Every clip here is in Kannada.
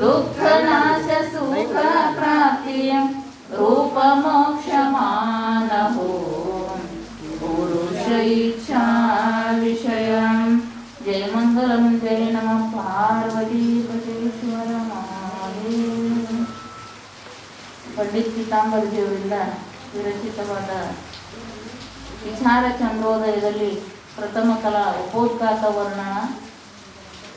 ದುಃಖನಾಶ ಸುಖ ಪ್ರಾಪ್ತಿ ರೂಪ ಮೋಕ್ಷ ಮಾನಹೋ ಪುರುಷ ಇಚ್ಛಾ ವಿಷಯ. ಜಯ ಮಂಗಲಂ ಜಯ ನಮಃ ಪಾರ್ವತಿ ಪರಮೇಶ್ವರ ಮಹಾದೇವ. ಪಂಡಿತ್ ಪೀತಾಂಬರ ದೇವರಿಂದ ವಿರಚಿತವಾದ ವಿಚಾರ ಚಂದ್ರೋದಯದಲ್ಲಿ ಪ್ರಥಮ ಕಲಾ ಉಪೋದ್ಘಾತ ವರ್ಣನ,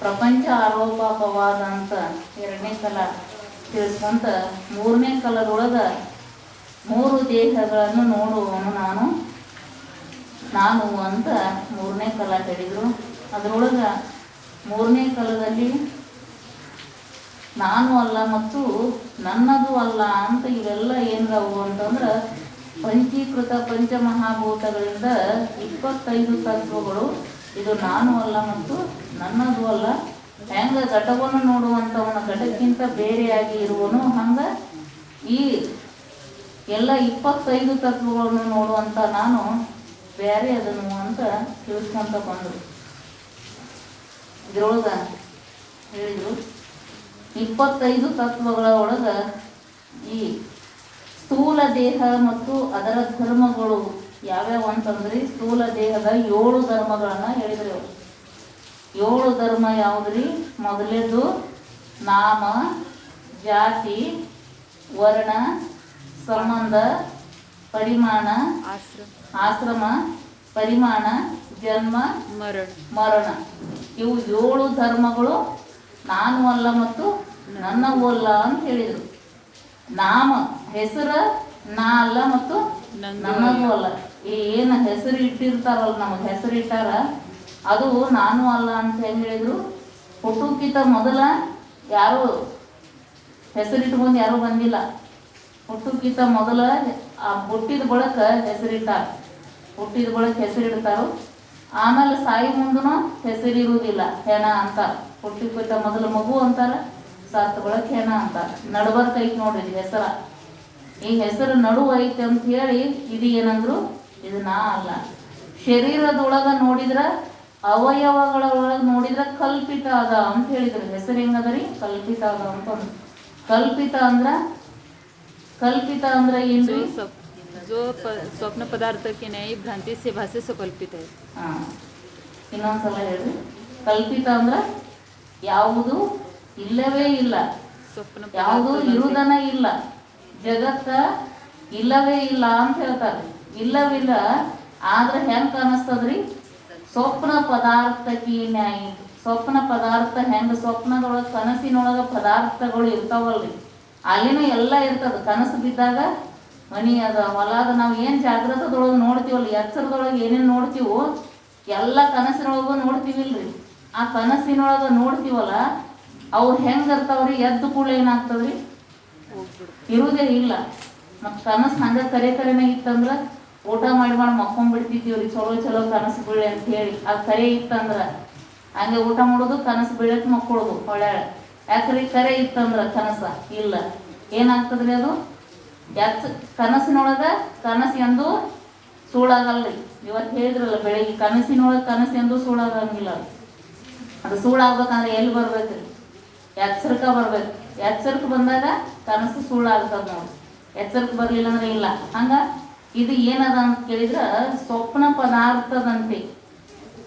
ಪ್ರಪಂಚ ಆರೋಪಾಪವಾದ ಅಂತ ಎರಡನೇ ಕಲ ತಿಳಿಸ್ಕೊಂತ ಮೂರನೇ ಕಲದೊಳಗೆ ಮೂರು ದೇಹಗಳನ್ನು ನೋಡುವವನು ನಾನು ಅಂತ ಮೂರನೇ ಕಲ ಹೇಳಿದರು. ಅದರೊಳಗೆ ಮೂರನೇ ಕಲದಲ್ಲಿ ನಾನು ಅಲ್ಲ ಮತ್ತು ನನ್ನದು ಅಲ್ಲ ಅಂತ ಇವೆಲ್ಲ ಏನದವು ಅಂತಂದ್ರೆ ಪಂಚೀಕೃತ ಪಂಚಮಹಾಭೂತಗಳಿಂದ 25 ತತ್ವಗಳು ಇದು ನಾನು ಅಲ್ಲ ಮತ್ತು ನನ್ನದು ಅಲ್ಲ. ಹೆಂಗ ಘಟವನ್ನು ನೋಡುವಂಥವನ ಘಟಕ್ಕಿಂತ ಬೇರೆಯಾಗಿ ಇರುವನು, ಹಂಗೆ ಈ ಎಲ್ಲ 25 ತತ್ವಗಳನ್ನು ನೋಡುವಂಥ ನಾನು ಬೇರೆ ಅದನ್ನು ಅಂತ ತಿಳಿಸ್ಕೊಂತ ಬಂದರು. ಇದ್ರೊಳಗೆ ಹೇಳಿದರು 25 ತತ್ವಗಳ ಒಳಗೆ ಈ ಸ್ಥೂಲ ದೇಹ ಮತ್ತು ಅದರ ಧರ್ಮಗಳು ಯಾವ್ಯಾವ ಅಂತಂದ್ರಿ, ಸ್ಥೂಲ ದೇಹದ 7 ಧರ್ಮಗಳನ್ನು ಹೇಳಿದ್ರು. 7 ಧರ್ಮ ಯಾವುದ್ರಿ? ಮೊದಲೇದು ನಾಮ, ಜಾತಿ, ವರ್ಣ, ಸಂಬಂಧ, ಪರಿಮಾಣ, ಆಶ್ರಮ, ಪರಿಮಾಣ, ಜನ್ಮ, ಮರಣ. ಇವು 7 ಧರ್ಮಗಳು ನಾನು ಅಲ್ಲ ಮತ್ತು ನನ್ನವು ಅಲ್ಲ ಅಂತ ಹೇಳಿದರು. ನಾಮ ಹೆಸರ ನಾ ಅಲ್ಲ ಮತ್ತು ನನ್ನದು ಅಲ್ಲ. ಏನು ಹೆಸರು ಇಟ್ಟಿರ್ತಾರಲ್ಲ, ನಮಗೆ ಹೆಸರು ಇಟ್ಟಾರ ಅದು ನಾನು ಅಲ್ಲ ಅಂತ ಹೆಂಗೆ ಹೇಳಿದರು? ಹುಟ್ಟುಕ್ಕಿಂತ ಮೊದಲ ಯಾರು ಹೆಸರಿಟ್ಕೊಂಡು ಯಾರೂ ಬಂದಿಲ್ಲ. ಹುಟ್ಟುಕ್ಕಿಂತ ಮೊದಲ ಹುಟ್ಟಿದ ಬಳಕ ಹೆಸರಿಟ್ಟಾರ. ಹುಟ್ಟಿದ ಬಳಕ ಹೆಸರಿಡ್ತಾರೋ, ಆಮೇಲೆ ಸಾಯಿ ಮುಂದೂ ಹೆಸರಿರುವುದಿಲ್ಲ, ಹೆಣ ಅಂತಾರ. ಹುಟ್ಟಿಕ್ಕಿಂತ ಮೊದಲು ಮಗು ಅಂತಾರ, ಸತ್ತ ಬಳಕ ಹೆಣ ಅಂತಾರ. ನಡುಬರ್ಕ ಐತಿ ನೋಡ್ರಿ ಹೆಸರ. ಈ ಹೆಸರು ನಡುವ ಐತೆ ಅಂತ ಹೇಳಿ ಇದು ಏನಂದ್ರು, ಇದು ನಾ ಅಲ್ಲ. ಶರೀರದೊಳಗೆ ನೋಡಿದ್ರ, ಅವಯವಗಳ ಒಳಗೆ ನೋಡಿದ್ರೆ ಕಲ್ಪಿತ ಅದ ಅಂತ ಹೇಳಿದ್ರು. ಹೆಸರು ಹೆಂಗದರಿ? ಕಲ್ಪಿತ ಅದ ಅಂತ. ಕಲ್ಪಿತ ಅಂದ್ರೆ ಏನ್ರಿ? जो स्वप्न पदार्थ के नई भ्रांति से भाषे से कल्पित है. ಇನ್ನೊಂದ್ಸಲ ಹೇಳ್ರಿ. ಕಲ್ಪಿತ ಅಂದ್ರೆ ಯಾವುದು ಇಲ್ಲವೇ ಇಲ್ಲ, ಯಾವುದು ಇರುವುದನ ಇಲ್ಲ, ಜಗತ್ತ ಇಲ್ಲವೇ ಇಲ್ಲ ಅಂತ ಹೇಳ್ತಾರೆ. ಇಲ್ಲವಿಲ್ಲ ಆದ್ರೆ ಹೆಂಗ್ ಕಾಣಿಸ್ತದ್ರಿ? ಸ್ವಪ್ನ ಪದಾರ್ಥಕ್ಕೆ ನ್ಯಾಯ. ಸ್ವಪ್ನ ಪದಾರ್ಥ ಹೆಂಗ? ಸ್ವಪ್ನದೊಳಗೆ ಕನಸಿನೊಳಗೆ ಪದಾರ್ಥಗಳು ಇರ್ತಾವಲ್ರಿ, ಅಲ್ಲಿನೂ ಎಲ್ಲ ಇರ್ತದ. ಕನಸು ಬಿದ್ದಾಗ ಮನಿ ಅದ, ಹೊಲ ಅದ, ನಾವು ಏನು ಜಾಗೃತದೊಳಗೆ ನೋಡ್ತೀವಲ್ಲ, ಎಚ್ಚರದೊಳಗೆ ಏನೇನು ನೋಡ್ತೀವೋ ಎಲ್ಲ ಕನಸಿನೊಳಗೂ ನೋಡ್ತೀವಿಲ್ರಿ. ಆ ಕನಸಿನೊಳಗೆ ನೋಡ್ತೀವಲ್ಲ ಅವ್ರು ಹೆಂಗೆ ಇರ್ತಾವ್ರಿ? ಎದ್ದು ಕೂಡ ಏನಾಗ್ತದ್ರಿ? ಇರುವುದೇ ಇಲ್ಲ. ಮತ್ತು ಕನಸು ಹಂಗೆ ಕರೆನೇ ಇತ್ತಂದ್ರೆ ಊಟ ಮಾಡಿ ಮಕ್ಕೊಂಡ್ಬಿಡ್ತಿದ್ದೀವ್ರಿ, ಚಲೋ ಕನಸು ಬೀಳಿ ಅಂತ ಹೇಳಿ. ಅದು ಕರೆ ಇತ್ತಂದ್ರೆ ಹಂಗೆ ಊಟ ಮಾಡೋದು, ಕನಸು ಬೀಳಕ್ಕೆ ಮಕ್ಕೊಳ್ಳೋದು ಒಳ್ಳೆ. ಯಾಕ್ರಿ? ಕರೆ ಇತ್ತಂದ್ರೆ ಕನಸ ಇಲ್ಲ, ಏನಾಗ್ತದ್ರಿ ಅದು? ಕನಸಿನೊಳಗೆ ಕನಸು ಎಂದು ಸುಳ್ಳಾಗಲ್ರಿ. ಇವತ್ತು ಹೇಳಿದ್ರಲ್ಲ ಬೆಳಿಗ್ಗೆ, ಕನಸಿನೊಳಗೆ ಕನಸು ಎಂದು ಸುಳ್ಳಾಗಂಗಿಲ್ಲ. ಅದು ಸುಳ್ಳಾಗ್ಬೇಕಂದ್ರೆ ಎಲ್ಲಿ ಬರ್ಬೇಕ್ರಿ? ಎಚ್ಚರಿಕೆ ಬರ್ಬೇಕು. ಎಚ್ಚರಿಕೆ ಬಂದಾಗ ಕನಸು ಸುಳ್ಳಾಗ್ತದೆ ನೋಡಿ. ಎಚ್ಚರಿಕೆ ಬರಲಿಲ್ಲ ಅಂದ್ರೆ ಇಲ್ಲ. ಹಂಗ ಇದು ಏನದ ಅಂತ ಕೇಳಿದ್ರೆ, ಸ್ವಪ್ನ ಪದಾರ್ಥದಂತೆ,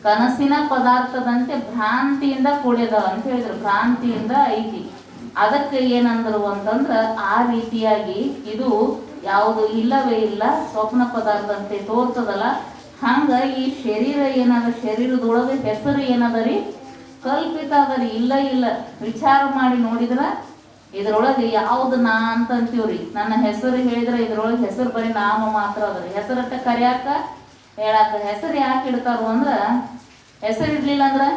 ಕನಸಿನ ಪದಾರ್ಥದಂತೆ ಭ್ರಾಂತಿಯಿಂದ ಕೂಡಿದ ಅಂತ ಹೇಳಿದ್ರು. ಭ್ರಾಂತಿಯಿಂದ ಐತಿ. ಅದಕ್ಕೆ ಏನಂದ್ರು ಅಂತಂದ್ರೆ, ಆ ರೀತಿಯಾಗಿ ಇದು ಯಾವುದು ಇಲ್ಲವೇ ಇಲ್ಲ, ಸ್ವಪ್ನ ಪದಾರ್ಥದಂತೆ ತೋರ್ತದಲ್ಲ. ಹಂಗ ಈ ಶರೀರ ಏನದ, ಶರೀರದೊಳಗೆ ಹೆಸರು ಏನದರಿ? ಕಲ್ಪಿತ ಅದರಿ, ಇಲ್ಲ. ವಿಚಾರ ಮಾಡಿ ನೋಡಿದ್ರ ಇದ್ರೊಳಗೆ ಯಾವ್ದು ನಾ ಅಂತ ಅಂತೀವ್ರಿ. ನನ್ನ ಹೆಸರು ಹೇಳಿದ್ರೆ ಇದ್ರೊಳಗೆ ಹೆಸರು ಬರೀ ನಾಮ ಮಾತ್ರ ಅದರಿ. ಹೆಸರಟ್ಟ ಕರಿಯಾಕ ಹೇಳಾಕ. ಹೆಸರು ಯಾಕೆ ಇಡ್ತಾರು ಅಂದ್ರೆ, ಹೆಸರು ಇಡ್ಲಿಲ್ಲ ಅಂದ್ರೆ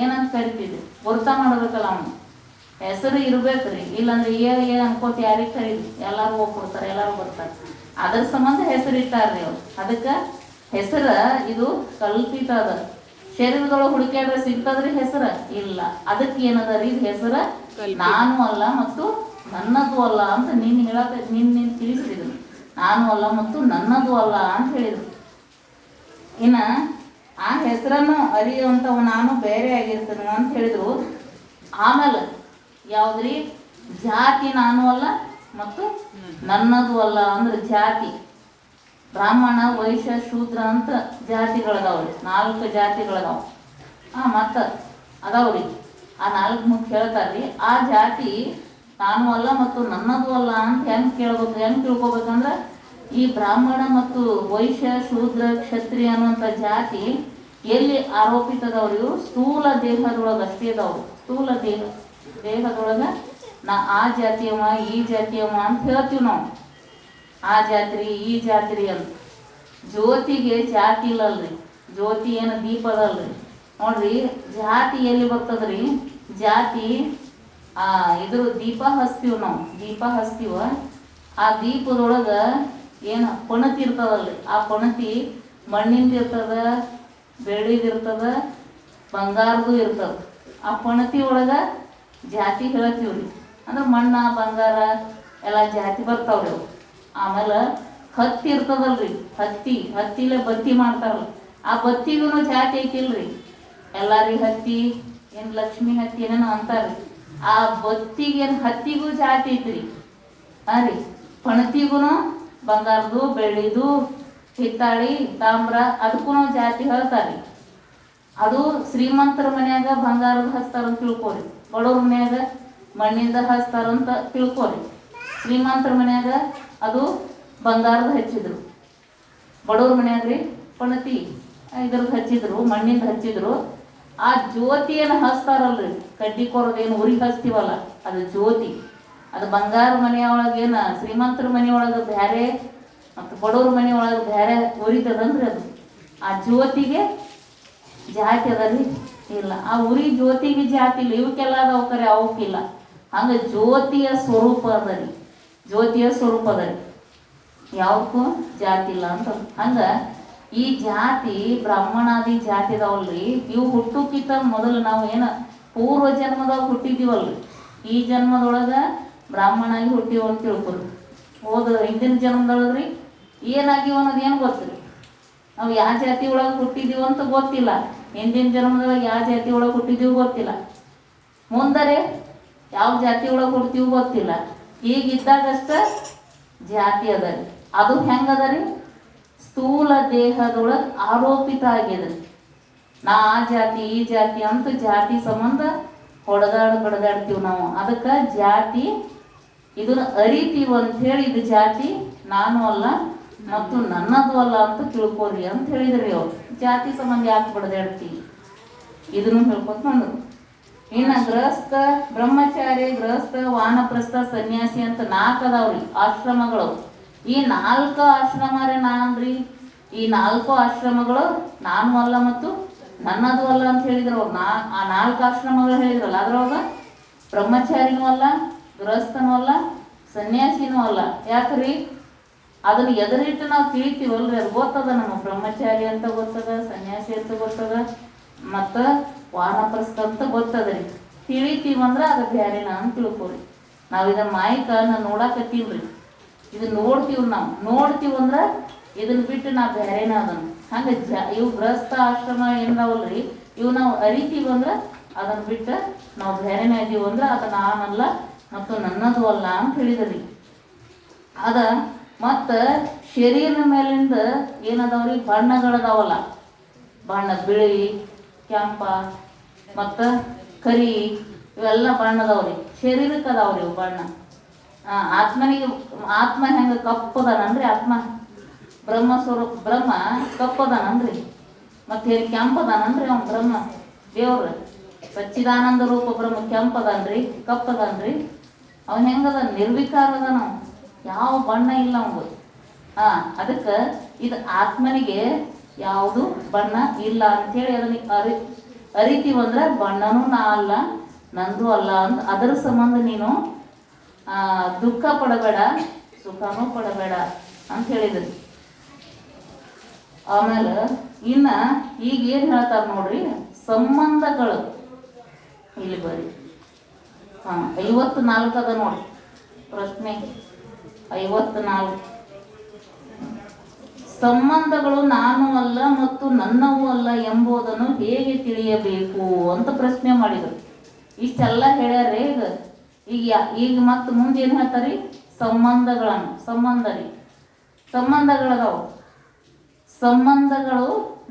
ಏನಂತ ಕರಿತಿದ್ವಿ? ಗುರ್ತ ಮಾಡ್ಬೇಕಲ್ಲ ಅವನು. ಹೆಸರು ಇರ್ಬೇಕ್ರಿ, ಇಲ್ಲಾಂದ್ರೆ ಏನ್ ಅನ್ಕೋತ ಯಾರಿಗೆ ಕರೀರಿ? ಎಲ್ಲಾರು ಹೋಗ್ಕೊಡ್ತಾರೆ, ಎಲ್ಲಾರು ಬರ್ತಾರೆ. ಅದ್ರ ಸಂಬಂಧ ಹೆಸರು ಇಟ್ಟಾರ್ರಿ ಅವ್ರು. ಅದಕ್ಕೆ ಹೆಸರ ಇದು ಕಲ್ಪಿತ ಅದ. ಶರೀರದೊಳಗೆ ಹುಡುಕ್ಯಾಡ್ರೆ ಸಿಗ್ತದ್ರಿ ಹೆಸರ? ಇಲ್ಲ. ಅದಕ್ಕೆ ಏನದರಿ? ಹೆಸರ ನಾನು ಅಲ್ಲ ಮತ್ತು ನನ್ನದು ಅಲ್ಲ ಅಂತ ನಿನ್ನೆ ತಿಳಿಸಿದ್ರು. ನಾನು ಅಲ್ಲ ಮತ್ತು ನನ್ನದು ಅಲ್ಲ ಅಂತ ಹೇಳಿದ್ರು. ಇನ್ನ ಆ ಹೆಸರನ್ನು ಅರಿಯುವಂಥವು ನಾನು ಬೇರೆ ಆಗಿರ್ತೇನೆ ಅಂತ ಹೇಳಿದ್ರು. ಆಮೇಲೆ ಯಾವ್ದ್ರಿ? ಜಾತಿ ನಾನು ಅಲ್ಲ ಮತ್ತು ನನ್ನದು ಅಲ್ಲ ಅಂದ್ರೆ ಜಾತಿ ಬ್ರಾಹ್ಮಣ ವೈಶ್ಯ ಶೂದ್ರ ಅಂತ ಜಾತಿಗಳದಾವ್ರಿ, 4 ಜಾತಿಗಳದಾವ. ಮತ್ತು ಅದಾವ್ರಿ ಆ 4 ಮುಖ್ಯ ಹೇಳ್ತಾರ್ರಿ. ಆ ಜಾತಿ ನಾನು ಅಲ್ಲ ಮತ್ತು ನನ್ನದು ಅಲ್ಲ ಅಂತ ಹೆಂಗೆ ಕೇಳ್ಬೇಕು, ಹೆಂಗೆ ತಿಳ್ಕೊಬೇಕಂದ್ರೆ ಈ ಬ್ರಾಹ್ಮಣ ಮತ್ತು ವೈಶ್ಯ ಶೂದ್ರ ಕ್ಷತ್ರಿಯ ಅನ್ನುವಂಥ ಜಾತಿ ಎಲ್ಲಿ ಆರೋಪಿತದವ್ರು, ಇವರು ಸ್ಥೂಲ ದೇಹದೊಳಗೆ ಅಷ್ಟೇ ಅದಾವ್ರು. ಸ್ಥೂಲ ದೇಹದೊಳಗೆ ನಾ ಆ ಜಾತಿಯವ ಈ ಜಾತಿಯವ ಅಂತ ಹೇಳ್ತೀವಿ ನಾವು. ಆ ಜಾತ್ರಿ ಈ ಜಾತ್ರಿ ಅಂತ. ಜ್ಯೋತಿಗೆ ಜಾತಿ ಇಲ್ಲಲ್ರಿ, ಜ್ಯೋತಿ ಏನು ದೀಪ ಅದಲ್ರಿ. ನೋಡ್ರಿ ಜಾತಿ ಎಲ್ಲಿ ಬರ್ತದ್ರಿ, ಜಾತಿ ಇದ್ರ ದೀಪ ಹಚ್ತೀವಿ ನಾವು, ದೀಪ ಹಚ್ತೀವ. ಆ ದೀಪದೊಳಗೆ ಏನು ಪಣತಿ ಇರ್ತದಲ್ರಿ, ಆ ಪಣತಿ ಮಣ್ಣಿಂದ ಇರ್ತದ, ಬೆಳ್ಳಿದಿರ್ತದ, ಬಂಗಾರದು ಇರ್ತದ. ಆ ಪಣತಿ ಒಳಗೆ ಜಾತಿ ಹೇಳ್ತೀವ್ರಿ. ಅಂದ್ರೆ ಮಣ್ಣ ಬಂಗಾರ ಎಲ್ಲ ಜಾತಿ ಬರ್ತಾವ್ರಿ ಅವು. ಆಮೇಲೆ ಹತ್ತಿ ಇರ್ತದಲ್ರಿ, ಹತ್ತಿಲೆ ಬತ್ತಿ ಮಾಡ್ತಾರಲ್ಲ, ಆ ಬತ್ತಿಗೂ ಜಾತಿ ಐತಿಲ್ರಿ. ಎಲ್ಲಾರಿ ಹತ್ತಿ ಏನು ಲಕ್ಷ್ಮಿ ಹತ್ತಿ ಏನೇನೋ ಅಂತಾರ್ರಿ. ಆ ಬತ್ತಿಗೇನು ಹತ್ತಿಗೂ ಜಾತಿ ಐತ್ರಿ. ರೀ ಪಣತಿಗೂ ಬಂಗಾರದು ಬೆಳ್ಳಿದು ಹಿತ್ತಾಳಿ ತಾಮ್ರ ಅದಕ್ಕೂ ಜಾತಿ ಹೇಳ್ತಾರ್ರಿ. ಅದು ಶ್ರೀಮಂತರ ಮನ್ಯಾಗ ಬಂಗಾರದ ಹಚ್ತಾರಂತ ತಿಳ್ಕೊರಿ, ಬಡವ್ರ ಮನ್ಯಾಗ ಮಣ್ಣಿಂದ ಹಚ್ತಾರಂತ ತಿಳ್ಕೊರಿ. ಶ್ರೀಮಂತರ ಮನ್ಯಾಗ ಅದು ಬಂಗಾರದ ಹಚ್ಚಿದ್ರು, ಬಡವ್ರ ಮನ್ಯಾಗ್ರಿ ಪಣತಿ ಇದ್ರದ್ದು ಹಚ್ಚಿದ್ರು, ಮಣ್ಣಿಂದ ಹಚ್ಚಿದ್ರು. ಆ ಜ್ಯೋತಿಯನ್ನು ಹಚ್ತಾರಲ್ರಿ, ಕಡ್ಡಿ ಕೊರದೇನು ಉರಿ ಹಚ್ತೀವಲ್ಲ ಅದು ಜ್ಯೋತಿ. ಅದು ಬಂಗಾರ ಮನೆಯೊಳಗೇನು ಶ್ರೀಮಂತರ ಮನೆಯೊಳಗೆ ಬ್ಯಾರೆ ಮತ್ತು ಬಡವ್ರ ಮನೆಯೊಳಗೆ ಬ್ಯಾರೆ ಉರಿತದಂದ್ರಿ. ಅದು ಆ ಜ್ಯೋತಿಗೆ ಜಾತಿ ಅದರಿ ಇಲ್ಲ. ಆ ಉರಿ ಜ್ಯೋತಿಗೆ ಜಾತಿ ಇಲ್ಲ, ಇವಕ್ಕೆಲ್ಲ ಅದಾವ ಕರೆ ಅವಕ್ಕಿಲ್ಲ. ಹಂಗೆ ಜ್ಯೋತಿಯ ಸ್ವರೂಪ ಅದರಿ, ಜ್ಯೋತಿಯ ಸ್ವರೂಪ ಅದರಿ, ಯಾವಕ್ಕೂ ಜಾತಿ ಇಲ್ಲ ಅಂತ. ಹಂಗೆ ಈ ಜಾತಿ ಬ್ರಾಹ್ಮಣಾದಿ ಜಾತಿ ಇದಾವಲ್ರಿ, ಇವು ಹುಟ್ಟುಕ್ಕಿಂತ ಮೊದಲು ನಾವು ಏನು ಪೂರ್ವ ಜನ್ಮದಾಗ ಹುಟ್ಟಿದ್ದೀವಲ್ರಿ, ಈ ಜನ್ಮದೊಳಗೆ ಬ್ರಾಹ್ಮಣಾಗಿ ಹುಟ್ಟಿವ ಅಂತ ತಿಳ್ಕೊರಿ. ಹಿಂದಿನ ಜನ್ಮದೊಳಗ್ರಿ ಏನಾಗಿವ ಅನ್ನೋದು ಏನು ಗೊತ್ತಿರಿ, ನಾವು ಯಾವ ಜಾತಿ ಒಳಗೆ ಹುಟ್ಟಿದೀವಿ ಅಂತ ಗೊತ್ತಿಲ್ಲ. ಹಿಂದಿನ ಜನ್ಮದೊಳಗೆ ಯಾವ ಜಾತಿ ಒಳಗೆ ಹುಟ್ಟಿದೀವಿ ಗೊತ್ತಿಲ್ಲ, ಮುಂದರೆ ಯಾವ ಜಾತಿ ಒಳಗೆ ಹುಡ್ತೀವಿ ಗೊತ್ತಿಲ್ಲ. ಈಗಿದ್ದಾಗಷ್ಟ ಜಾತಿ ಅದ ರೀ. ಅದು ಹೆಂಗದ ರೀ, ಸ್ಥೂಲ ದೇಹದೊಳಗೆ ಆರೋಪಿತ ಆಗಿದೆ. ನಾ ಆ ಜಾತಿ ಈ ಜಾತಿ ಅಂತ ಜಾತಿ ಸಂಬಂಧ ಬಡದಾಡ್ತೀವಿ ನಾವು. ಅದಕ್ಕೆ ಜಾತಿ ಇದನ್ನ ಅರಿತೀವಿ ಅಂಥೇಳಿ ಇದು ಜಾತಿ ನಾನು ಅಲ್ಲ ಮತ್ತು ನನ್ನದು ಅಲ್ಲ ಅಂತ ತಿಳ್ಕೊರಿ ಅಂತ ಹೇಳಿದ್ರಿ ಅವ್ರು. ಜಾತಿ ಸಂಬಂಧ ಯಾಕೆ ಬಡದಾಡ್ತೀವಿ ಇದನ್ನು ಹೇಳ್ಕೊತ ಬಂದರು. ಇನ್ನು ಗೃಹಸ್ಥ ಬ್ರಹ್ಮಚಾರಿ, ಗೃಹಸ್ಥ, ವಾನಪ್ರಸ್ಥ, ಸನ್ಯಾಸಿ ಅಂತ 4 ಅದಾವ್ರಿ ಆಶ್ರಮಗಳು. ಈ 4 ಆಶ್ರಮರೇ ನಾನ್ರಿ. ಈ 4 ಆಶ್ರಮಗಳು ನಾನು ಅಲ್ಲ ಮತ್ತು ನನ್ನದು ಅಲ್ಲ ಅಂತ ಹೇಳಿದ್ರು ಅವ್ರು. ಆ 4 ಆಶ್ರಮಗಳು ಹೇಳಿದ್ರಲ್ಲ, ಅದ್ರೊಳಗೆ ಬ್ರಹ್ಮಚಾರಿನೂ ಅಲ್ಲ, ಗೃಹಸ್ಥನೂ ಅಲ್ಲ, ಸನ್ಯಾಸಿನೂ ಅಲ್ಲ. ಯಾಕ್ರಿ, ಅದನ್ನು ಎದುರಿಟ್ಟು ನಾವು ತಿಳಿತೀವಲ್ರಿ, ಅದು ಗೊತ್ತದ ನಮ್ಮ ಬ್ರಹ್ಮಚಾರಿ ಅಂತ ಗೊತ್ತದ, ಸನ್ಯಾಸಿ ಅಂತ ಗೊತ್ತದ, ಮತ್ತು ವಾನಪ್ರಸ್ಥ ಅಂತ ಗೊತ್ತದ್ರಿ. ತಿಳಿತೀವಂದ್ರೆ ಅದು ಬ್ಯಾರೇನ ಅಂತ ತಿಳ್ಕೊರಿ. ನಾವು ಇದನ್ನ ಮಾಯಿಕನ ನೋಡಾಕತ್ತೀವ್ರಿ, ಇದನ್ನ ನಾವು ನೋಡ್ತೀವಂದ್ರೆ ಇದನ್ನ ಬಿಟ್ಟು ನಾವು ಬ್ಯಾರೇನ ಅದನ್ನು. ಹಂಗೆ ಇವು ಗೃಹಸ್ಥ ಆಶ್ರಮ ಏನಾವಲ್ರಿ, ಇವು ನಾವು ಅರಿತೀವಂದ್ರೆ ಅದನ್ನು ಬಿಟ್ಟು ನಾವು ಬ್ಯಾರೇನ ಇದೀವಂದ್ರೆ ಅದು ನಾನಲ್ಲ ಮತ್ತು ನನ್ನದು ಅಲ್ಲ ಅಂತ ಹೇಳಿದ್ರಿ. ಅದ ಮತ್ತು ಶರೀರ ಮೇಲಿಂದ ಏನದಾವ್ರಿ, ಬಣ್ಣಗಳದಾವಲ್ಲ, ಬಣ್ಣ ಬಿಳಿ, ಕೆಂಪ ಮತ್ತು ಕರಿ ಇವೆಲ್ಲ ಬಣ್ಣದವ್ರಿ. ಶರೀರಕ್ಕೆ ಅದಾವ್ರಿ ಇವು ಬಣ್ಣ. ಆತ್ಮನಿಗೆ ಆತ್ಮ ಹೆಂಗೆ ಕಪ್ಪದಾನನ್ರಿ, ಆತ್ಮ ಬ್ರಹ್ಮ ಸ್ವರೂಪ ಬ್ರಹ್ಮ ಕಪ್ಪದಾನನ್ರಿ, ಮತ್ತು ಹೇಳಿ ಕೆಂಪದಾನನ್ರಿ ಅವ್ನು ಬ್ರಹ್ಮ ದೇವ್ರು ಸಚ್ಚಿದಾನಂದ ರೂಪ ಬ್ರಹ್ಮ ಕೆಂಪದನ್ರಿ ಕಪ್ಪದನ್ರಿ. ಅವನು ಹೆಂಗದ ನಿರ್ವಿಕಾರದ, ನಾವು ಯಾವ ಬಣ್ಣ ಇಲ್ಲ ಅವನು. ಅದಕ್ಕೆ ಇದು ಆತ್ಮನಿಗೆ ಯಾವುದು ಬಣ್ಣ ಇಲ್ಲ ಅಂಥೇಳಿ ಅದನ್ನ ಅರಿತೀವಂದ್ರೆ ಬಣ್ಣನೂ ನಾ ಅಲ್ಲ ನಂದು ಅಲ್ಲ ಅಂತ. ಅದರ ಸಂಬಂಧ ನೀನು ದುಃಖ ಪಡಬೇಡ ಸುಖನೂ ಪಡಬೇಡ ಅಂತ ಹೇಳಿದ್ರಿ. ಆಮೇಲೆ ಇನ್ನು ಈಗ ಏನು ಹೇಳ್ತಾರೆ ನೋಡ್ರಿ, ಸಂಬಂಧಗಳು ಇಲ್ಲಿ ಬರೀ 54 ಅದ ನೋಡಿ ಪ್ರಶ್ನೆ 54. ಸಂಬಂಧಗಳು ನಾನು ಅಲ್ಲ ಮತ್ತು ನನ್ನವೂ ಅಲ್ಲ ಎಂಬುದನ್ನು ಹೇಗೆ ತಿಳಿಯಬೇಕು ಅಂತ ಪ್ರಶ್ನೆ ಮಾಡಿದರು. ಇಷ್ಟೆಲ್ಲ ಹೇಳ್ಯಾರ. ಈಗ ಈಗ ಮತ್ತೆ ಮುಂದೆ ಏನು ಹೇಳ್ತಾರೆ? ಸಂಬಂಧ ರೀ. ಸಂಬಂಧಗಳದಾವು. ಸಂಬಂಧಗಳು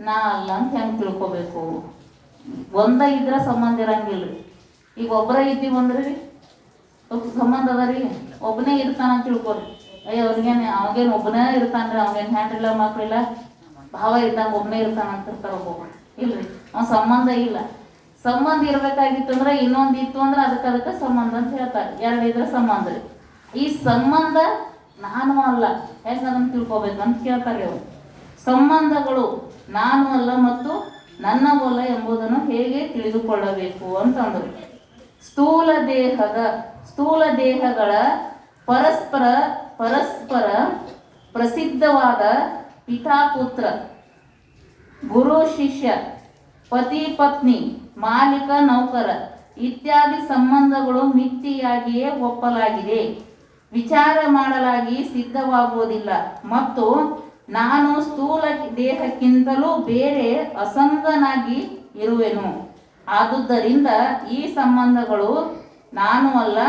ನಾ ಅಲ್ಲ ಅಂತ ಹೆಂಗೆ ತಿಳ್ಕೊಬೇಕು? ಒಂದ ಇದ್ರೆ ಸಂಬಂಧ ಇರಂಗಿಲ್ಲ ರೀ. ಈಗ ಒಬ್ಬರ ಇದ್ದೀವಿ ಅಂದ್ರೆ ರೀ ಸಂಬಂಧ ಅದ ರೀ. ಒಬ್ಬನೇ ಇರ್ತಾನ ಅಂತ ತಿಳ್ಕೊರಿ. ಅಯ್ಯೋ ಅವಾಗೇನು ಒಬ್ಬನೇ ಇರ್ತಾನ್ರಿ, ಅವಾಗೇನು ಹ್ಯಾಂಡ್ರಿಲ್ಲ ಮಕ್ಕಳಿಲ್ಲ, ಭಾವ ಇದ್ದಂಗೆ ಒಬ್ಬನೇ ಇರ್ತಾನ ಅಂತ ಇರ್ತಾರ ಒಬ್ಬೊಬ್ಬ. ಇಲ್ರಿ, ಅವ್ನ ಸಂಬಂಧ ಇಲ್ಲ. ಸಂಬಂಧ ಇರ್ಬೇಕಾಗಿತ್ತು ಅಂದ್ರೆ ಇನ್ನೊಂದು ಇತ್ತು ಅಂದ್ರೆ ಅದಕ್ಕೆ ಸಂಬಂಧ ಅಂತ ಹೇಳ್ತಾರೆ. ಎರಡು ಇದ್ರೆ ಸಂಬಂಧ ರೀ. ಈ ಸಂಬಂಧ ನಾನು ಅಲ್ಲ, ಹೆಂಗೆ ಅದನ್ನು ತಿಳ್ಕೊಬೇಕಂತ ಕೇಳ್ತಾರೆ ಅವರು. ಸಂಬಂಧಗಳು ನಾನು ಅಲ್ಲ ಮತ್ತು ನನ್ನವಲ್ಲ ಎಂಬುದನ್ನು ಹೇಗೆ ತಿಳಿದುಕೊಳ್ಳಬೇಕು ಅಂತಂದರು. ಸ್ಥೂಲ ದೇಹಗಳ ಪರಸ್ಪರ ಪ್ರಸಿದ್ಧವಾದ ಪಿತಾಪುತ್ರ, ಗುರು ಶಿಷ್ಯ, ಪತಿ ಪತ್ನಿ, ಮಾಲೀಕ ನೌಕರ ಇತ್ಯಾದಿ ಸಂಬಂಧಗಳು ಮಿಥ್ಯೆಯಾಗಿಯೇ ಒಪ್ಪಲಾಗಿದೆ, ವಿಚಾರ ಮಾಡಲಾಗಿ ಸಿದ್ಧವಾಗುವುದಿಲ್ಲ ಮತ್ತು ನಾನು ಸ್ಥೂಲ ದೇಹಕ್ಕಿಂತಲೂ ಬೇರೆ ಅಸಂಗನಾಗಿ ಇರುವೆನು. ಆದುದರಿಂದ ಈ ಸಂಬಂಧಗಳು ನಾನು ಅಲ್ಲ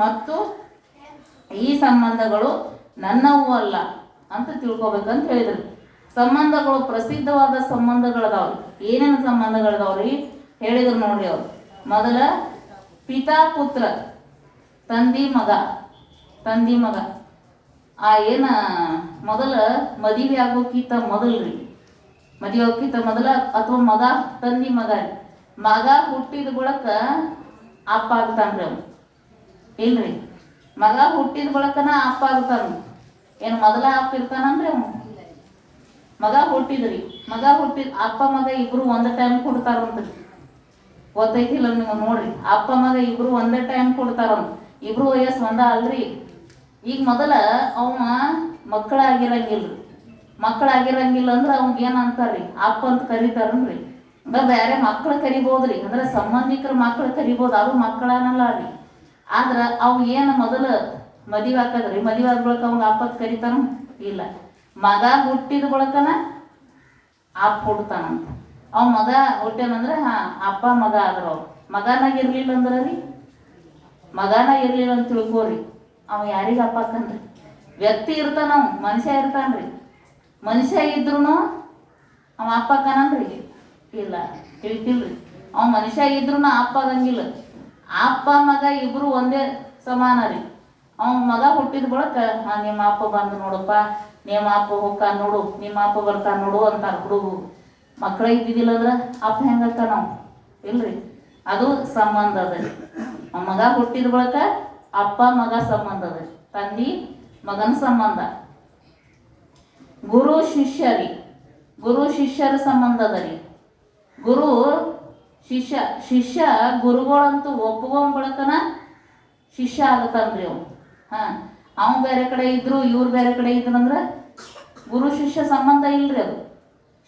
ಮತ್ತು ಈ ಸಂಬಂಧಗಳು ನನ್ನವೂ ಅಲ್ಲ ಅಂತ ತಿಳ್ಕೊಬೇಕಂತ ಹೇಳಿದ್ರು. ಸಂಬಂಧಗಳು ಪ್ರಸಿದ್ಧವಾದ ಸಂಬಂಧಗಳದಾವ್ರಿ. ಏನೇನು ಸಂಬಂಧಗಳದಾವ್ರಿ ಹೇಳಿದ್ರು ನೋಡ್ರಿ ಅವ್ರು. ಮೊದಲ ಪಿತಾಪುತ್ರ, ತಂದಿ ಮಗ. ಏನ ಮೊದಲ ಮದುವೆ ಆಗೋಕ್ಕಿಂತ ಮೊದಲ್ರಿ, ಮದುವೆ ಆಗೋಕ್ಕಿಂತ ಮೊದಲ ಅಥವಾ ತಂದಿ ಮಗ ಹುಟ್ಟಿದ ಬಳಕ ಅಪ್ಪ ಆಗ್ತಾನ್ರಿ ಅವ್ನು. ಇಲ್ರಿ, ಮಗ ಹುಟ್ಟಿದ ಬಳಕನ ಅಪ್ಪ ಆಗ್ತಾನ. ಏನು ಮೊದಲ ಅಪ್ಪ ಇರ್ತಾನಂದ್ರೆ ಅವನು? ಮಗ ಹುಟ್ಟಿದ ಅಪ್ಪ ಮಗ ಇಬ್ರು ಒಂದೇ ಟೈಮ್ ಕೊಡ್ತಾರಂತ್ರಿ. ಗೊತ್ತೈತಿಲ್ಲ ನೀವು ನೋಡ್ರಿ, ಅಪ್ಪ ಮಗ ಇಬ್ರು ಒಂದೇ ಟೈಮ್ ಕೊಡ್ತಾರಂತ. ಇಬ್ರು ವಯಸ್ಸು ಒಂದ ಅಲ್ರಿ. ಈಗ ಮೊದಲ ಅವ ಮಕ್ಕಳಾಗಿರಂಗಿಲ್ಲ ಅಂದ್ರೆ ಅವ್ಗೆ ಏನ್ ಅಂತಾರ್ರಿ? ಅಪ್ಪ ಅಂತ ಕರೀತಾರನ್ರಿ. ಬೇರೆ ಮಕ್ಳು ಕರಿಬೋದ್ರಿ, ಅಂದ್ರೆ ಸಂಬಂಧಿಕರ ಮಕ್ಳು ಕರಿಬೋದು, ಅದು ಮಕ್ಕಳನ್ನಲ್ಲ ರೀ. ಆದ್ರ ಅವ್ ಏನು ಮೊದಲು ಮದುವೆ ಹಾಕದ್ರಿ, ಮದುವೆ ಆದ ಬಳಕ ಅವಂಗ ಅಪ್ಪ ಅಂತ ಕರಿತಾನ? ಇಲ್ಲ. ಮಗ ಹುಟ್ಟಿದ ಬಳಕನ ಅಪ್ಪ ಹುಡ್ತಾನಂತ. ಅವ್ ಮಗ ಹುಟ್ಟ್ಯಾನಂದ್ರೆ ಅಪ್ಪ ಮಗ ಆದ್ರ ಅವ್ರು. ಮಗನಾಗ ಇರ್ಲಿಲ್ಲ ಅಂದ್ರ ರೀ, ಅಂತ ತಿಳ್ಕೋರಿ, ಅವ ಯಾರಿಗ ಅಪ್ಪ ಹಾಕನ್ರಿ? ವ್ಯಕ್ತಿ ಇರ್ತಾನ, ಮನುಷ್ಯ ಇರ್ತಾನ್ರಿ. ಮನುಷ್ಯ ಇದ್ರು ಅವ ಅಪ್ಪ ಹಾಕನನ್ರಿ? ಇಲ್ಲ, ತಿಳಿತಿಲ್ರಿ. ಅವ ಮನುಷ್ಯ ಇದ್ರು ಅಪ್ಪ ಆಗಂಗಿಲ್ಲ. ಅಪ್ಪ ಮಗ ಇಬ್ರು ಒಂದೇ ಸಮಾನ ರೀ. ಅವ ಮಗ ಹುಟ್ಟಿದ ಬಳಕ ನಿಮ್ಮ ಅಪ್ಪ ಬಂದು ನೋಡಪ್ಪ, ನಿಮ್ಮ ಅಪ್ಪ ಹೋಗ್ತಾನ ನೋಡು, ನಿಮ್ಮ ಅಪ್ಪ ಬರ್ತಾನ ನೋಡು ಅಂತಾರ ಹುಡುಗರು. ಮಕ್ಕಳ ಇದ್ದಿದ್ದಿಲ್ಲ ಅಂದ್ರೆ ಅಪ್ಪ ಹೆಂಗಕ್ಕ ನಾವು? ಇಲ್ರಿ, ಅದು ಸಂಬಂಧ ಅದ ರೀ. ಮಗ ಹುಟ್ಟಿದ ಬಳಕ ಅಪ್ಪ ಮಗ ಸಂಬಂಧ ಅದ ರೀ, ತಂದಿ ಮಗನ ಸಂಬಂಧ. ಗುರು ಶಿಷ್ಯರ ಸಂಬಂಧ ಅದ ರೀ. ಗುರು ಶಿಷ್ಯ ಗುರುಗಳಂತೂ ಒಪ್ಕೊಂಬಳಕನ ಶಿಷ್ಯ ಆಗತ್ತನ್ರಿ ಅವ್. ಅವ್ ಬೇರೆ ಕಡೆ ಇದ್ರು, ಇವ್ರು ಬೇರೆ ಕಡೆ ಇದ್ರಂದ್ರ ಗುರು ಶಿಷ್ಯ ಸಂಬಂಧ ಇಲ್ರಿ. ಅದು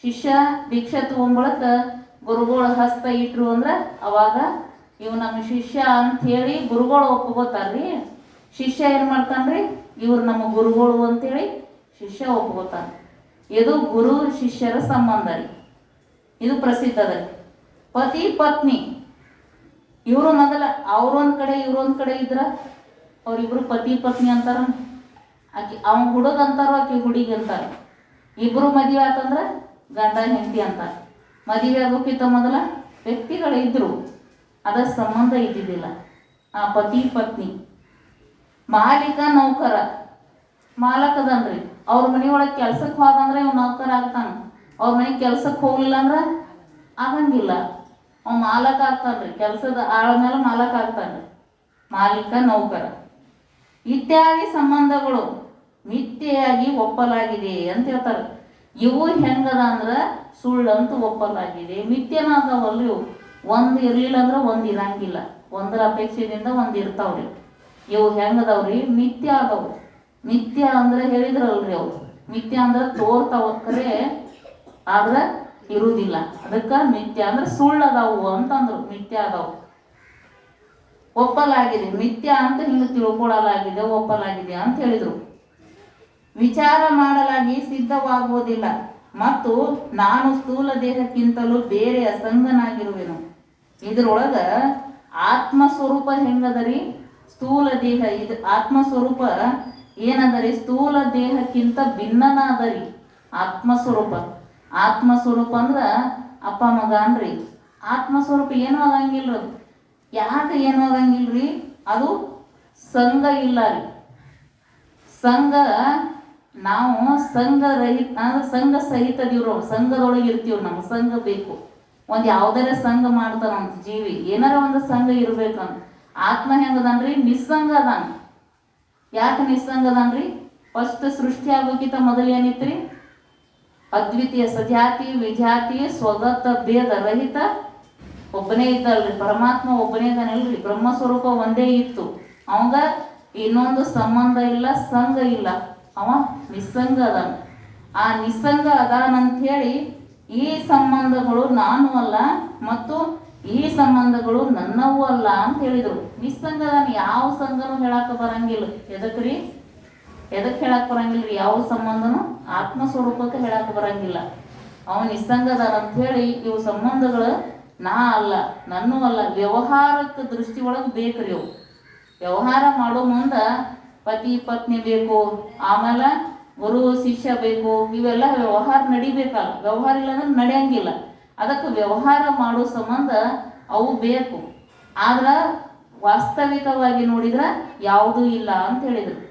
ಶಿಷ್ಯ ದೀಕ್ಷೆ ತಗೊಂಬಳಕ ಗುರುಗಳು ಹಸ್ತ ಇಟ್ರು ಅಂದ್ರ ಅವಾಗ ಇವ್ ನಮ್ಮ ಶಿಷ್ಯ ಅಂತ ಹೇಳಿ ಗುರುಗಳು ಒಪ್ಕೋತಾರ್ರಿ. ಶಿಷ್ಯ ಏನ್ ಮಾಡ್ತಾನ್ರಿ? ಇವ್ರು ನಮ್ಮ ಗುರುಗಳು ಅಂತೇಳಿ ಶಿಷ್ಯ ಒಪ್ಕೋತಾನ. ಇದು ಗುರು ಶಿಷ್ಯರ ಸಂಬಂಧ ರೀ. ಇದು ಪ್ರಸಿದ್ಧ ಅದ ರೀ. ಪತಿ ಪತ್ನಿ ಇವರು ಮೊದಲ ಅವ್ರೊಂದ್ ಕಡೆ ಇವ್ರೊಂದ್ ಕಡೆ ಇದ್ರ ಅವ್ರಿಬ್ರು ಪತಿ ಪತ್ನಿ ಅಂತಾರ. ಅವ್ನ ಹುಡುಗ ಅಂತಾರ, ಆಕಿ ಹುಡುಗಿ ಅಂತಾರ. ಇಬ್ರು ಮದುವೆ ಆತಂದ್ರ ಗಂಡ ಹೆಂಡತಿ ಅಂತಾರ. ಮದುವೆ ಆಗೋಕ್ಕಿಂತ ಮೊದಲ ವ್ಯಕ್ತಿಗಳಿದ್ರು, ಅದ ಸಂಬಂಧ ಇದ್ದಿದ್ದಿಲ್ಲ. ಪತಿ ಪತ್ನಿ. ಮಾಲೀಕ ನೌಕರ, ಮಾಲಕದನ್ರಿ. ಅವ್ರ ಮನೆಯೊಳಗೆ ಕೆಲ್ಸಕ್ಕೆ ಹೋದಂದ್ರೆ ಇವ್ ನೌಕರ ಆಗ್ತಾನ. ಅವ್ರ ಮನೆಗೆ ಕೆಲ್ಸಕ್ಕೆ ಹೋಗ್ಲಿಲ್ಲ ಅಂದ್ರ ಆಗಂಗಿಲ್ಲ, ಅವ್ ಮಾಲಕ ಆಗ್ತಾನ್ರಿ. ಕೆಲಸದ ಆಳ ಮೇಲೆ ಮಾಲಕ ಆಗ್ತಾನ್ರಿ, ಮಾಲೀಕ ನೌಕರ. ಇತ್ಯಾದಿ ಸಂಬಂಧಗಳು ಮಿಥ್ಯೆಯಾಗಿ ಒಪ್ಪಲಾಗಿದೆ ಅಂತ ಹೇಳ್ತಾರೆ. ಇವು ಹೆಂಗದ ಅಂದ್ರ ಸುಳ್ಳಂತ ಒಪ್ಪಲಾಗಿದೆ. ಮಿಥ್ಯನ ಅದಾವಲ್ರಿ ಇವು. ಒಂದು ಇರ್ಲಿಲ್ಲ ಅಂದ್ರೆ ಒಂದು ಇರಂಗಿಲ್ಲ, ಒಂದರ ಅಪೇಕ್ಷೆದಿಂದ ಒಂದು ಇರ್ತಾವ್ರಿ. ಇವು ಹೆಂಗದವ್ರಿ? ಮಿಥ್ಯ ಅದಾವು. ಮಿಥ್ಯ ಅಂದ್ರೆ ಹೇಳಿದ್ರಲ್ರಿ ಅವ್ರು, ಮಿಥ್ಯ ಅಂದ್ರೆ ತೋರ್ತಾವ ಕರೆ ಆದ್ರೆ ಇರುವುದಿಲ್ಲ. ಅದಕ್ಕೆ ಮಿಥ್ಯ ಅಂದ್ರೆ ಸುಳ್ಳದಾವು ಅಂತಂದ್ರು. ಮಿಥ್ಯ ಅದಾವು, ಒಪ್ಪಲಾಗಿದೆ. ಮಿಥ್ಯ ಅಂತ ಹಿಂಗೆ ತಿಳ್ಕೊಳ್ಳಲಾಗಿದೆ, ಒಪ್ಪಲಾಗಿದೆ ಅಂತ ಹೇಳಿದ್ರು. ವಿಚಾರ ಮಾಡಲಾಗಿ ಸಿದ್ಧವಾಗುವುದಿಲ್ಲ ಮತ್ತು ನಾನು ಸ್ಥೂಲ ದೇಹಕ್ಕಿಂತಲೂ ಬೇರೆ ಅಸಂಗನಾಗಿರುವೆನು. ಇದ್ರೊಳಗ ಆತ್ಮ ಸ್ವರೂಪ ಹೆಂಗದರಿ? ಸ್ಥೂಲ ದೇಹ ಇದು ಆತ್ಮಸ್ವರೂಪ ಏನದರಿ, ಸ್ಥೂಲ ದೇಹಕ್ಕಿಂತ ಭಿನ್ನನಾದರಿ ಆತ್ಮಸ್ವರೂಪ. ಆತ್ಮಸ್ವರೂಪ ಅಂದ್ರ ಅಪ್ಪ ಮಗ ಅನ್ರಿ. ಆತ್ಮಸ್ವರೂಪ ಏನೂ ಆಗಂಗಿಲ್ರಿ. ಅದು ಯಾಕೆ ಏನೂ ಆಗಂಗಿಲ್ರಿ? ಅದು ಸಂಘ ಇಲ್ಲ ರೀ. ಸಂಘ ನಾವು ಸಂಘ ರಹಿತ ಅಂದ್ರೆ ಸಂಘ ಸಹಿತದಿವ್ರು, ಸಂಘದೊಳಗೆ ಇರ್ತೀವ್ರಿ. ನಮ್ಗೆ ಸಂಘ ಬೇಕು. ಒಂದು ಯಾವ್ದಾರ ಸಂಘ ಮಾಡ್ತಾನಂತ ಜೀವಿ, ಏನಾರ ಒಂದು ಸಂಘ ಇರ್ಬೇಕಂತ. ಆತ್ಮ ಹೆಂಗದನ್ರಿ? ನಿಸ್ಸಂಗ ಅದಾನ. ಯಾಕೆ ನಿಸ್ಸಂಗ ಅದಾನ್ರಿ? ಫಸ್ಟ್ ಸೃಷ್ಟಿ ಆಗೋಕ್ಕಿಂತ ಮೊದಲು ಏನಿತ್ರಿ? ಅದ್ವಿತೀಯ ಸಜಾತಿ ವಿಜಾತಿ ಸ್ವಗತ ಭೇದ ರಹಿತ ಒಬ್ಬನೇ ಇದ್ದಲ್ರಿ. ಪರಮಾತ್ಮ ಒಬ್ಬನೇ ಇದ್ದಾನಲ್ರಿ. ಬ್ರಹ್ಮಸ್ವರೂಪ ಒಂದೇ ಇತ್ತು. ಅವಂಗ ಇನ್ನೊಂದು ಸಂಬಂಧ ಇಲ್ಲ, ಸಂಘ ಇಲ್ಲ. ಅವ ನಿಸ್ಸಂಗ ಅದಾನ. ಆ ನಿಸ್ಸಂಗ ಅದಾನಂತ ಹೇಳಿ ಈ ಸಂಬಂಧಗಳು ನಾನು ಅಲ್ಲ ಮತ್ತು ಈ ಸಂಬಂಧಗಳು ನನ್ನವೂ ಅಲ್ಲ ಅಂತ ಹೇಳಿದರು. ನಿಸ್ಸಂಗ ಅದಾನ. ಯಾವ ಸಂಘನೂ ಹೇಳಾಕ ಬರಂಗಿಲ್ಲ. ಎದಕ್ರಿ? ಎದಕ್ಕೆ ಹೇಳಕ್ ಬರಂಗಿಲ್ಲ ರೀ? ಯಾವ ಸಂಬಂಧನೂ ಆತ್ಮಸ್ವರೂಪಕ್ಕೆ ಹೇಳಕ್ ಬರಂಗಿಲ್ಲ. ಅವನು ನಿಸ್ಸಂಗ ಅದಾನ ಅಂತ ಹೇಳಿ ಇವು ಸಂಬಂಧಗಳು ನಾ ಅಲ್ಲ, ನನ್ನೂ ಅಲ್ಲ. ವ್ಯವಹಾರಕ್ಕೆ ದೃಷ್ಟಿ ಒಳಗೆ ಬೇಕ್ರಿ ಅವು. ವ್ಯವಹಾರ ಮಾಡೋ ಮುಂದೆ ಪತಿ ಪತ್ನಿ ಬೇಕು, ಆಮೇಲೆ ಗುರು ಶಿಷ್ಯ ಬೇಕು. ಇವೆಲ್ಲ ವ್ಯವಹಾರ ನಡಿಬೇಕಲ್ಲ. ವ್ಯವಹಾರ ಇಲ್ಲ ಅಂದ್ರೆ ನಡೆಯಂಗಿಲ್ಲ. ಅದಕ್ಕೆ ವ್ಯವಹಾರ ಮಾಡೋ ಸಂಬಂಧ ಅವು ಬೇಕು. ಆದ್ರೆ ವಾಸ್ತವಿಕವಾಗಿ ನೋಡಿದ್ರೆ ಯಾವುದೂ ಇಲ್ಲ ಅಂತ ಹೇಳಿದರು.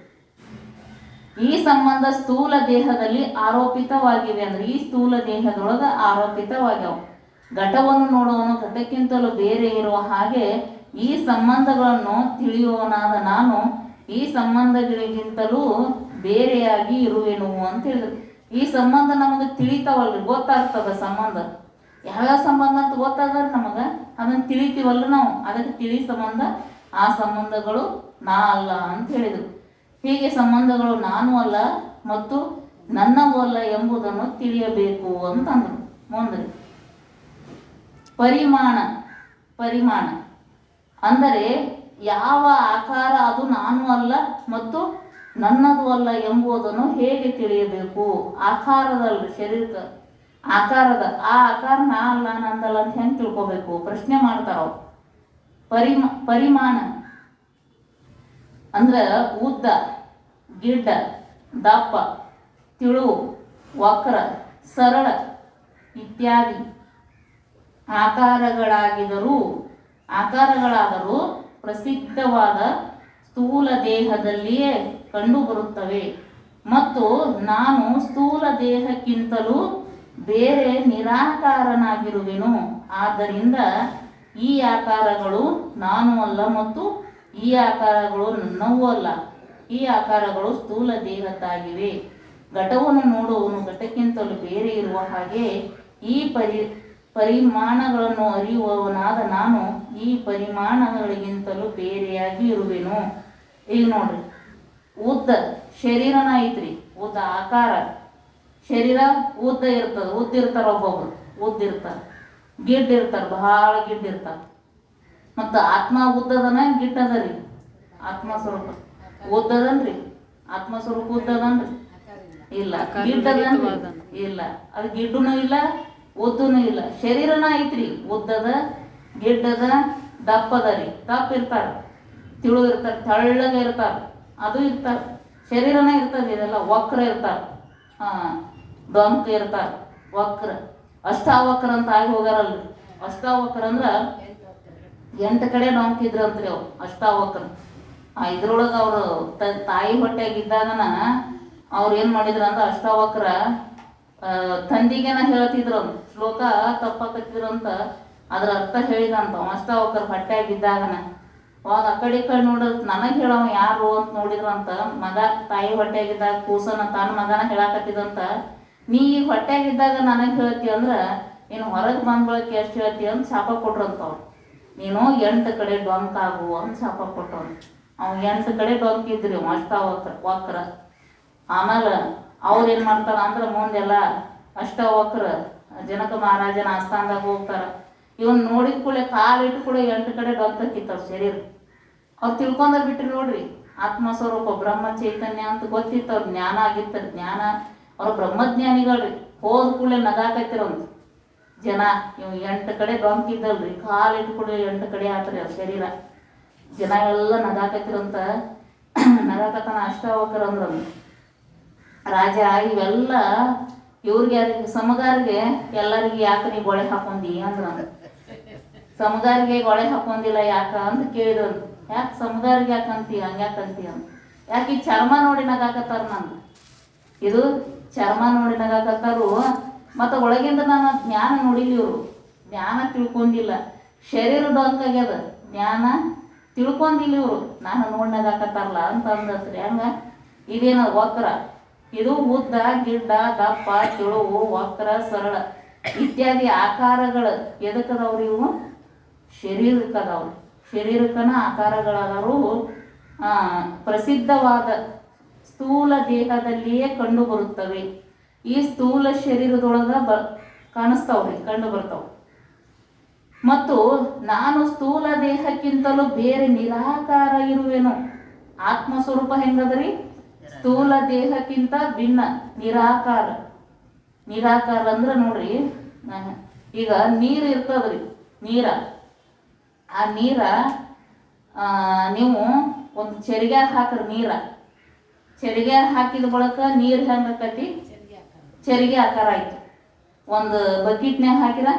ಈ ಸಂಬಂಧ ಸ್ಥೂಲ ದೇಹದಲ್ಲಿ ಆರೋಪಿತವಾಗಿವೆ. ಅಂದ್ರೆ ಈ ಸ್ಥೂಲ ದೇಹದೊಳಗೆ ಆರೋಪಿತವಾಗ್ಯಾವ. ಘಟವನ್ನು ನೋಡುವವನು ಘಟಕ್ಕಿಂತಲೂ ಬೇರೆ ಇರುವ ಹಾಗೆ ಈ ಸಂಬಂಧಗಳನ್ನು ತಿಳಿಯುವವನಾದ ನಾನು ಈ ಸಂಬಂಧಗಳಿಗಿಂತಲೂ ಬೇರೆಯಾಗಿ ಇರುವೆನು ಅಂತ ಹೇಳಿದ್ರು. ಈ ಸಂಬಂಧ ನಮಗೆ ತಿಳಿತಾವಲ್ರಿ, ಗೊತ್ತಾಗ್ತದ ಸಂಬಂಧ. ಯಾವ್ಯಾವ ಸಂಬಂಧ ಅಂತ ಗೊತ್ತಾದ್ರೆ ನಮಗೆ ಅದನ್ನು ತಿಳಿತೀವಲ್ಲ ನಾವು. ಅದಕ್ಕೆ ತಿಳಿ ಸಂಬಂಧ, ಆ ಸಂಬಂಧಗಳು ನಾ ಅಲ್ಲ ಅಂತ ಹೇಳಿದರು. ಹೀಗೆ ಸಂಬಂಧಗಳು ನಾನು ಅಲ್ಲ ಮತ್ತು ನನ್ನವೂ ಅಲ್ಲ ಎಂಬುದನ್ನು ತಿಳಿಯಬೇಕು ಅಂತಂದರು. ಮುಂದೆ ಪರಿಮಾಣ. ಪರಿಮಾಣ ಅಂದರೆ ಯಾವ ಆಕಾರ ಅದು ನಾನು ಅಲ್ಲ ಮತ್ತು ನನ್ನದು ಅಲ್ಲ ಎಂಬುದನ್ನು ಹೇಗೆ ತಿಳಿಯಬೇಕು? ಆಕಾರದಲ್ರಿ, ಶರೀರಕ್ಕೆ ಆಕಾರದ ಆ ಆಕಾರ ನಾ ಅಲ್ಲ ನಂದಲ್ಲ ಅಂತ ಹೆಂಗೆ ತಿಳ್ಕೊಬೇಕು? ಪ್ರಶ್ನೆ ಮಾಡ್ತಾರ ಅವ್ರು. ಪರಿಮಾಣ ಅಂದ್ರೆ ಉದ್ದ, ಗಿಡ್ಡ, ದಪ್ಪ, ತಿಳು, ವಕ್ರ, ಸರಳ ಇತ್ಯಾದಿ ಆಕಾರಗಳಾದರೂ ಪ್ರಸಿದ್ಧವಾದ ಸ್ಥೂಲ ದೇಹದಲ್ಲಿಯೇ ಕಂಡುಬರುತ್ತವೆ ಮತ್ತು ನಾನು ಸ್ಥೂಲ ದೇಹಕ್ಕಿಂತಲೂ ಬೇರೆ ನಿರಾಕಾರನಾಗಿರುವೆನು. ಆದ್ದರಿಂದ ಈ ಆಕಾರಗಳು ನಾನು ಅಲ್ಲ ಮತ್ತು ಈ ಆಕಾರಗಳು ನನ್ನವೂ ಅಲ್ಲ. ಈ ಆಕಾರಗಳು ಸ್ಥೂಲ ದೇಹದ್ದಾಗಿವೆ. ಘಟವನ್ನು ನೋಡುವವನು ಘಟಕ್ಕಿಂತಲೂ ಬೇರೆ ಇರುವ ಹಾಗೆ ಈ ಪರಿಮಾಣಗಳನ್ನು ಅರಿಯುವವನಾದ ನಾನು ಈ ಪರಿಮಾಣಗಳಿಗಿಂತಲೂ ಬೇರೆಯಾಗಿ ಇರುವೆನು. ಈಗ ನೋಡ್ರಿ, ಉದ್ದ ಶರೀರನ ಐತ್ರಿ. ಉದ್ದ ಆಕಾರ ಶರೀರ ಉದ್ದ ಇರ್ತದೆ. ಉದ್ದಿರ್ತಾರ, ಒಬ್ಬೊಬ್ರು ಉದ್ದಿರ್ತಾರೆ, ಗಿಡ್ಡಿರ್ತಾರೆ, ಬಹಳ ಗಿಡ್ಡಿರ್ತಾರೆ. ಮತ್ತು ಆತ್ಮ ಉದ್ದದನ ಗಿಡ್ಡದ ರೀ. ಆತ್ಮಸ್ವರೂಪ ಉದ್ದದನ್ರಿ. ಆತ್ಮಸ್ವರೂಪ ಉದ್ದದನ್ರಿ? ಇಲ್ಲ. ಗಿಡ್ಡದನ್ರಿ? ಇಲ್ಲ. ಅದು ಗಿಡ್ಡನೂ ಇಲ್ಲ, ಉದ್ದನೂ ಇಲ್ಲ. ಶರೀರನ ಐತ್ರಿ. ಉದ್ದದ, ಗಿಡ್ಡದ, ದಪ್ಪದ ರೀ. ದಪ್ಪ ಇರ್ತಾರೆ, ತಿಳು ಇರ್ತಾರೆ, ತೆಳ್ಳಗೆ ಇರ್ತಾರೆ, ಅದು ಇರ್ತಾರೆ. ಶರೀರನ ಇರ್ತದೆ. ಇದೆಲ್ಲ ವಕ್ರ ಇರ್ತಾರೆ, ಡೊಂಕ ಇರ್ತಾರೆ, ವಕ್ರ. ಅಷ್ಟಾವಕ್ರ ಅಂತ ಆಗಿ ಹೋಗ್ಯಾರಲ್ರಿ. ಅಷ್ಟಾವಕ್ರ ಅಂದ್ರೆ 8 ಕಡೆ ಡೊಂಕ ಇದ್ರಂತ್ರಿ ಅವ್ರು. ಅಷ್ಟಾವಕ್ರ. ಇದ್ರೊಳಗೆ ಅವರು ತಾಯಿ ಹೊಟ್ಟೆಗಿದ್ದಾಗನ ಅವ್ರು ಏನು ಮಾಡಿದ್ರು ಅಂದ್ರೆ ಅಷ್ಟಾವಕ್ರ ತಂದಿಗೆನ ಹೇಳ್ತಿದ್ರು. ಒಂದು ಶ್ಲೋಕ ತಪ್ಪಾಕತ್ತಿದ್ರಂತ ಅದ್ರ ಅರ್ಥ ಹೇಳಿದಂತ. ಅಷ್ಟಾವಕ್ರ ಹೊಟ್ಟೆಗಿದ್ದಾಗನ ಅವಾಗ ಆ ಕಡೆ ನೋಡಿದ್ ನನಗೆ ಹೇಳವ ಯಾರು ಅಂತ ನೋಡಿದ್ರಂತ. ಮಗ ತಾಯಿ ಹೊಟ್ಟೆಗಿದ್ದಾಗ ಕೂಸನ ತನ್ನ ಮಗನ ಹೇಳಾಕತ್ತಿದಂತ. ನೀ ಈಗ ಹೊಟ್ಟೆಗಿದ್ದಾಗ ನನಗೆ ಹೇಳ್ತಿ ಅಂದ್ರೆ ನೀನು ಹೊರಗೆ ಬಂದ್ಬಳಕ್ಕೆ ಎಷ್ಟು ಹೇಳ್ತಿ ಅಂತ ಶಾಪ ಕೊಟ್ರಂತವ್ರು. ನೀನು 8 ಕಡೆ ಡೊಂಕ ಆಗು ಅಂತ ಶಾಪ ಕೊಟ್ಟವ್ರು. ಅವ್ನು 8 ಕಡೆ ಡೊಂಕ ಇದ್ರಿ ವಕ್ರ. ಆಮೇಲೆ ಅವ್ರು ಏನು ಮಾಡ್ತಾರ ಅಂದ್ರೆ ಮುಂದೆಲ್ಲ ಅಷ್ಟವಕ್ರ ಜನಕ ಮಹಾರಾಜನ ಆಸ್ಥಾನದಾಗ ಹೋಗ್ತಾರ. ಇವನ್ ನೋಡಿದ ಕೂಡಲೇ ಕಾಲಿಟ್ಟು ಕೂಡ 8 ಕಡೆ ಡೊಂಕ ಕಿತ್ತವ್ರ ಶರೀರ. ಅವ್ರು ತಿಳ್ಕೊಂಡ ಬಿಟ್ರಿ ನೋಡ್ರಿ. ಆತ್ಮಸ್ವರೂಪ ಬ್ರಹ್ಮ ಚೈತನ್ಯ ಅಂತ ಗೊತ್ತಿತ್ತವ್ರ. ಜ್ಞಾನ ಆಗಿರ್ತಾರೆ. ಜ್ಞಾನ ಅವ್ರ ಬ್ರಹ್ಮಜ್ಞಾನಿಗಳ್ರಿ. ಹೋದ ಕೂಡಲೇ ನಗಾಕತ್ತಿರೋಂತ ಜನ. ಇವ್ 8 ಕಡೆ ಡೊಂಕ ಇದ್ದಲ್ರಿ. ಕಾಲಿಟ್ಟು ಕೂಡ 8 ಕಡೆ ಆತ್ರಿ ಅವ್ರ ಶರೀರ. ಜನ ಎಲ್ಲ ನಗಾಕತ್ತಿರಂತ ನಗಾಕತನ ಅಷ್ಟಾವಕರ ಅಂದ್ರ ರಾಜ ಇವೆಲ್ಲ ಇವ್ರಿಗೆ ಸಮಗಾರಿಗೆ ಎಲ್ಲರಿಗೆ ಯಾಕೆ ನೀ ಗೊಳೆ ಹಾಕೊಂಡಿ ಅಂದ್ರ ಸಮಗಾರಿಗೆ ಗೊಳೆ ಹಾಕೊಂಡಿಲ್ಲ ಯಾಕ ಅಂತ ಕೇಳಿದ್ರು. ಯಾಕೆ ಸಮಗಾರಿಗೆ ಯಾಕಂತಿ ಹಂಗ್ಯಾಕಂತಿ ಅಂತ. ಯಾಕೆ ಈ ಚರ್ಮ ನೋಡಿ ನಗಾಕತ್ತಾರ ನಂದು, ಇದು ಚರ್ಮ ನೋಡಿ ನಗಾಕತ್ತಾರು. ಮತ್ತು ಒಳಗಿಂದ ನಾನು ಜ್ಞಾನ ನೋಡಿಲ್ಲ, ಇವರು ಜ್ಞಾನ ತಿಳ್ಕೊಂಡಿಲ್ಲ, ಶರೀರ ಡೊಂಕಾಗ್ಯದ, ಜ್ಞಾನ ತಿಳ್ಕೊಂಡಿಲ್ಲ ಇವರು, ನಾನು ನೋಡಿ ನಗಾಕತ್ತಾರಲ್ಲ ಅಂತ ಅಂದತ್ರಿ. ಹಂಗ ಇದೇನ ವಕ್ರ, ಇದು ಉದ್ದ ಗಿಡ್ಡ ದಪ್ಪ ತಿಳುವು ವಕ್ರ ಸರಳ ಇತ್ಯಾದಿ ಆಕಾರಗಳು ಎದಕ್ಕದವ್ರಿ? ಇವು ಶರೀರಕ್ಕದವ್ರು, ಶರೀರಕ್ಕನ ಆಕಾರಗಳಾದರೂ ಪ್ರಸಿದ್ಧವಾದ ಸ್ಥೂಲ ದೇಹದಲ್ಲಿಯೇ ಕಂಡು ಬರುತ್ತವೆ. ಈ ಸ್ಥೂಲ ಶರೀರದೊಳಗ ಕಾಣಿಸ್ತಾವ್ರಿ, ಕಂಡು ಬರ್ತಾವ. ಮತ್ತು ನಾನು ಸ್ಥೂಲ ದೇಹಕ್ಕಿಂತಲೂ ಬೇರೆ ನಿರಾಕಾರ ಇರುವೆನು. ಆತ್ಮಸ್ವರೂಪ ಹೆಂಗದ್ರಿ? ಸ್ಥೂಲ ದೇಹಕ್ಕಿಂತ ಭಿನ್ನ ನಿರಾಕಾರ. ನಿರಾಕಾರ ಅಂದ್ರೆ ನೋಡ್ರಿ, ಈಗ ನೀರು ಇರ್ತದ್ರಿ, ನೀರ, ಆ ನೀರ ನೀವು ಒಂದು ಚೆರಿಗ್ಯಾಗ ಹಾಕ್ರಿ, ನೀರ ಚೆರಿಗ್ಯಾಗ ಹಾಕಿದ ಬಳಕ ನೀರು ಹೆಂಗಾಕತಿ? ಚೆರಿಗೆ ಆಕಾರ ಆಯ್ತು. ಒಂದು ಬಕೀಟ್ನ್ಯಾಗ ಹಾಕಿರ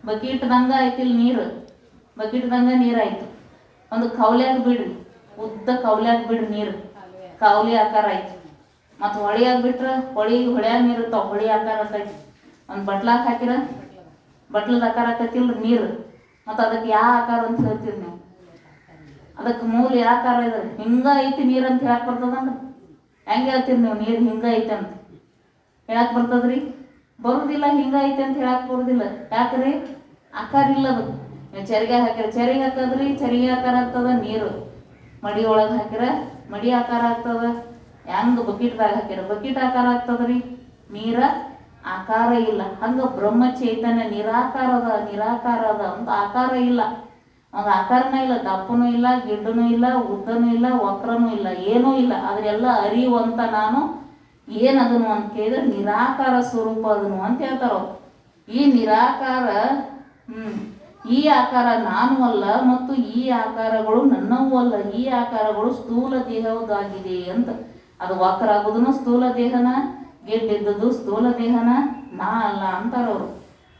ಬಕೀಟ್ದಂಗ ಐತಿಲ್ ನೀರು, ಬಕೀಟ್ದಂಗ ನೀರಾಯ್ತು. ಒಂದು ಕೌಲ್ಯಾಗ ಬಿಡ್ರಿ, ಉದ್ದ ಕೌಲ್ಯಾಗ ಬಿಡ್ರಿ, ನೀರು ಕಾವಲಿ ಆಕಾರ ಆಯ್ತು. ಮತ್ತು ಹೊಳಿಯಾಗ ಬಿಟ್ರೆ ಹೊಳಿಯಾಗ ನೀರು ಇರ್ತಾವ, ಹೊಳಿ ಆಕಾರ ಆಕೈತಿ. ಒಂದು ಬಟ್ಲಾಗ ಹಾಕಿರ ಬಟ್ಲದ ಆಕಾರ ಆಕತಿಲ್ರಿ ನೀರು. ಮತ್ತು ಅದಕ್ಕೆ ಯಾವ ಆಕಾರ ಅಂತ ಹೇಳ್ತೀರಿ ನೀವು? ಅದಕ್ಕೆ ಮೂಲ ಯಾವ ಆಕಾರ ಇದೆ? ಹಿಂಗ ಐತಿ ನೀರು ಅಂತ ಹೇಳಕ್ ಬರ್ತದನ್ರಿ? ಹೆಂಗೆ ಹೇಳ್ತೀರಿ ನೀವು ನೀರು ಹಿಂಗ ಐತೆ ಅಂತ ಹೇಳಕ್ ಬರ್ತದ್ರಿ? ಬರುದಿಲ್ಲ. ಹಿಂಗ ಐತೆ ಅಂತ ಹೇಳಕ್ ಬರುದಿಲ್ಲ. ಯಾಕ್ರಿ? ಆಕಾರ ಇಲ್ಲ ಅದು. ನೀವು ಚೆರಿಗೆ ಹಾಕಿರ ಚೆರಿಗೆ ಹಾಕದ್ರಿ, ಚೆರಿಗೆ ಆಕಾರ ಆಗ್ತದ. ನೀರು ಮಡಿ ಒಳಗೆ ಹಾಕಿರ ಮಡಿ ಆಕಾರ ಆಗ್ತದ. ಹೆಂಗ ಬಕೀಟ್ದಾಗ ಹಾಕಿರ ಬಕೀಟ್ ಆಕಾರ ಆಗ್ತದ್ರಿ. ನೀರ ಆಕಾರ ಇಲ್ಲ. ಹಂಗ ಬ್ರಹ್ಮ ಚೈತನ್ಯ ನಿರಾಕಾರದ, ನಿರಾಕಾರದ ಅಂತ ಆಕಾರ ಇಲ್ಲ. ಒಂದು ಆಕಾರನೂ ಇಲ್ಲ, ದಪ್ಪನೂ ಇಲ್ಲ, ಗಿಡ್ಡನೂ ಇಲ್ಲ, ಉದ್ದನೂ ಇಲ್ಲ, ವಕ್ರನೂ ಇಲ್ಲ, ಏನೂ ಇಲ್ಲ. ಅದನ್ನೆಲ್ಲ ಅರಿಯುವಂತ ನಾನು ಏನದನು ಅಂತ ಕೇಳಿದ್ರೆ ನಿರಾಕಾರ ಸ್ವರೂಪ ಅದನು ಅಂತ ಹೇಳ್ತಾರ. ಈ ನಿರಾಕಾರ ಈ ಆಕಾರ ನಾನು ಅಲ್ಲ ಮತ್ತು ಈ ಆಕಾರಗಳು ನನ್ನವೂ ಅಲ್ಲ. ಈ ಆಕಾರಗಳು ಸ್ಥೂಲ ದೇಹದಾಗಿದೆ ಅಂತ. ಅದು ವಕ್ರ ಆಗೋದನ್ನು ಸ್ಥೂಲ ದೇಹನ, ಗೆಡ್ಡಿದ್ದದ್ದು ಸ್ಥೂಲ ದೇಹನ, ನಾ ಅಲ್ಲ ಅಂತಾರವರು.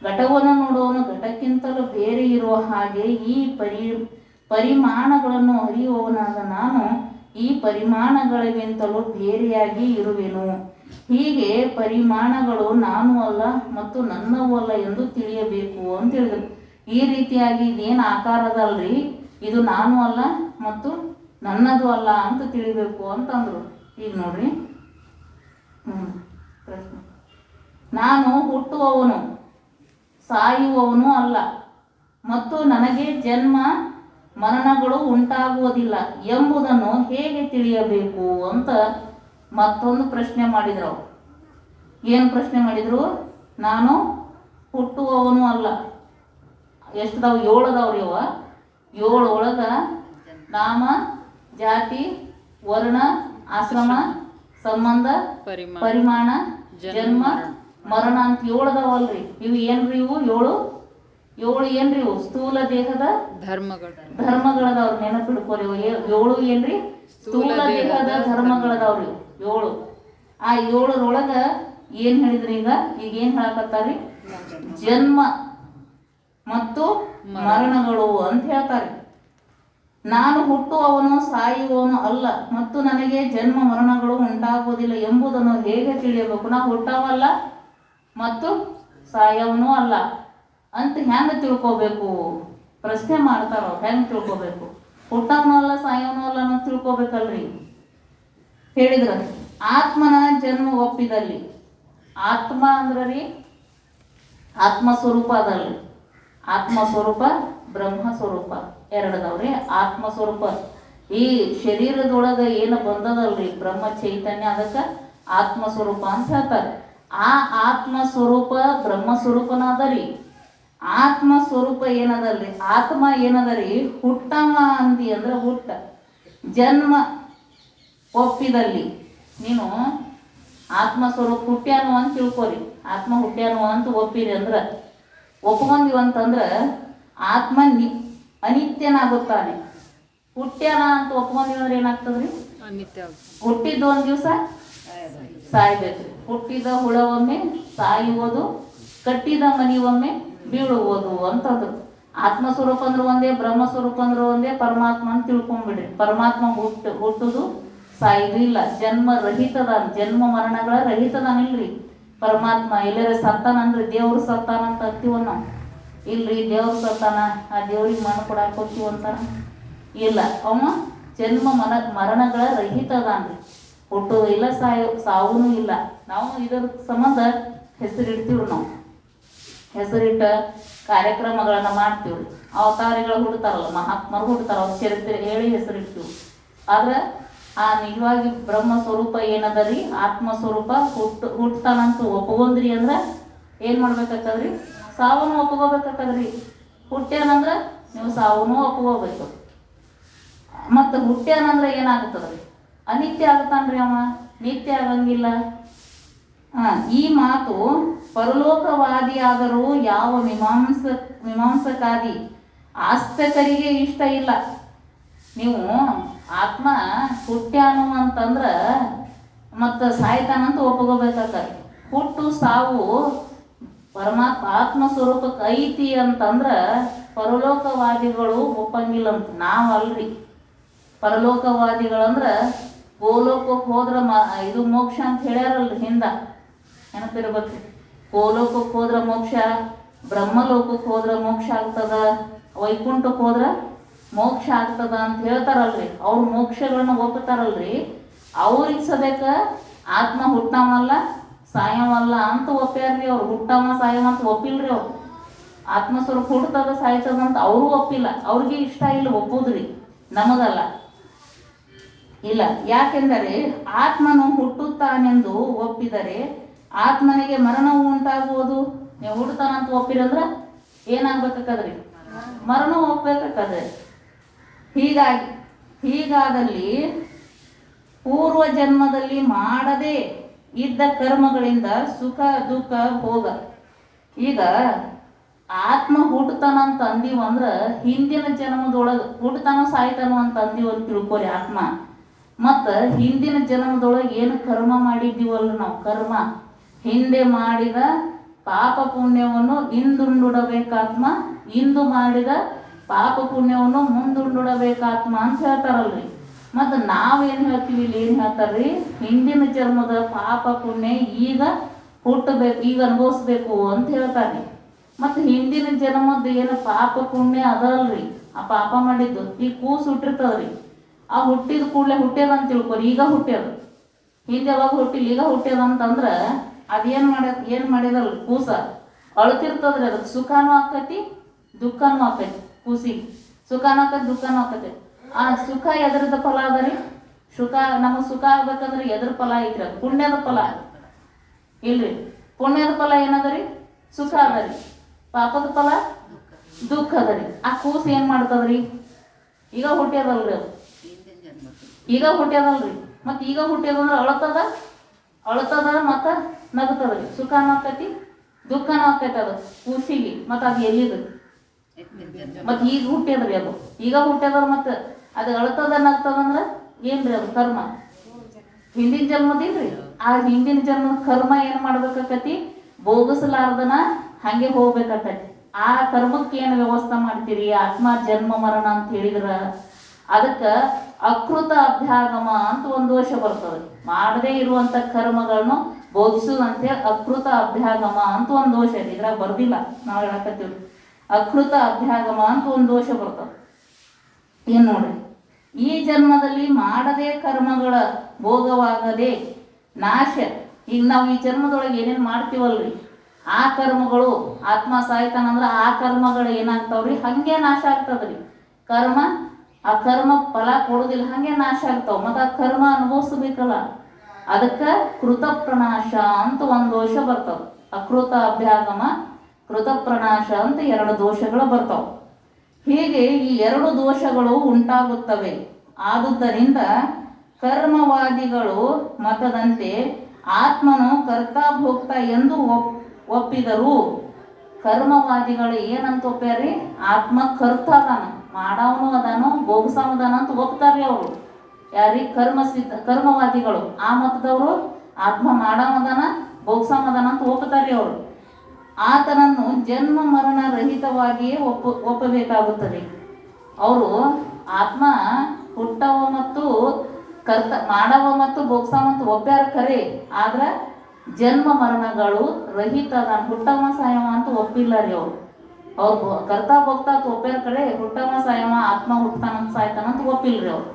ಘಟವನ್ನು ನೋಡುವವನು ಘಟಕ್ಕಿಂತಲೂ ಬೇರೆ ಇರುವ ಹಾಗೆ ಈ ಪರಿಮಾಣಗಳನ್ನು ಅರಿಯುವವನಾದ ನಾನು ಈ ಪರಿಮಾಣಗಳಿಗಿಂತಲೂ ಬೇರೆಯಾಗಿ ಇರುವೆನು. ಹೀಗೆ ಪರಿಮಾಣಗಳು ನಾನು ಅಲ್ಲ ಮತ್ತು ನನ್ನವೂ ಅಲ್ಲ ಎಂದು ತಿಳಿಯಬೇಕು ಅಂತ ಹೇಳಿದರು. ಈ ರೀತಿಯಾಗಿ ಇದೇನು ಆಕಾರದಲ್ರಿ, ಇದು ನಾನು ಅಲ್ಲ ಮತ್ತು ನನ್ನದು ಅಲ್ಲ ಅಂತ ತಿಳಿಬೇಕು ಅಂತಂದ್ರು. ಈಗ ನೋಡ್ರಿ, ಪ್ರಶ್ನೆ, ನಾನು ಹುಟ್ಟುವವನು ಸಾಯುವವನು ಅಲ್ಲ ಮತ್ತು ನನಗೆ ಜನ್ಮ ಮರಣಗಳು ಉಂಟಾಗುವುದಿಲ್ಲ ಎಂಬುದನ್ನು ಹೇಗೆ ತಿಳಿಯಬೇಕು ಅಂತ ಮತ್ತೊಂದು ಪ್ರಶ್ನೆ ಮಾಡಿದ್ರು. ಏನು ಪ್ರಶ್ನೆ ಮಾಡಿದ್ರು? ನಾನು ಹುಟ್ಟುವವನು ಅಲ್ಲ. ಎಷ್ಟದಾವು? 7 ಅದಾವ್ರಿ. ಅವ 7 ಒಳಗ ನಾಮ, ಜಾತಿ, ವರ್ಣ, ಆಶ್ರಮ, ಸಂಬಂಧ, ಪರಿಮಾಣ, ಜನ್ಮ, ಮರಣ ಅಂತ 7 ಅದಾವಲ್ರಿ. ಇವು ಏನ್ರಿ? ಇವು 7 ಏನ್ರಿ? ಇವು ಸ್ಥೂಲ ದೇಹದ ಧರ್ಮಗಳದವ್ರು. ನೆನಪಿಡ್ಕೋರಿ. 7 ಏನ್ರಿ? ಸ್ಥೂಲ ದೇಹದ ಧರ್ಮಗಳದವ್ರಿ 7. ಆ 7ರೊಳಗ ಏನ್ ಹೇಳಿದ್ರಿ? ಈಗ ಏನ್ ಹೇಳಕತ್ತಾರಿ? ಜನ್ಮ ಮತ್ತು ಮರಣಗಳು ಅಂತ ಹೇಳ್ತಾರೆ. ನಾನು ಹುಟ್ಟುವವನು ಸಾಯುವವನು ಅಲ್ಲ ಮತ್ತು ನನಗೆ ಜನ್ಮ ಮರಣಗಳು ಉಂಟಾಗುವುದಿಲ್ಲ ಎಂಬುದನ್ನು ಹೇಗೆ ತಿಳಿಯಬೇಕು? ನಾವು ಹುಟ್ಟವಲ್ಲ ಮತ್ತು ಸಾಯವನೂ ಅಲ್ಲ ಅಂತ ಹೆಂಗೆ ತಿಳ್ಕೋಬೇಕು? ಪ್ರಶ್ನೆ ಮಾಡ್ತಾರ. ಹೆಂಗೆ ತಿಳ್ಕೋಬೇಕು? ಹುಟ್ಟವನೂ ಅಲ್ಲ ಸಾಯವನೂ ಅಲ್ಲ ಅನ್ನೋ ತಿಳ್ಕೋಬೇಕಲ್ರಿ. ಹೇಳಿದ್ರ ಆತ್ಮನ ಜನ್ಮ ಒಪ್ಪಿದಲ್ಲಿ, ಆತ್ಮ ಅಂದ್ರ ರೀ ಆತ್ಮ ಸ್ವರೂಪ ಅದಲ್ರಿ. ಆತ್ಮ ಸ್ವರೂಪ, ಬ್ರಹ್ಮ ಸ್ವರೂಪ ಎರಡದವ್ರಿ. ಆತ್ಮ ಸ್ವರೂಪ ಈ ಶರೀರದೊಳಗ ಏನು ಬಂದದಲ್ರಿ ಬ್ರಹ್ಮ ಚೈತನ್ಯ, ಅದಕ್ಕೆ ಆತ್ಮ ಸ್ವರೂಪ ಅಂತ ಹೇಳ್ತಾರೆ. ಆ ಆತ್ಮ ಸ್ವರೂಪ ಬ್ರಹ್ಮ ಸ್ವರೂಪನ ಅದರಿ. ಆತ್ಮ ಸ್ವರೂಪ ಏನದಲ್ರಿ, ಆತ್ಮ ಏನದರಿ? ಹುಟ್ಟವ ಅಂದಿ ಅಂದ್ರೆ ಹುಟ್ಟ. ಜನ್ಮ ಒಪ್ಪಿದಲ್ಲಿ ನೀನು ಆತ್ಮ ಸ್ವರೂಪ ಹುಟ್ಟ್ಯಾನು ಅಂತ ತಿಳ್ಕೊರಿ. ಆತ್ಮ ಹುಟ್ಟ್ಯಾನು ಅಂತ ಒಪ್ಪಿರಿ ಅಂದ್ರೆ, ಒಪ್ಕೊಂಡಿವಂತಂದ್ರೆ ಆತ್ಮ ಅನಿತ್ಯನಾಗುತ್ತಾನೆ. ಹುಟ್ಟ್ಯಾನ ಅಂತ ಒಪ್ಕೊಂಡಿವಿ ಅಂದ್ರೆ ಏನಾಗ್ತದ್ರಿ? ಅನಿತ್ಯ ಹುಟ್ಟಿದ್ದು ಒಂದು ದಿವಸ ಸಾಯ್ಬೇಕ್ರಿ. ಹುಟ್ಟಿದ ಹುಳ ಒಮ್ಮೆ ಸಾಯುವುದು, ಕಟ್ಟಿದ ಮನಿ ಒಮ್ಮೆ ಬೀಳುವುದು ಅಂತಂದ್ರು. ಆತ್ಮ ಸ್ವರೂಪ ಅಂದ್ರೆ ಒಂದೇ, ಬ್ರಹ್ಮ ಸ್ವರೂಪ ಅಂದ್ರೆ ಒಂದೇ, ಪರಮಾತ್ಮ ಅಂತ ತಿಳ್ಕೊಂಡ್ಬಿಡ್ರಿ. ಪರಮಾತ್ಮ ಹುಟ್ಟುದು ಸಾಯುದು ಇಲ್ಲ, ಜನ್ಮ ರಹಿತದಾನ, ಜನ್ಮ ಮರಣಗಳ ರಹಿತದಾನಿಲ್ರಿ ಪರಮಾತ್ಮ. ಎಲ್ಲರ ಸತ್ತಾನನ್ರಿ? ದೇವ್ರು ಸತ್ತಾನ ಅಂತ ಅಂತೀವ ನಾವು? ಇಲ್ರಿ, ದೇವ್ರು ಸತ್ತಾನ, ಆ ದೇವ್ರಿಗೆ ಮಣ್ಣು ಕೊಡಾಕ್ ಹೋಗ್ತೀವಂತಾನ? ಇಲ್ಲ, ಅವ ಜನ್ಮ ಮರಣಗಳ ರಹಿತದಾನ್ರಿ. ಹುಟ್ಟುದು ಇಲ್ಲ, ಸಾವುನೂ ಇಲ್ಲ. ನಾವು ಇದರ ಸಂಬಂಧ ಹೆಸರಿಡ್ತೀವ್ರಿ. ನಾವು ಹೆಸರಿಟ್ಟ ಕಾರ್ಯಕ್ರಮಗಳನ್ನ ಮಾಡ್ತೀವ್ರಿ. ಅವತಾರಿಗಳು ಹುಡ್ತಾರಲ್ಲ, ಮಹಾತ್ಮರು ಹುಡ್ತಾರ, ಅವ್ರ ಚರಿತ್ರೆ ಹೇಳಿ ಹೆಸರಿಡ್ತೀವಿ. ಆದ್ರೆ ಆ ನಿಜವಾಗಿ ಬ್ರಹ್ಮ ಸ್ವರೂಪ ಏನದರಿ, ಆತ್ಮ ಸ್ವರೂಪ ಹುಟ್ತಾನಂತ ಒಪ್ಕೊಂಡ್ರಿ ಅಂದ್ರೆ ಏನ್ ಮಾಡ್ಬೇಕಾಗ್ತದ್ರಿ? ಸಾವನ್ನು ಒಪ್ಕೋಬೇಕಾಗ್ತದ್ರಿ. ಹುಟ್ಟ್ಯಾನಂದ್ರ ನೀವು ಸಾವನ್ನು ಒಪ್ಕೋಬೇಕು. ಮತ್ತು ಹುಟ್ಟ್ಯಾನಂದ್ರೆ ಏನಾಗುತ್ತದ್ರಿ? ಅನಿತ್ಯ ಆಗುತ್ತಾನ್ರಿ ಅವ, ನಿತ್ಯ ಆಗಂಗಿಲ್ಲ. ಈ ಮಾತು ಪರಲೋಕವಾದಿಯಾದರೂ ಯಾವ ಮೀಮಾಂಸಕಾದಿ ಆಸ್ತಕರಿಗೆ ಇಷ್ಟ ಇಲ್ಲ. ನೀವು ಆತ್ಮ ಹುಟ್ಟ್ಯಾನು ಅಂತಂದ್ರೆ ಮತ್ತು ಸಾಯ್ತಾನಂತ ಒಪ್ಕೋಬೇಕಾಗ್ತದೆ. ಹುಟ್ಟು ಸಾವು ಪರಮಾತ್ಮ ಆತ್ಮ ಸ್ವರೂಪಕ್ಕೆ ಐತಿ ಅಂತಂದ್ರೆ ಪರಲೋಕವಾದಿಗಳು ಒಪ್ಪಂಗಿಲ್ಲಂತ. ನಾವಲ್ರಿ ಪರಲೋಕವಾದಿಗಳಂದ್ರೆ ಗೋಲೋಕಕ್ಕೆ ಹೋದ್ರೆ ಇದು ಮೋಕ್ಷ ಅಂತ ಹೇಳ್ಯಾರಲ್ರಿ ಹಿಂದ, ನೆನಪಿರ್ಬೇಕು. ಗೋಲೋಕಕ್ಕೆ ಹೋದ್ರೆ ಮೋಕ್ಷ, ಬ್ರಹ್ಮಲೋಕಕ್ಕೆ ಹೋದ್ರೆ ಮೋಕ್ಷ ಆಗ್ತದ, ವೈಕುಂಠಕ್ಕೆ ಹೋದ್ರೆ ಮೋಕ್ಷ ಆಗ್ತದ ಅಂತ ಹೇಳ್ತಾರಲ್ರಿ. ಅವ್ರ ಮೋಕ್ಷಗಳನ್ನ ಒಪ್ಪುತ್ತಾರಲ್ರಿ. ಅವ್ರಿಗೆ ಸದ್ಯಕ್ಕ ಆತ್ಮ ಹುಟ್ಟವಲ್ಲ ಸಾಯವಲ್ಲ ಅಂತ ಒಪ್ಪ್ಯಾರ್ರಿ. ಅವ್ರು ಹುಟ್ಟವ ಸಾಯವ ಅಂತ ಒಪ್ಪಿಲ್ರಿ. ಅವ್ರು ಆತ್ಮ ಸ್ವರೂಪ ಹುಡ್ತದ ಸಾಯ್ತದ ಅಂತ ಅವರು ಒಪ್ಪಿಲ್ಲ. ಅವ್ರಿಗೆ ಇಷ್ಟ ಇಲ್ಲ ಒಪ್ಪುದ್ರಿ, ನಮಗಲ್ಲ. ಇಲ್ಲ, ಯಾಕೆಂದರೆ ಆತ್ಮನು ಹುಟ್ಟುತ್ತಾನೆಂದು ಒಪ್ಪಿದರೆ ಆತ್ಮನಿಗೆ ಮರಣವು ಉಂಟಾಗುವುದು. ನೀವು ಹುಡ್ತಾನಂತ ಒಪ್ಪಿರಂದ್ರ ಏನಾಗ್ಬೇಕಾಕದ್ರಿ? ಮರಣ ಒಪ್ಬೇಕಾಕದ್ರಿ. ಹೀಗಾದಲ್ಲಿ ಪೂರ್ವ ಜನ್ಮದಲ್ಲಿ ಮಾಡದೇ ಇದ್ದ ಕರ್ಮಗಳಿಂದ ಸುಖ ದುಃಖ ಭೋಗ. ಈಗ ಆತ್ಮ ಹುಟ್ಟತಾನಂತ ಅಂದೀವಂದ್ರ ಹಿಂದಿನ ಜನ್ಮದೊಳಗೆ ಹುಟ್ಟತಾನೋ ಸಾಯ್ತಾನೋ ಅಂತ ಅಂದೀವಂತ ತಿಳ್ಕೊರಿ ಆತ್ಮ. ಮತ್ತು ಹಿಂದಿನ ಜನ್ಮದೊಳಗೆ ಏನು ಕರ್ಮ ಮಾಡಿದ್ದೀವಲ್ಲ ನಾವು, ಕರ್ಮ ಹಿಂದೆ ಮಾಡಿದ ಪಾಪ ಪುಣ್ಯವನ್ನು ಹಿಂದುಂಡುಡಬೇಕಾತ್ಮ, ಇಂದು ಮಾಡಿದ ಪಾಪ ಪುಣ್ಯವನ್ನು ಮುಂದುಂಡುಡಬೇಕಾತ್ಮ ಅಂತ ಹೇಳ್ತಾರಲ್ರಿ. ಮತ್ತು ನಾವೇನು ಹೇಳ್ತೀವಿ, ಇಲ್ಲಿ ಏನು ಹೇಳ್ತಾರ್ರಿ? ಹಿಂದಿನ ಜನ್ಮದ ಪಾಪ ಪುಣ್ಯ ಈಗ ಹುಟ್ಟಬೇಕು, ಈಗ ಅನುಭವಿಸ್ಬೇಕು ಅಂತ ಹೇಳ್ತಾರೆ. ಮತ್ತು ಹಿಂದಿನ ಜನ್ಮದ ಏನು ಪಾಪ ಪುಣ್ಯ ಅದಲ್ರಿ, ಆ ಪಾಪ ಮಾಡಿದ್ದು ಈಗ ಕೂಸು ಹುಟ್ಟಿರ್ತದ್ರಿ. ಆ ಹುಟ್ಟಿದ ಕೂಡಲೇ ಹುಟ್ಟ್ಯದ ಅಂತ ತಿಳ್ಕೊರಿ, ಈಗ ಹುಟ್ಟ್ಯದ. ಹಿಂದೆ ಯಾವಾಗ ಹುಟ್ಟಿಲ್ಲ, ಈಗ ಹುಟ್ಟ್ಯದ ಅಂತಂದ್ರೆ ಅದೇನು ಮಾಡಿದಲ್ರಿ, ಕೂಸ ಅಳ್ತಿರ್ತದ್ರಿ. ಅದಕ್ಕೆ ಸುಖನೂ ಆಕತಿ ದುಃಖನೂ ಆಕತಿ. ಕೂಸಿಗೆ ಸುಖನೂ ಆಕತಿ ದುಃಖನೂ ಆಕತಿ. ಆ ಸುಖ ಎದ್ರದ ಫಲ ಅದ ರೀ? ನಮಗೆ ಸುಖ ಆಗ್ಬೇಕಂದ್ರೆ ಎದ್ರ ಫಲ ಐತ್ರಿ? ಅದು ಪುಣ್ಯದ ಫಲ ಇಲ್ರಿ. ಪುಣ್ಯದ ಫಲ ಏನದ ರೀ? ಸುಖ ಅದ ರೀ. ಪಾಪದ ಫಲ ದುಃಖ ಅದ ರೀ. ಆ ಕೂಸು ಏನು ಮಾಡ್ತದ್ರಿ? ಈಗ ಹುಟ್ಟ್ಯದಲ್ರಿ, ಅದು ಈಗ ಹುಟ್ಟ್ಯದಲ್ರಿ. ಮತ್ತು ಈಗ ಹುಟ್ಟ್ಯದಂದ್ರೆ ಅಳತದ ಮತ್ತು ನಗ್ತದ್ರಿ. ಸುಖನೂ ಆಕತಿ ದುಃಖನೂ ಆಕೈತಿ ಅದು ಕೂಸಿಗೆ. ಮತ್ತು ಅದು ಎಲ್ಲಿದು? ಮತ್ತು ಈಗ ಹುಟ್ಟ್ಯದ್ರಿ, ಅದು ಈಗ ಹುಟ್ಟ್ಯದ. ಮತ್ತು ಅದು ಅಳತದ ನಗ್ತದಂದ್ರೆ ಏನ್ರಿ? ಅದು ಕರ್ಮ. ಹಿಂದಿನ ಜನ್ಮದಿಲ್ರಿ. ಆ ಹಿಂದಿನ ಜನ್ಮದ ಕರ್ಮ ಏನು ಮಾಡ್ಬೇಕಾಕತಿ? ಭೋಗಿಸಲಾರ್ದನ ಹಾಗೆ ಹೋಗ್ಬೇಕಾಕತಿ. ಆ ಕರ್ಮಕ್ಕೆ ಏನು ವ್ಯವಸ್ಥೆ ಮಾಡ್ತೀರಿ? ಆತ್ಮ ಜನ್ಮ ಮರಣ ಅಂತ ಹೇಳಿದ್ರ ಅದಕ್ಕೆ ಅಕೃತ ಅಭ್ಯಾಗಮ ಅಂತ ಒಂದು ದೋಷ ಬರ್ತದೆ. ಮಾಡದೇ ಇರುವಂಥ ಕರ್ಮಗಳನ್ನು ಭೋಗಿಸುವಂತೆ ಅಕೃತ ಅಭ್ಯಾಗಮ ಅಂತ ಒಂದು ದೋಷ ಇದೆ. ಇದ್ರಾಗ ಬರ್ದಿಲ್ಲ, ನಾವು ಹೇಳಕತ್ತೀವಿ. ಅಕೃತ ಅಭ್ಯಾಗಮ ಅಂತ ಒಂದು ದೋಷ ಬರ್ತದೆ. ಏನು ನೋಡ್ರಿ, ಈ ಜನ್ಮದಲ್ಲಿ ಮಾಡದೇ ಕರ್ಮಗಳ ಭೋಗವಾಗದೆ ನಾಶ. ಈಗ ನಾವು ಈ ಜನ್ಮದೊಳಗೆ ಏನೇನು ಮಾಡ್ತೀವಲ್ರಿ, ಆ ಕರ್ಮಗಳು ಆತ್ಮ ಸಾಯ್ತಾನಂದ್ರೆ ಆ ಕರ್ಮಗಳು ಏನಾಗ್ತಾವ್ರಿ? ಹಂಗೆ ನಾಶ ಆಗ್ತದ್ರಿ. ಕರ್ಮ ಆ ಕರ್ಮ ಫಲ ಕೊಡೋದಿಲ್ಲ, ಹಂಗೆ ನಾಶ ಆಗ್ತಾವ. ಮತ್ತು ಆ ಕರ್ಮ ಅನುಭವಿಸ್ಬೇಕಲ್ಲ, ಅದಕ್ಕೆ ಕೃತಪ್ರನಾಶ ಅಂತ ಒಂದು ದೋಷ ಬರ್ತಾವ. ಅಕೃತ ಅಭ್ಯಾಗಮ, ಕೃತಪ್ರನಾಶ ಅಂತ ಎರಡು ದೋಷಗಳು ಬರ್ತಾವ. ಹೀಗೆ ಈ ಎರಡು ದೋಷಗಳು ಉಂಟಾಗುತ್ತವೆ. ಆದುದರಿಂದ ಕರ್ಮವಾದಿಗಳು ಮತದಂತೆ ಆತ್ಮನು ಕರ್ತಾ ಭೋಕ್ತ ಎಂದು ಒಪ್ಪಿದರು. ಕರ್ಮವಾದಿಗಳು ಏನಂತ ಒಪ್ಪ್ಯಾರಿ? ಆತ್ಮ ಕರ್ತ ಅದಾನ, ಮಾಡವನು ಅದಾನು ಭೋಗಸಾವದಾನ ಅಂತ ಒಪ್ತಾರ್ರಿ ಅವರು. ಯಾರಿಗೆ ಕರ್ಮವಾದಿಗಳು ಆ ಮತದವರು ಆತ್ಮ ಮಾಡವದಾನ ಭೋಗಸಾವದಾನ ಅಂತ ಒಪ್ತಾರ್ರಿ ಅವರು. ಆತನನ್ನು ಜನ್ಮ ಮರಣ ರಹಿತವಾಗಿಯೇ ಒಪ್ಪಬೇಕಾಗುತ್ತದೆ. ಅವರು ಆತ್ಮ ಹುಟ್ಟವ ಮತ್ತು ಮಾಡವ ಮತ್ತು ಭೋಗ್ಸವ ಮತ್ತು ಒಪ್ಪ್ಯಾರ ಖರೆ, ಆದ್ರೆ ಜನ್ಮ ಮರಣಗಳು ರಹಿತ ಹುಟ್ಟವ ಸಾಯವ ಅಂತ ಒಪ್ಪಿಲ್ಲ ರೀ ಅವರು. ಅವ್ರು ಕರ್ತಾ ಭೋಗ್ತಾ ಒಪ್ಪ್ಯಾರ ಕಡೆ ಹುಟ್ಟವ ಸಾಯವ ಆತ್ಮ ಹುಟ್ಟತಾನಂತ ಸಾಯ್ತಾನಂತ ಒಪ್ಪಿಲ್ರಿ ಅವ್ರು.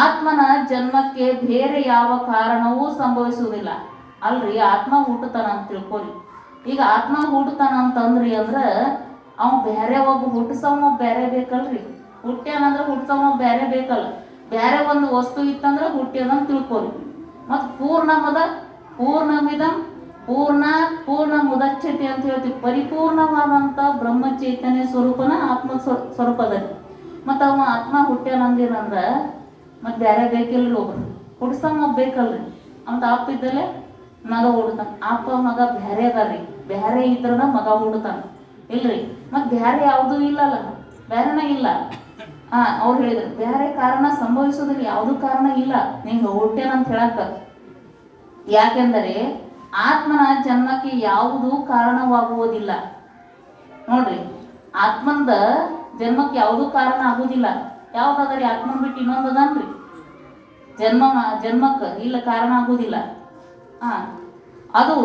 ಆತ್ಮನ ಜನ್ಮಕ್ಕೆ ಬೇರೆ ಯಾವ ಕಾರಣವೂ ಸಂಭವಿಸುವುದಿಲ್ಲ. ಅಲ್ರಿ ಆತ್ಮ ಹುಟ್ಟತಾನ ಅಂತ ತಿಳ್ಕೊರಿ. ಈಗ ಆತ್ಮ ಹುಟ್ಟತಾನ ಅಂತಂದ್ರಿ ಅಂದ್ರೆ ಅವ್ ಬೇರೆ ಒಬ್ಬ ಹುಟ್ಟಸವ ಬೇರೆ ಬೇಕಲ್ರಿ. ಹುಟ್ಟ್ಯಾನಂದ್ರೆ ಹುಟ್ಟಸವ ಬೇರೆ ಬೇಕಲ್ಲ. ಬೇರೆ ಒಂದು ವಸ್ತು ಇತ್ತಂದ್ರೆ ಹುಟ್ಟ್ಯದಂತ ತಿಳ್ಕೊರಿ. ಮತ್ತು ಪೂರ್ಣಮಿದಂ ಪೂರ್ಣ ಮುದಚ್ಛತೆ ಅಂತ ಹೇಳ್ತೀವಿ. ಪರಿಪೂರ್ಣವಾದಂಥ ಬ್ರಹ್ಮ ಚೈತನ್ಯ ಸ್ವರೂಪನ ಆತ್ಮ ಸ್ವರೂಪದಲ್ಲಿ. ಮತ್ತು ಅವ ಆತ್ಮ ಹುಟ್ಟ್ಯಾನಂದಿರಂದ್ರೆ ಮತ್ತು ಬೇರೆ ಬೇಕಿಲ್ರಿ. ಒಬ್ರು ಹುಡ್ಸಮ್ಮ ಬೇಕಲ್ರಿ. ಅಂತ ಅಪ್ಪ ಇದ್ದಲ್ಲೇ ಮಗ ಹುಡ್ತಾನ. ಅಪ್ಪ ಮಗ ಬೇರೆ ಅದಾರ್ರಿ. ಬೇರೆ ಇದ್ರನ ಮಗ ಹುಡ್ತಾನ ಇಲ್ರಿ. ಮತ್ತು ಬೇರೆ ಯಾವುದೂ ಇಲ್ಲಲ್ಲ, ಬೇರೆನ ಇಲ್ಲ. ಅವ್ರು ಹೇಳಿದ್ರು ಬೇರೆ ಕಾರಣ ಸಂಭವಿಸೋದ್ರಿ ಯಾವುದೂ ಕಾರಣ ಇಲ್ಲ ನಿಂಗೆ ಹುಟ್ಟ್ಯಾನಂತ ಹೇಳಕ್ಕ. ಯಾಕೆಂದರೆ ಆತ್ಮನ ಜನ್ಮಕ್ಕೆ ಯಾವುದೂ ಕಾರಣವಾಗುವುದಿಲ್ಲ. ನೋಡ್ರಿ, ಆತ್ಮಂದ ಜನ್ಮಕ್ಕೆ ಯಾವುದೂ ಕಾರಣ ಆಗುವುದಿಲ್ಲ. ಯಾವ್ದಾದ್ರಿ ಆತ್ಮನ್ ಬಿಟ್ಟು ಇನ್ನೊಂದದನ್ರಿ ಜನ್ಮಕ್ಕೆ ಇಲ್ಲ ಕಾರಣ ಆಗುವುದಿಲ್ಲ. ಅದು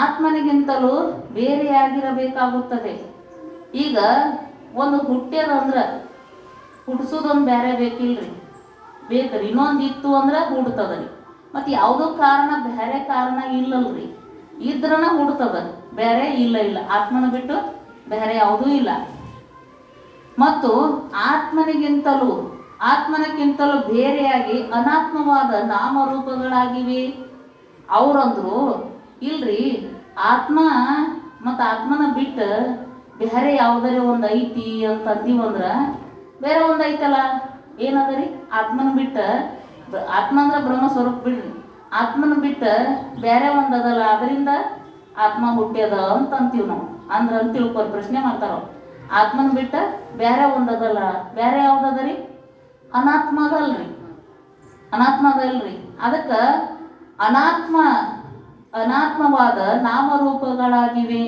ಆತ್ಮನಿಗಿಂತಲೂ ಬೇರೆಯಾಗಿರಬೇಕಾಗುತ್ತದೆ. ಈಗ ಒಂದು ಹುಟ್ಟ್ಯದಂದ್ರೆ ಹುಟ್ಟಿಸೋದೊಂದು ಬೇರೆ ಬೇಕಿಲ್ರಿ, ಬೇಕ್ರಿ. ಇನ್ನೊಂದು ಇತ್ತು ಅಂದ್ರೆ ಹುಡ್ತದ್ರಿ. ಮತ್ತು ಯಾವುದೋ ಕಾರಣ ಬೇರೆ ಕಾರಣ ಇಲ್ಲಲ್ರಿ. ಇದ್ರನ ಹುಡ್ತದ, ಬೇರೆ ಇಲ್ಲ. ಆತ್ಮನ ಬಿಟ್ಟು ಬೇರೆ ಯಾವುದೂ ಇಲ್ಲ. ಮತ್ತು ಆತ್ಮನಕ್ಕಿಂತಲೂ ಬೇರೆಯಾಗಿ ಅನಾತ್ಮವಾದ ನಾಮರೂಪಗಳಾಗಿವೆ. ಅವ್ರಂದ್ರು ಇಲ್ರಿ, ಆತ್ಮ ಮತ್ತು ಆತ್ಮನ ಬಿಟ್ಟು ಬೇರೆ ಯಾವುದಾರ ಒಂದು ಐತಿ ಅಂತ ಅಂದೀವಂದ್ರ ಬೇರೆ ಒಂದು ಐತಲ್ಲ. ಏನದರಿ? ಆತ್ಮನ ಬಿಟ್ಟು, ಆತ್ಮ ಅಂದ್ರೆ ಬ್ರಹ್ಮ ಸ್ವರೂಪ ಬಿಡ್ರಿ. ಆತ್ಮನ ಬಿಟ್ಟು ಬೇರೆ ಒಂದು ಅದಲ್ಲ, ಅದರಿಂದ ಆತ್ಮ ಹುಟ್ಟ್ಯದ ಅಂತ ಅಂತೀವಿ ನಾವು. ಅಂದ್ರೆ ಅಂತ ತಿಳ್ಕೊರಿ. ಪ್ರಶ್ನೆ ಮಾಡ್ತಾರ ಆತ್ಮನ ಬಿಟ್ಟ ಬೇರೆ ಒಂದು ಅದಲ್ಲ. ಬೇರೆ ಯಾವ್ದದರಿ? ಅನಾತ್ಮ ಅದಲ್ರಿ. ಅದಕ್ಕೆ ಅನಾತ್ಮವಾದ ನಾಮರೂಪಗಳಾಗಿವೆ.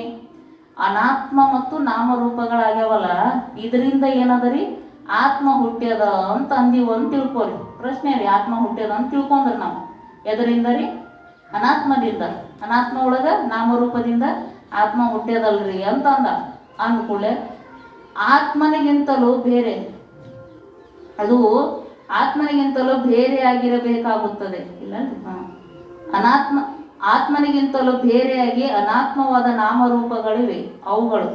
ಅನಾತ್ಮ ಮತ್ತು ನಾಮರೂಪಗಳಾಗ್ಯಾವಲ್ಲ, ಇದರಿಂದ ಏನದರಿ? ಆತ್ಮ ಹುಟ್ಟ್ಯದ ಅಂತ ಅಂದೀವ ಅಂತ ತಿಳ್ಕೊರಿ. ಪ್ರಶ್ನೆ ರೀ, ಆತ್ಮ ಹುಟ್ಟ್ಯದ ಅಂತ ತಿಳ್ಕೊಂಡ್ರಿ ನಾವು ಎದರಿಂದ ರೀ? ಅನಾತ್ಮದಿಂದ. ಅನಾತ್ಮ ಒಳಗ ನಾಮರೂಪದಿಂದ ಆತ್ಮ ಹುಟ್ಟ್ಯದಲ್ರಿ ಅಂತ ಅಂದ್ಕೂಡ್ಲೆ ಆತ್ಮನಿಗಿಂತಲೂ ಬೇರೆ, ಅದು ಆತ್ಮನಿಗಿಂತಲೂ ಬೇರೆ ಆಗಿರಬೇಕಾಗುತ್ತದೆ. ಇಲ್ಲಲ್ರಿ? ಆತ್ಮನಿಗಿಂತಲೂ ಬೇರೆಯಾಗಿ ಅನಾತ್ಮವಾದ ನಾಮರೂಪಗಳಿವೆ. ಅವುಗಳು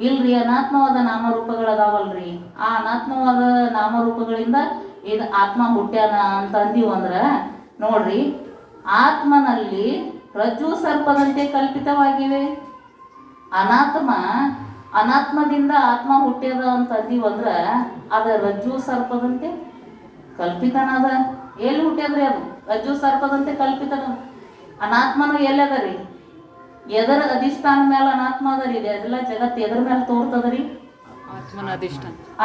ಇಲ್ರಿ, ಅನಾತ್ಮವಾದ ನಾಮರೂಪಗಳದಾವಲ್ರಿ. ಆ ಅನಾತ್ಮವಾದ ನಾಮರೂಪಗಳಿಂದ ಇದು ಆತ್ಮ ಹುಟ್ಟ್ಯಾನ ಅಂತ ಅಂದೀವಂದ್ರ ನೋಡ್ರಿ, ಆತ್ಮನಲ್ಲಿ ರಜ್ಜು ಸರ್ಪದಂತೆ ಕಲ್ಪಿತವಾಗಿವೆ. ಅನಾತ್ಮದಿಂದ ಆತ್ಮ ಹುಟ್ಟ್ಯದ ಅಂತ ಅಂದೀವಂದ್ರ ಅದ ರಜ್ಜು ಸರ್ಪದಂತೆ ಕಲ್ಪಿತನದ. ಎಲ್ಲಿ ಹುಟ್ಟ್ಯದ್ರಿ ಅದು? ರಜ್ಜು ಸರ್ಪದಂತೆ ಕಲ್ಪಿತನ. ಅನಾತ್ಮನು ಎಲ್ಲದರಿ? ಎದರ ಅಧಿಷ್ಠಾನ ಮೇಲೆ ಅನಾತ್ಮ ಅದರಿ? ಇದೆಲ್ಲ ಜಗತ್ತು ಎದ್ರ ಮೇಲೆ ತೋರ್ತದ್ರಿ? ಆತ್ಮನ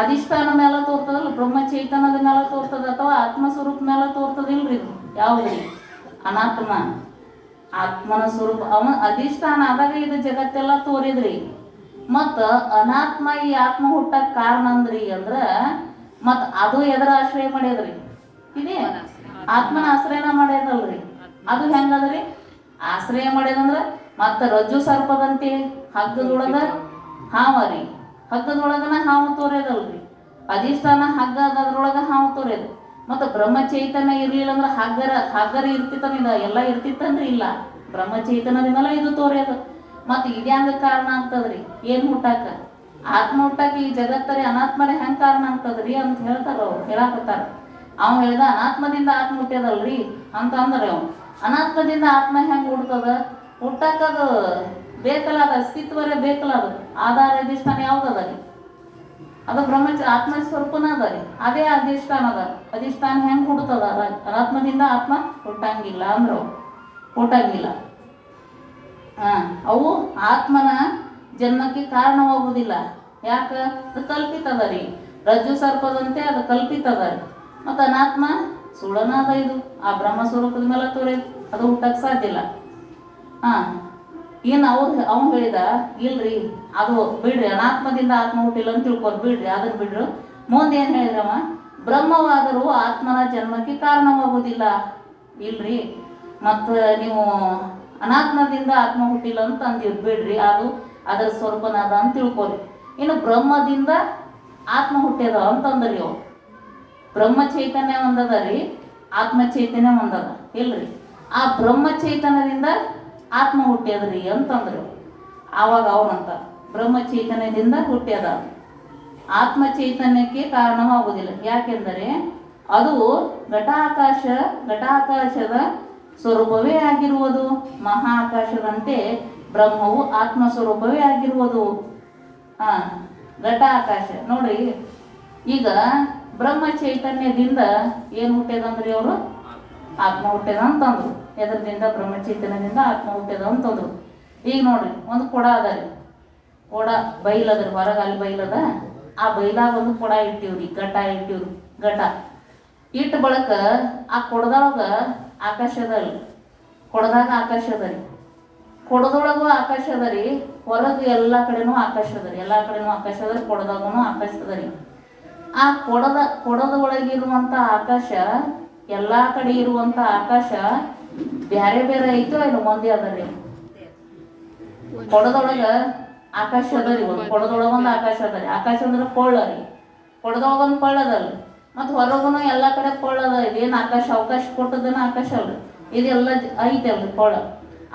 ಅಧಿಷ್ಠಾನ ಮೇಲೆ ತೋರ್ತದಲ್ಲ, ಬ್ರಹ್ಮ ಚೈತನ್ಯದ ಮೇಲೆ ತೋರ್ತದ ಅಥವಾ ಆತ್ಮ ಸ್ವರೂಪ ಮೇಲೆ ತೋರ್ತದಿಲ್ರಿ? ಇದು ಯಾವ್ದ್ರಿ? ಆತ್ಮನ ಸ್ವರೂಪ ಅವನ ಅಧಿಷ್ಠಾನ ಆದಾಗ ಇದು ಜಗತ್ತೆಲ್ಲ ತೋರಿದ್ರಿ. ಮತ್ತು ಅನಾತ್ಮ ಈ ಆತ್ಮ ಹುಟ್ಟಕ್ಕೆ ಕಾರಣ ಅಂದ್ರಿ ಅಂದ್ರ ಮತ್ತು ಅದು ಎದರ ಆಶ್ರಯ ಮಾಡ್ಯದ್ರಿ? ಇದೇ ಆತ್ಮನ ಆಶ್ರಯನ ಮಾಡ್ಯದಲ್ರಿ. ಅದು ಹೆಂಗದ್ರಿ? ಆಶ್ರಯ ಮಾಡ್ಯದಂದ್ರ ಮತ್ತು ರಜ್ಜು ಸರ್ಪದಂತೆ ಹಗ್ಗದೊಳಗ ಹಾವರಿ. ಹಗ್ಗದೊಳಗನ ಹಾವು ತೋರ್ಯದಲ್ರಿ. ಅಧಿಷ್ಠಾನ ಹಗ್ಗ ಅದ್ರೊಳಗ ಹಾವು ತೋರ್ಯದು. ಮತ್ತು ಬ್ರಹ್ಮ ಚೈತನ್ಯ ಇರ್ಲಿಲ್ಲ ಅಂದ್ರೆ ಹಗ್ಗರ ಇರ್ತಿತ್ತನ? ಎಲ್ಲ ಇರ್ತಿತ್ತಂದ್ರಿ? ಇಲ್ಲ. ಬ್ರಹ್ಮ ಚೈತನ್ಯದಿಂದಲ ಇದು ತೋರ್ಯದು. ಮತ್ತು ಇದ್ಯಾಂಗ ಕಾರಣ ಆಗ್ತದ್ರಿ? ಏನು ಹುಟ್ಟಾಕ? ಆತ್ಮ ಹುಟ್ಟಾಕ ಈ ಜಗತ್ತರಿ ಅನಾತ್ಮರೇ ಹೆಂಗೆ ಕಾರಣ ಆಗ್ತದ್ರಿ ಅಂತ ಹೇಳ್ತಾರ ಅವ್ರು, ಹೇಳಾಕತ್ತಾರ. ಅವ್ನು ಹೇಳ್ದ ಅನಾತ್ಮದಿಂದ ಆತ್ಮ ಹುಟ್ಟ್ಯದಲ್ರಿ ಅಂತ ಅಂದ್ರೆ ಅವ್ನು ಅನಾತ್ಮದಿಂದ ಆತ್ಮ ಹೆಂಗೆ ಹುಡ್ತದ? ಹುಟ್ಟಾಕದು ಬೇಕಲ್ಲ, ಅದು ಅಸ್ತಿತ್ವರೇ ಬೇಕಲ್ಲ. ಅದು ಆಧಾರ ಅಧಿಷ್ಠಾನ ಯಾವ್ದದ ರೀ? ಅದು ಆತ್ಮ ಸ್ವರೂಪನ ಅದ ರೀ. ಅದೇ ಅಧಿಷ್ಠಾನ ಅದ. ಅಧಿಷ್ಠಾನ ಹೆಂಗೆ ಹುಡ್ತದ? ಅನಾತ್ಮದಿಂದ ಆತ್ಮ ಹುಟ್ಟಂಗಿಲ್ಲ ಅಂದ್ರು, ಹುಟ್ಟಂಗಿಲ್ಲ. ಅವು ಆತ್ಮನ ಜನ್ಮಕ್ಕೆ ಕಾರಣವಾಗುವುದಿಲ್ಲ. ಯಾಕೆ? ಅದು ಕಲ್ಪಿತದ ರೀ. ರಜ್ಜು ಸರ್ಪದಂತೆ ಅದು ಕಲ್ಪಿತದ. ಮತ್ತು ಅನಾತ್ಮ ಸುಳ್ಳನಾದ. ಇದು ಆ ಬ್ರಹ್ಮ ಸ್ವರೂಪದ ಮೇಲೆ ತೋರಿದು ಅದು ಹುಟ್ಟಕ್ಕೆ ಸಾಧ್ಯ ಇಲ್ಲ. ಹಾಂ, ಏನು ಅವ್ನು ಹೇಳಿದ ಇಲ್ರಿ ಅದು ಬಿಡ್ರಿ, ಅನಾತ್ಮದಿಂದ ಆತ್ಮ ಹುಟ್ಟಿಲ್ಲ ಅಂತ ತಿಳ್ಕೊರ್ ಬಿಡ್ರಿ, ಅದನ್ನು ಬಿಡ್ರು. ಮುಂದೆ ಏನು ಹೇಳಿದ್ರವ, ಬ್ರಹ್ಮವಾದರೂ ಆತ್ಮನ ಜನ್ಮಕ್ಕೆ ಕಾರಣವಾಗುವುದಿಲ್ಲ. ಇಲ್ರಿ, ಮತ್ತು ನೀವು ಅನಾತ್ಮದಿಂದ ಆತ್ಮ ಹುಟ್ಟಿಲ್ಲ ಅಂತ ಅಂದಿರು, ಬಿಡ್ರಿ, ಅದು ಅದರ ಸ್ವರೂಪನಾದ ಅಂತ ತಿಳ್ಕೊರಿ. ಇನ್ನು ಬ್ರಹ್ಮದಿಂದ ಆತ್ಮ ಹುಟ್ಟ್ಯದ ಅಂತಂದ್ರಿ. ಅವು ಬ್ರಹ್ಮ ಚೈತನ್ಯ ಒಂದದ ರೀ, ಆತ್ಮ ಚೈತನ್ಯ ಒಂದದ. ಇಲ್ರಿ, ಆ ಬ್ರಹ್ಮ ಚೈತನ್ಯದಿಂದ ಆತ್ಮ ಹುಟ್ಟ್ಯದ್ರಿ ಅಂತಂದ್ರು. ಆವಾಗ ಅವನಂತ ಬ್ರಹ್ಮ ಚೈತನ್ಯದಿಂದ ಹುಟ್ಟ್ಯದ, ಆತ್ಮ ಚೈತನ್ಯಕ್ಕೆ ಕಾರಣವಾಗುವುದಿಲ್ಲ. ಯಾಕೆಂದರೆ ಅದು ಘಟಾಕಾಶದ ಸ್ವರೂಪವೇ ಆಗಿರುವುದು. ಮಹಾಕಾಶದಂತೆ ಬ್ರಹ್ಮವು ಆತ್ಮ ಸ್ವರೂಪವೇ ಆಗಿರುವುದು. ಘಟಾಕಾಶ ನೋಡ್ರಿ, ಈಗ ಬ್ರಹ್ಮ ಚೈತನ್ಯದಿಂದ ಏನು ಹುಟ್ಟ್ಯದಂದ್ರಿ, ಅವರು ಆತ್ಮ ಹುಟ್ಟ್ಯದ ಅಂತಂದ್ರು. ಎದರದಿಂದ? ಬ್ರಹ್ಮ ಚೈತನ್ಯದಿಂದ ಆತ್ಮ ಹುಟ್ಟ್ಯದ ಅಂತಂದ್ರು. ಈಗ ನೋಡ್ರಿ, ಒಂದು ಕೊಡ ಅದ ರೀ, ಕೊಡ ಬೈಲದ್ರಿ, ಹೊರಗೆ ಅಲ್ಲಿ ಬೈಲದ, ಆ ಬೈಲಾಗ ಒಂದು ಕೊಡ ಇಟ್ಟಿವ್ರಿ, ಘಟ ಇಟ್ಟಿವ್ರಿ. ಘಟ ಇಟ್ಟು ಬಳಕ ಆ ಕೊಡದೊಳಗ ಆಕಾಶ ಅದ ರೀ, ಕೊಡದಾಗ ಆಕಾಶ ಅದ ರೀ, ಕೊಡದೊಳಗೂ ಆಕಾಶ ಅದ ರೀ, ಹೊರಗೆ ಎಲ್ಲ ಕಡೆನೂ ಆಕಾಶ ಅದ ರೀ, ಎಲ್ಲ ಕಡೆನೂ ಆಕಾಶ ಅದ ರೀ, ಕೊಡದಾಗೂ ಆಕಾಶ ಅದ ರೀ. ಆ ಕೊಡದ ಒಳಗಿರುವಂಥ ಆಕಾಶ, ಎಲ್ಲ ಕಡೆ ಇರುವಂಥ ಆಕಾಶ ಬೇರೆ ಬೇರೆ ಐತೋ ಇಲ್ಲ ಒಂದೇ ಅದ ರೀ. ಕೊಡದೊಳಗ ಆಕಾಶ ಅದ ರೀ, ಒಂದು ಕೊಡದೊಳಗ ಒಂದು ಆಕಾಶ ಅದ ರೀ. ಆಕಾಶ ಅಂದ್ರೆ ಕೊಳ್ಳ ರೀ, ಕೊಡದೊಳಗೊಂದು ಕೊಳ್ಳ ಅದಲ್ರಿ, ಮತ್ತು ಹೊರಗೂ ಎಲ್ಲ ಕಡೆ ಕೊಳ್ಳ ಅದ. ಇದೇನು ಆಕಾಶ ಅವಕಾಶ ಕೊಟ್ಟದನ ಆಕಾಶ ಅಲ್ರಿ, ಇದೆಲ್ಲ ಐತೆ ಅಲ್ರಿ ಕೊಳ್ಳ.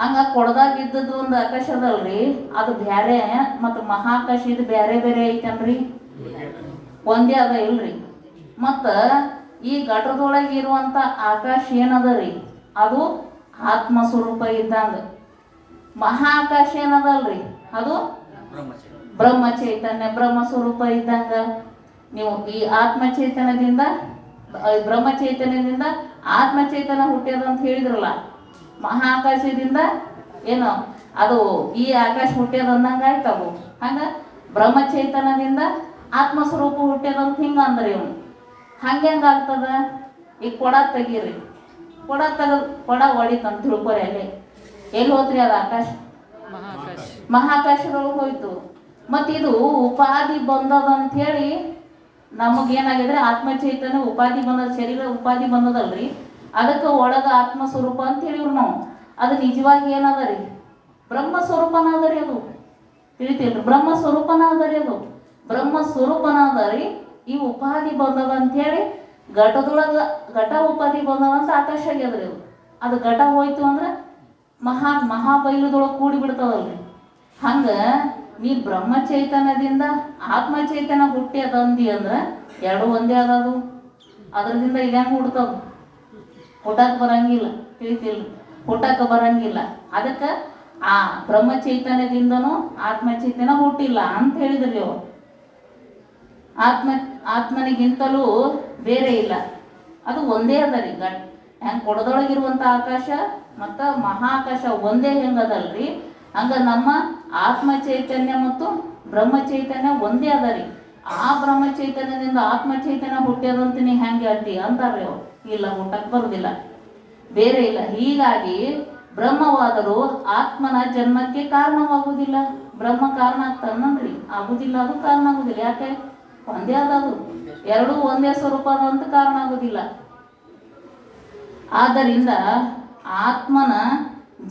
ಹಂಗ ಕೊಡದಾಗ ಇದ್ದದ್ದು ಒಂದು ಆಕಾಶ ಅದಲ್ರಿ, ಅದು ಬ್ಯಾರೆ. ಮತ್ತು ಮಹಾಕಾಶ ಇದು ಬೇರೆ ಬೇರೆ ಐತನ್ರಿ, ಒಂದೇ ಅದ ಇಲ್ರಿ. ಮತ್ತು ಈ ಘಟದೊಳಗೆ ಇರುವಂಥ ಆಕಾಶ ಏನದ ರೀ, ಅದು ಆತ್ಮ ಸ್ವರೂಪ ಇದ್ದಂಗ. ಮಹಾಕಾಶ ಏನದಲ್ರಿ, ಅದು ಬ್ರಹ್ಮ ಚೈತನ್ಯ, ಬ್ರಹ್ಮ ಸ್ವರೂಪ ಇದ್ದಂಗ. ನೀವು ಈ ಆತ್ಮ ಚೈತನ್ಯದಿಂದ ಬ್ರಹ್ಮ ಚೈತನ್ಯದಿಂದ ಆತ್ಮ ಚೈತನ್ಯ ಹುಟ್ಟ್ಯದ ಅಂತ ಹೇಳಿದ್ರಲ್ಲ, ಮಹಾಕಾಶದಿಂದ ಏನು ಅದು ಈ ಆಕಾಶ ಹುಟ್ಟ್ಯದ ಅಂದಂಗ ಆಯ್ತವು. ಹಂಗ ಬ್ರಹ್ಮ ಚೈತನ್ಯದಿಂದ ಆತ್ಮ ಸ್ವರೂಪ ಹುಟ್ಟ್ಯದ ಅಂತ ಹಿಂಗ ಅಂದ್ರಿ ಇವನು. ಹಂಗ್ಯಾಂಗಾಗ್ತದ? ಈಗ ಕೊಡ ತೆಗೀರಿ, ಕೊಡ ಹೊಡಿತಂತ ತಿಳ್ಕೊರಿ, ಎಲ್ಲಿ ಹೋತ್ರಿ ಅದು ಆಕಾಶ? ಮಹಾಕಾಶದೊಳಗೆ ಹೋಯ್ತು. ಮತ್ತು ಇದು ಉಪಾಧಿ ಬಂದದ ಅಂತ ಹೇಳಿ ನಮಗೇನಾಗಿದ್ರೆ ಆತ್ಮ ಚೈತನ್ಯ ಉಪಾಧಿ ಬಂದದ, ಶರೀರ ಉಪಾಧಿ ಬಂದದಲ್ರಿ, ಅದಕ್ಕೆ ಒಳಗ ಆತ್ಮ ಸ್ವರೂಪ ಅಂತ ಹೇಳಿವ್ರು ನಾವು. ಅದು ನಿಜವಾಗಿ ಏನದ ರೀ? ಬ್ರಹ್ಮ ಸ್ವರೂಪನಾದ ರೀ, ಅದು ತಿಳಿತಿಲ್ರಿ? ಬ್ರಹ್ಮ ಸ್ವರೂಪನಾದ ರೀ, ಅದು ಬ್ರಹ್ಮ ಸ್ವರೂಪನಾದ ರೀ. ಈ ಉಪಾಧಿ ಬಂದದ ಅಂಥೇಳಿ ಘಟದೊಳಗೆ ಘಟ ಉಪಾಧಿ ಬಂದದಂತ ಆಕಾಶ ಆಗ್ಯದ್ರಿ. ಅದು ಘಟ ಹೋಯ್ತು ಅಂದ್ರೆ ಮಹಾಬೈಲದೊಳಗೆ ಕೂಡಿ ಬಿಡ್ತದಲ್ರಿ. ಹಂಗೆ ನೀ ಬ್ರಹ್ಮ ಚೈತನ್ಯದಿಂದ ಆತ್ಮ ಚೈತನ್ಯ ಹುಟ್ಟ್ಯದಂದಿ ಅಂದ್ರೆ ಎರಡು ಒಂದೇ ಅದದು. ಅದರಿಂದ ಇದ್ಯಾಂಗ ಹುಡ್ತದ? ಹುಟ್ಟಕ್ಕೆ ಬರಂಗಿಲ್ಲ, ತಿಳಿತಿಲ್ರಿ? ಹುಟ್ಟಕ್ಕೆ ಬರಂಗಿಲ್ಲ. ಅದಕ್ಕೆ ಆ ಬ್ರಹ್ಮ ಚೈತನ್ಯದಿಂದನೂ ಆತ್ಮ ಚೈತನ್ಯ ಹುಟ್ಟಿಲ್ಲ ಅಂತ ಹೇಳಿದ್ರಿ ಅವರು. ಆತ್ಮನಿಗಿಂತಲೂ ಬೇರೆ ಇಲ್ಲ, ಅದು ಒಂದೇ ಅದ ರೀ. ಹೆಂಗೆ ಕೊಡದೊಳಗಿರುವಂಥ ಆಕಾಶ ಮತ್ತು ಮಹಾಕಾಶ ಒಂದೇ ಹೆಂಗದಲ್ರಿ, ಹಂಗೆ ನಮ್ಮ ಆತ್ಮ ಚೈತನ್ಯ ಮತ್ತು ಬ್ರಹ್ಮ ಚೈತನ್ಯ ಒಂದೇ ಅದ ರೀ. ಆ ಬ್ರಹ್ಮ ಚೈತನ್ಯದಿಂದ ಆತ್ಮ ಚೈತನ್ಯ ಹುಟ್ಟ್ಯದಂತ ನೀ ಹೆಂಗೆ ಹೇಳ್ತಿ ಅಂತಾರ್ರಿ ಅವ್ರು. ಇಲ್ಲ, ಹುಟ್ಟಕ್ಕೆ ಬರೋದಿಲ್ಲ, ಬೇರೆ ಇಲ್ಲ. ಹೀಗಾಗಿ ಬ್ರಹ್ಮವಾದರೂ ಆತ್ಮನ ಜನ್ಮಕ್ಕೆ ಕಾರಣವಾಗುವುದಿಲ್ಲ. ಬ್ರಹ್ಮ ಕಾರಣ ಆಗ್ತಾನನ್ರಿ? ಆಗುದಿಲ್ಲ, ಅದು ಕಾರಣ ಆಗುದಿಲ್ಲ. ಯಾಕೆ? ಒಂದೇ ಅದದು, ಎರಡೂ ಒಂದೇ ಸ್ವರೂಪ ಅಂತ ಕಾರಣ ಆಗುದಿಲ್ಲ. ಆದ್ದರಿಂದ ಆತ್ಮನ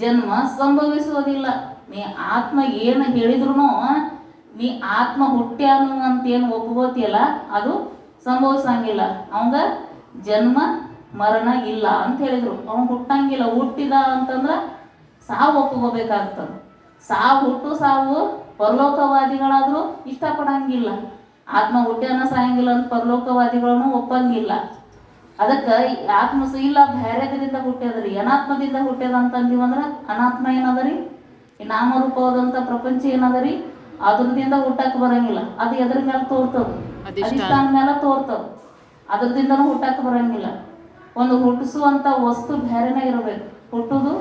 ಜನ್ಮ ಸಂಭವಿಸುವುದಿಲ್ಲ. ನೀ ಆತ್ಮ ಏನು ಹೇಳಿದ್ರು ನೀ ಆತ್ಮ ಹುಟ್ಟ್ಯಾನು ಅಂತೇನು ಒಪ್ಕೋತಿಯಲ್ಲ, ಅದು ಸಂಭವಿಸಂಗಿಲ್ಲ. ಅವಂಗ ಜನ್ಮ ಮರಣ ಇಲ್ಲ ಅಂತ ಹೇಳಿದ್ರು. ಅವ್ನು ಹುಟ್ಟಂಗಿಲ್ಲ. ಹುಟ್ಟಿದ ಅಂತಂದ್ರೆ ಸಾವು ಒಪ್ಕೋಬೇಕಾಗ್ತದೆ. ಸಾವು ಪರಲೋಕವಾದಿಗಳಾದರೂ ಇಷ್ಟಪಡಂಗಿಲ್ಲ. ಆತ್ಮ ಹುಟ್ಟ್ಯಾನ ಸಾಯಂಗಿಲ್ಲ ಅಂತ ಪರಲೋಕವಾದಿಗಳನ್ನು ಒಪ್ಪಂಗಿಲ್ಲ. ಅದಕ್ಕೆ ಆತ್ಮ ಇಲ್ಲ, ಬೇರೆದರಿಂದ ಹುಟ್ಟ್ಯದ್ರಿ, ಅನಾತ್ಮದಿಂದ ಹುಟ್ಟ್ಯದ ಅಂತಂದಿವಂದ್ರೆ ಅನಾತ್ಮ ಏನದರಿ? ಈ ನಾಮರೂಪವಾದಂಥ ಪ್ರಪಂಚ ಏನದರಿ? ಅದ್ರದಿಂದ ಹುಟ್ಟಕ್ಕೆ ಬರಂಗಿಲ್ಲ. ಅದು ಎದ್ರ ಮೇಲೆ ತೋರ್ತದ? ಅಧಿಷ್ಠಾನ ಮೇಲೆ ತೋರ್ತದ. ಅದ್ರದಿಂದನೂ ಹುಟ್ಟಕ್ಕೆ ಬರಂಗಿಲ್ಲ. ಒಂದು ಹುಟ್ಟಿಸುವಂಥ ವಸ್ತು ಬೇರೆನೇ ಇರಬೇಕು, ಹುಟ್ಟುದು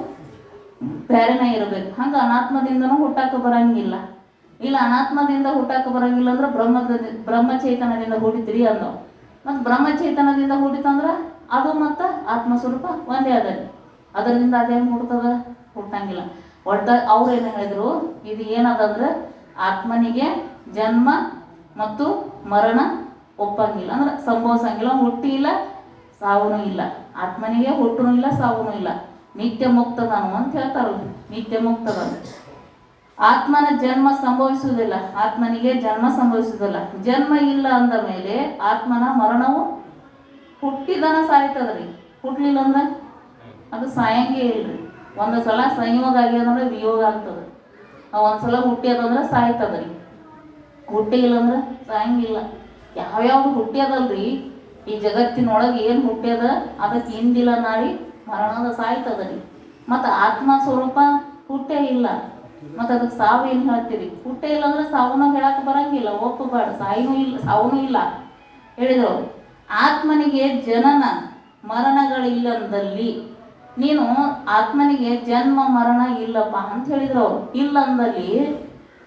ಬೇರೆನೇ ಇರಬೇಕು. ಹಂಗೆ ಅನಾತ್ಮದಿಂದನೂ ಹುಟ್ಟಕ್ಕೆ ಬರಂಗಿಲ್ಲ. ಇಲ್ಲ ಅನಾತ್ಮದಿಂದ ಹುಟ್ಟಾಕ ಬರಂಗಿಲ್ಲ ಅಂದ್ರೆ ಬ್ರಹ್ಮಚೇತನದಿಂದ ಹುಟ್ಟಿದ್ರಿ ಅಂದವ. ಮತ್ತು ಬ್ರಹ್ಮಚೇತನದಿಂದ ಹುಟ್ಟಿತಂದ್ರೆ ಅದು ಮತ್ತು ಆತ್ಮಸ್ವರೂಪ ಒಂದೇ ಅದರಿ. ಅದರಿಂದ ಅದೇನು ಹುಡ್ತದ? ಹುಟ್ಟಂಗಿಲ್ಲ. ಒಟ್ಟ ಅವ್ರು ಏನು ಹೇಳಿದ್ರು, ಇದು ಏನದಂದ್ರೆ ಆತ್ಮನಿಗೆ ಜನ್ಮ ಮತ್ತು ಮರಣ ಒಪ್ಪಂಗಿಲ್ಲ, ಅಂದ್ರೆ ಸಂಭವಿಸಂಗಿಲ್ಲ. ಹುಟ್ಟಿ ಇಲ್ಲ, ಸಾವೂ ಇಲ್ಲ. ಆತ್ಮನಿಗೆ ಹುಟ್ಟೂ ಇಲ್ಲ, ಸಾವೂ ಇಲ್ಲ. ನಿತ್ಯ ಮುಕ್ತದನು ಅಂತ ಹೇಳ್ತಾರಲ್ಲ, ನಿತ್ಯ ಮುಕ್ತದನು. ಆತ್ಮನ ಜನ್ಮ ಸಂಭವಿಸುವುದಿಲ್ಲ, ಆತ್ಮನಿಗೆ ಜನ್ಮ ಸಂಭವಿಸುವುದಿಲ್ಲ. ಜನ್ಮ ಇಲ್ಲ ಅಂದ ಮೇಲೆ ಆತ್ಮನ ಮರಣವು ಹುಟ್ಟಿದನ ಸಾಯ್ತದ್ರಿ. ಹುಟ್ಲಿಲ್ಲ ಅಂದ್ರೆ ಅದು ಸಾಯಂಗೆ ಇಲ್ರಿ. ಒಂದು ಸಲ ಸಂಯೋಗ ಆಗ್ಯದಂದ್ರೆ ವಿಯೋಗ ಆಗ್ತದೆ. ಒಂದ್ಸಲ ಹುಟ್ಟ್ಯದಂದ್ರೆ ಸಾಯ್ತದ್ರಿ. ಹುಟ್ಟಿ ಇಲ್ಲಂದ್ರೆ ಸಾಯಂಗಿಲ್ಲ. ಯಾವ್ಯಾವ್ದು ಹುಟ್ಟ್ಯದಲ್ರಿ ಈ ಜಗತ್ತಿನೊಳಗೆ ಏನು ಹುಟ್ಟ್ಯದ ಅದಕ್ಕೆ ಹಿಂದಿಲ್ಲ ನಾಳಿ ಮರಣದ ಸಾಯ್ತದ್ರಿ. ಮತ್ತು ಆತ್ಮ ಸ್ವರೂಪ ಹುಟ್ಟೇ ಇಲ್ಲ, ಮತ್ತು ಅದಕ್ಕೆ ಸಾವು ಏನು ಹೇಳ್ತೀರಿ? ಹುಟ್ಟೇ ಇಲ್ಲ ಅಂದ್ರೆ ಸಾವನ್ನ ಹೇಳಕ್ಕೆ ಬರಂಗಿಲ್ಲ, ಒಪ್ಪಬೇಡ. ಸಾಯಿನೂ ಇಲ್ಲ, ಸಾವೂ ಇಲ್ಲ ಹೇಳಿದ್ರು. ಆತ್ಮನಿಗೆ ಜನನ ಮರಣಗಳಿಲ್ಲಂದಲ್ಲಿ ನೀನು ಆತ್ಮನಿಗೆ ಜನ್ಮ ಮರಣ ಇಲ್ಲಪ್ಪ ಅಂತ ಹೇಳಿದ್ರು ಅವರು. ಇಲ್ಲಂದಲ್ಲಿ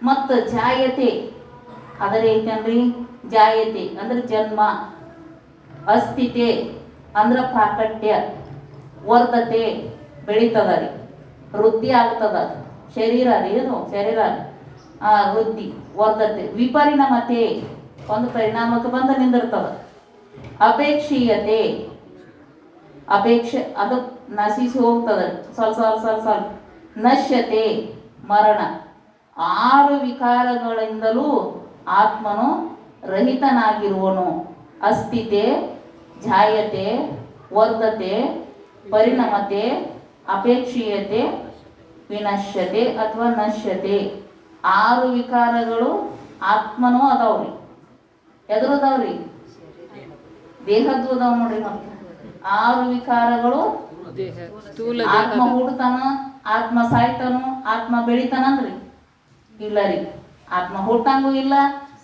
ಮತ್ತು ಜಾಯತೆ ಅದರ ಐತೇನ್ರಿ? ಜಾಯತೆ ಅಂದ್ರೆ ಜನ್ಮ, ಅಸ್ಥಿತೆ ಅಂದ್ರೆ ಪ್ರಾಕಟ್ಯ, ವರ್ಧತೆ ಬೆಳೀತದ ರೀ, ವೃದ್ಧಿ ಆಗ್ತದ. ಶರೀರ ರೀ ಇದು, ಶರೀರ ವೃದ್ಧಿ ವರ್ಧತೆ. ವಿಪರಿಣಾಮತೆ ಒಂದು ಪರಿಣಾಮಕ್ಕೆ ಬಂದು ನಿಂದಿರ್ತದ. ಅಪೇಕ್ಷೀಯತೆ ಅಪೇಕ್ಷೆ ಅದು ನಶಿಸಿ ಹೋಗ್ತದೆ ಸ್ವಲ್ಪ ಸ್ವಲ್ಪ ಸ್ವಲ್ಪ ಸ್ವಲ್ಪ. ನಶ್ಯತೆ ಮರಣ. 6 ವಿಕಾರಗಳಿಂದಲೂ ಆತ್ಮನು ರಹಿತನಾಗಿರುವನು. ಅಸ್ಥಿತೆ, ಜಾಯತೆ, ವರ್ಧತೆ, ಪರಿಣಮತೆ, ಅಪೇಕ್ಷೀಯತೆ, ವಿನಶ್ಯತೆ ಅಥವಾ ನಶ್ಯತೆ. 6 ವಿಕಾರಗಳು ಆತ್ಮನೂ ಅದಾವ್ರಿ. ಎದುರದವ್ರಿ? ದೇಹದ್ದು ಅದಾವ ನೋಡ್ರಿ. ಮತ್ತೆ 6 ವಿಕಾರಗಳು. ಆತ್ಮ ಹುಡ್ತಾನ, ಆತ್ಮ ಸಾಯ್ತಾನು, ಆತ್ಮ ಬೆಳಿತಾನಂದ್ರಿ? ಇಲ್ಲ ರೀ. ಆತ್ಮ ಹುಟ್ಟಂಗೂ ಇಲ್ಲ,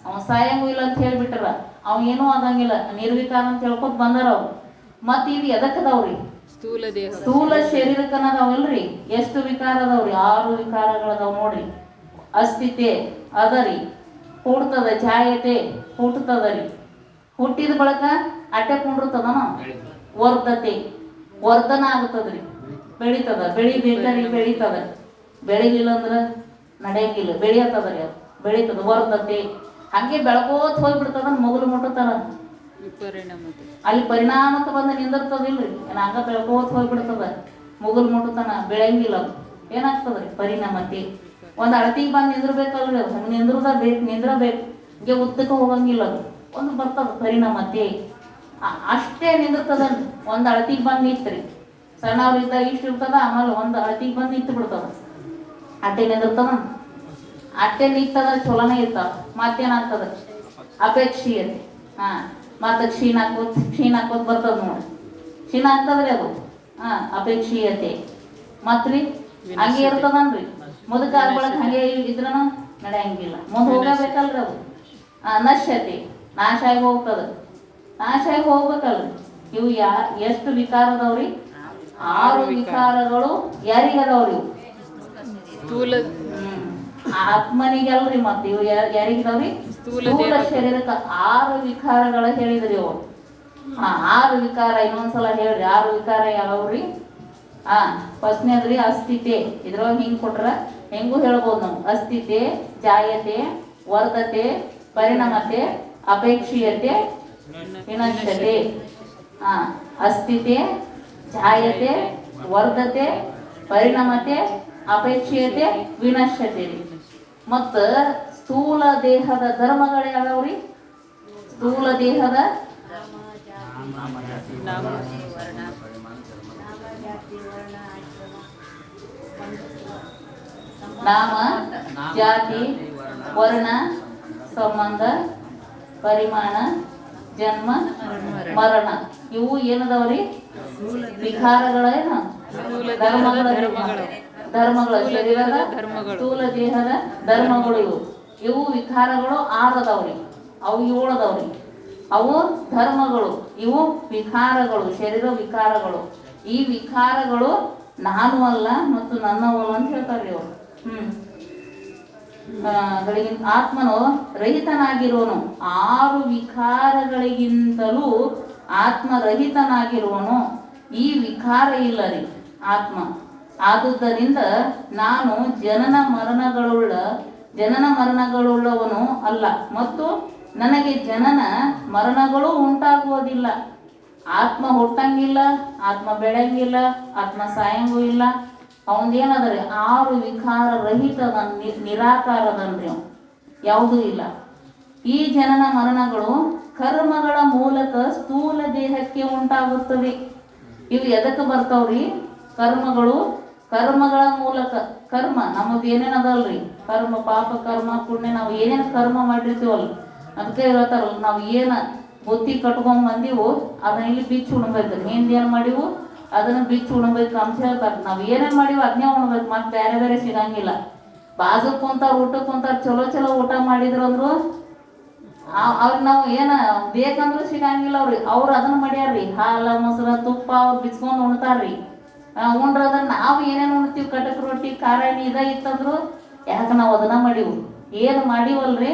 ಅವ ಸಾಯಂಗೂ ಇಲ್ಲ ಅಂತ ಹೇಳ್ಬಿಟ್ರ. ಅವ ಏನೂ ಆಗಂಗಿಲ್ಲ, ನಿರ್ವಿಕಾರ ಅಂತ ಹೇಳ್ಕೊತ ಬಂದಾರ ಅವ್ರು. ಮತ್ತು ಇದು ಎದಕ್ಕದಾವ್ರಿ? ಸ್ಥೂಲ ಶರೀರಕ್ಕನದಾವಲ್ರಿ. ಎಷ್ಟು ವಿಕಾರ ಅದಾವ್ರಿ? 6 ವಿಕಾರಗಳದಾವ್ ನೋಡ್ರಿ. ಅಸ್ಥಿತೆ ಅದರಿ, ಹುಡ್ತದ. ಜಾಯತೆ ಹುಟ್ಟುತ್ತದ ರೀ. ಹುಟ್ಟಿದ ಬಳಕ ಅಟ್ಟೆ ಕುಂಡಿರ್ತದನ. ವರ್ಧತೆ ವರ್ಧನ ಆಗ್ತದ್ರಿ, ಬೆಳೀತದ. ಬೆಳಿಬೇಕ್ರಿ, ಬೆಳೀತದ. ಬೆಳಿಲಿಲ್ಲ ಅಂದ್ರೆ ನಡೆಯಂಗಿಲ್ಲ, ಬೆಳೆಯತ್ತದ್ರಿ. ಅದು ಬೆಳೀತದ. ವರ್ಧತೆ ಹಂಗೆ ಬೆಳ್ಕೋತ ಹೋಗ್ಬಿಡ್ತದ. ಮಗುಲು ಮುಟ್ಟುತ್ತಾರ, ಅಲ್ಲಿ ಪರಿಣಾಮಕ್ಕೆ ಬಂದು ನಿಂದಿರ್ತದಿಲ್ರಿ. ಏನ ಹಂಗ ಬೆಳ್ಕೋತ ಹೋಗ್ಬಿಡ್ತದ. ಮುಗುಲ್ ಮುಟ್ಟುತ್ತಾನ, ಬೆಳೆಯಂಗಿಲ್ಲ. ಅದು ಏನಾಗ್ತದ್ರಿ? ಪರಿಣಾಮತೆ. ಒಂದು ಅಳತಿಗೆ ಬಂದು ನಿಂದಿರ್ಬೇಕಲ್ರಿ. ಅದು ಹಂಗೆ ನಿಂದ್ರಬೇಕು. ಹಿಂಗೆ ಉದ್ದಕ್ಕೆ ಹೋಗಂಗಿಲ್ಲ. ಅದು ಒಂದು ಬರ್ತದ ಪರಿಣಾಮತೆ. ಅಷ್ಟೇ ನಿಂದಿರ್ತದನ್ರಿ. ಒಂದು ಅಳತಿಗೆ ಬಂದು ನಿಂತ್ರಿ. ಸಣ್ಣವ್ರಿದ್ದಾಗ ಇಷ್ಟು ಇರ್ತದ, ಆಮೇಲೆ ಒಂದು ಅಳತಿಗೆ ಬಂದು ನಿಂತು ಬಿಡ್ತದ. ಅಟ್ಟೆ ನಿಂದಿರ್ತದ. ಅಟ್ಟೆ ನಿಂತಂದ್ರೆ ಚಲೋನೇ ಇರ್ತಾವ. ಮತ್ತೇನಾಗ್ತದ? ಅಪೇಕ್ಷೀಯತೆ. ಮತ್ತು ಕ್ಷೀಣ ಹಾಕೋತ್ ಬರ್ತದ ನೋಡಿ. ಕ್ಷೀಣ ಆಗ್ತದ್ರಿ ಅದು. ಅಪೇಕ್ಷೀಯತೆ. ಮತ್ರಿ ಹಂಗೆ ಇರ್ತದನ್ರಿ. ಮುದುಕ ಆಗ್ಬಳಕ್ ಹಂಗೆ ಇದ್ರನ ನಡೆಯಂಗಿಲ್ಲ, ಮುಂದೆ ಹೋಗಬೇಕಲ್ರಿ ಅದು. ನಶ್ಯತೆ ನಾಶ ಆಗಿ ಹೋಗ್ತದ. ನಾಶ ಆಗಿ ಹೋಗ್ಬೇಕಲ್ರಿ. ಇವು ಎಷ್ಟು ವಿಕಾರದವ್ರಿ? 6 ವಿಕಾರಗಳು ಯಾರಿಗದವ್ರಿ? ಇವು ಆತ್ಮನಿಗಲ್ರಿ. ಮತ್ತೆ ಇವು ಯಾರಿಗದವ್ರಿ? ಸ್ಥೂಲ ಶರೀರಕ್ಕೆ 6 ವಿಕಾರಗಳ ಹೇಳಿದ್ರಿ ಅವ್ರು. 6 ವಿಕಾರ ಇನ್ನೊಂದ್ಸಲ ಹೇಳ್ರಿ. 6 ವಿಕಾರ ಯಾವ್ರಿ? ಫಸ್ಟ್ನೇದ್ರಿ ಅಸ್ಥಿತೆ. ಇದ್ರೊಳಗೆ ಹಿಂಗೆ ಕೊಟ್ರ ಹೆಂಗೂ ಹೇಳ್ಬೋದು ನಾವು. ಅಸ್ಥಿತೆ, ಜಾಯತೆ, ವರ್ಧತೆ, ಪರಿಣಾಮತೆ, ಅಪೇಕ್ಷೀಯತೆ, ವಿನಶ್ಯತೆ. ಅಸ್ಥಿತೆ, ಜಾಯತೆ, ವರ್ಧತೆ, ಪರಿಣಾಮತೆ, ಅಪೇಕ್ಷೀಯತೆ, ವಿನಶ್ಯತೆ. ಮತ್ತು ಸ್ಥೂಲ ದೇಹದ ಧರ್ಮಗಳು ಯಾವ್ಯಾವ್ರಿ? ಸ್ಥೂಲ ದೇಹದ ನಾಮ, ಜಾತಿ, ವರ್ಣ, ಸಂಬಂಧ, ಪರಿಮಾಣ, ಜನ್ಮ, ಮರಣ. ಇವು ಏನದವ್ರಿ? ವಿಕಾರಗಳೇನ? ಧರ್ಮಗಳು. ಶರೀರದ ಸ್ಥೂಲ ದೇಹದ ಧರ್ಮಗಳು ಇವು. ಇವು ವಿಕಾರಗಳು 6 ಅದಾವ್ರಿ. ಅವು 7 ಅದಾವ್ರಿ. ಅವು ಧರ್ಮಗಳು, ಇವು ವಿಕಾರಗಳು, ಶರೀರ ವಿಕಾರಗಳು. ಈ ವಿಕಾರಗಳು ನಾನು ಅಲ್ಲ ಮತ್ತು ನನ್ನವಲ್ಲ ಅಂತ ಹೇಳ್ತಾರ್ರಿ ಅವರು. ಗಳಿಗಿಂತ ಆತ್ಮನು ರಹಿತನಾಗಿರುವನು. 6 ವಿಕಾರಗಳಿಗಿಂತಲೂ ಆತ್ಮರಹಿತನಾಗಿರುವನು. ಈ ವಿಕಾರ ಇಲ್ಲ ರೀ ಆತ್ಮ. ಆದುದರಿಂದ ನಾನು ಜನನ ಮರಣಗಳುಳ್ಳವನು ಅಲ್ಲ, ಮತ್ತು ನನಗೆ ಜನನ ಮರಣಗಳು ಉಂಟಾಗುವುದಿಲ್ಲ. ಆತ್ಮ ಹುಟ್ಟಂಗಿಲ್ಲ, ಆತ್ಮ ಬೆಳಂಗಿಲ್ಲ, ಆತ್ಮ ಸಾಯಂಗೂ ಇಲ್ಲ. ಅವಂದೇನದ್ರಿ 6 ವಿಕಾರ ರಹಿತದ ನಿರಾಕಾರದನ್ರಿ ಅವ, ಯಾವುದೂ ಇಲ್ಲ. ಈ ಜನನ ಮರಣಗಳು ಕರ್ಮಗಳ ಮೂಲಕ ಸ್ಥೂಲ ದೇಹಕ್ಕೆ ಉಂಟಾಗುತ್ತವೆ. ಇವು ಎದಕ್ಕೆ ಬರ್ತಾವ್ರಿ? ಕರ್ಮಗಳ ಮೂಲಕ. ಕರ್ಮ ನಮ್ಮದು ಏನೇನದಲ್ರಿ, ಕರ್ಮ, ಪಾಪ ಕರ್ಮ, ಪುಣ್ಯ, ನಾವು ಏನೇನು ಕರ್ಮ ಮಾಡಿರ್ತೀವಲ್ಲ, ಅದಕ್ಕೆ ಹೇಳ್ತಾರಲ್ಲ, ನಾವು ಏನು ಬುತ್ತಿ ಕಟ್ಕೊಂಡ್ ಬಂದೀವು ಅದನ್ನ ಇಲ್ಲಿ ಬಿಚ್ಚಿ ಉಣ್ಬೇಕು. ಹಿಂದೇನು ಮಾಡಿವು ಅದನ್ನ ಬಿಚ್ಚಿ ಉಣ್ಬೇಕು ಅಂತ ಹೇಳ್ತಾರೆ. ನಾವು ಏನೇನು ಮಾಡಿವು ಅದನ್ನೇ ಉಣ್ಬೇಕು, ಮತ್ತೆ ಬೇರೆ ಬೇರೆ ಸಿಗಂಗಿಲ್ಲ. ಬಾಜು ಕುಂತಾರ, ಊಟಕ್ಕೆ ಕುಂತಾರ, ಚಲೋ ಊಟ ಮಾಡಿದ್ರು ಅಂದ್ರು ಅವ್ರಿಗೆ ನಾವು ಏನ ಬೇಕಂದ್ರೂ ಸಿಗಂಗಿಲ್ಲ. ಅವ್ರು ಅದನ್ನ ಮಾಡ್ಯಾರ್ರಿ, ಹಾಲ ಮೊಸರು ತುಪ್ಪ ಅವ್ರು ಬಿಚ್ಕೊಂಡು ಉಣ್ತಾರ್ರಿ. ಉಂಡ್ರದ ನಾವು ಏನೇನು ಉಣ್ತೀವಿ, ಕಟಕ್ ರೊಟ್ಟಿ ಖಾರ ಇದ ಇತ್ತಂದ್ರು, ಯಾಕೆ ನಾವು ಅದನ್ನ ಮಾಡಿವು, ಏನು ಮಾಡಿವಲ್ರಿ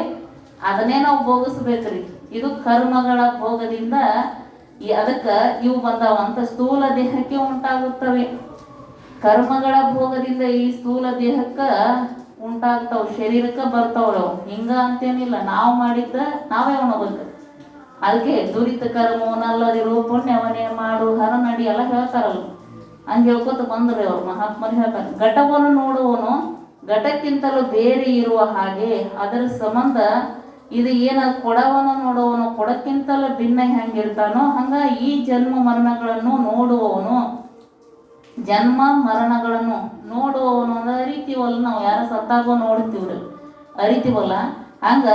ಅದನ್ನೇ ನಾವು ಭೋಗಿಸ್ಬೇಕ್ರಿ. ಇದು ಕರ್ಮಗಳ ಭೋಗದಿಂದ ಅದಕ್ಕೆ ಇವು ಬಂದಾವಂತ ಸ್ಥೂಲ ದೇಹಕ್ಕೆ ಉಂಟಾಗುತ್ತವೆ. ಕರ್ಮಗಳ ಭೋಗದಿಂದ ಈ ಸ್ಥೂಲ ದೇಹಕ್ಕೆ ಉಂಟಾಗ್ತಾವ, ಶರೀರಕ್ಕೆ ಬರ್ತಾವ್ರಿ ಅವು. ಹಿಂಗ ಅಂತೇನಿಲ್ಲ, ನಾವು ಮಾಡಿದ್ದ ನಾವೇ ಉಣಬೇಕು. ಅದಕ್ಕೆ ದುರಿತ ಕರ್ಮವನ್ನಲ್ಲದಿರು ಪುಣ್ಯವನ್ನೇ ಮಾಡು ಹರ ನಡಿ ಎಲ್ಲ ಹೇಳ್ತಾರಲ್ಲ, ಹಂಗೆ ಹೇಳ್ಕೊತ ಬಂದ್ರಿ ಅವ್ರು ಮಹಾತ್ಮರು ಹೇಳ್ತಾರೆ. ಘಟವನ್ನು ನೋಡುವನು ಘಟಕ್ಕಿಂತಲೂ ಬೇರೆ ಇರುವ ಹಾಗೆ, ಅದರ ಸಂಬಂಧ ಇದು ಏನ ಕೊಡವನ್ನು ನೋಡುವವನು ಕೊಡಕ್ಕಿಂತಲೂ ಭಿನ್ನ ಹೆಂಗಿರ್ತಾನೋ ಹಂಗ ಈ ಜನ್ಮ ಮರಣಗಳನ್ನು ನೋಡುವವನು ಅಂದ್ರೆ ಅರಿತೀವಲ್ಲ, ನಾವು ಯಾರ ಸತ್ತಾಗೋ ನೋಡ್ತೀವ್ರಿ, ಅರಿತೀವಲ್ಲ, ಹಂಗ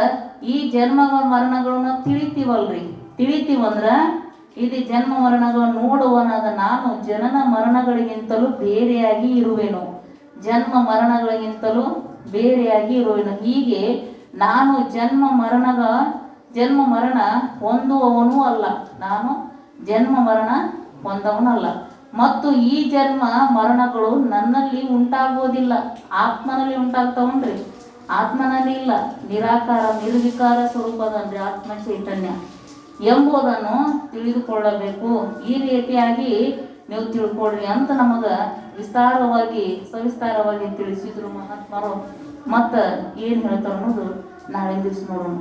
ಈ ಜನ್ಮ ಮರಣಗಳನ್ನ ತಿಳಿತೀವಂದ್ರ ಇದು ಜನ್ಮ ಮರಣಗಳನ್ನು ನೋಡುವನಾದ ನಾನು ಜನನ ಮರಣಗಳಿಗಿಂತಲೂ ಬೇರೆಯಾಗಿ ಇರುವೆನು. ಹೀಗೆ ನಾನು ಜನ್ಮ ಮರಣ ಹೊಂದುವವನೂ ಅಲ್ಲ, ಮತ್ತು ಈ ಜನ್ಮ ಮರಣಗಳು ನನ್ನಲ್ಲಿ ಉಂಟಾಗುವುದಿಲ್ಲ, ಆತ್ಮನಲ್ಲಿ ಉಂಟಾಗ್ತಾವನ್ರಿ. ಆತ್ಮನಲ್ಲಿ ಇಲ್ಲ, ನಿರಾಕಾರ ನಿರ್ವಿಕಾರ ಸ್ವರೂಪದನ್ರಿ ಆತ್ಮ ಚೈತನ್ಯ ಎಂಬುದನ್ನು ತಿಳಿದುಕೊಳ್ಳಬೇಕು. ಈ ರೀತಿಯಾಗಿ ನೀವು ತಿಳ್ಕೊಳ್ರಿ ಅಂತ ನಮಗ ಸವಿಸ್ತಾರವಾಗಿ ತಿಳಿಸಿದ್ರು ಮಹಾತ್ಮರು. ಮತ್ತು ಏನು ಹೇಳ್ತಾರ ಅನ್ನೋದು ನಾಳೆ ದಿವಸ ನೋಡೋಣ.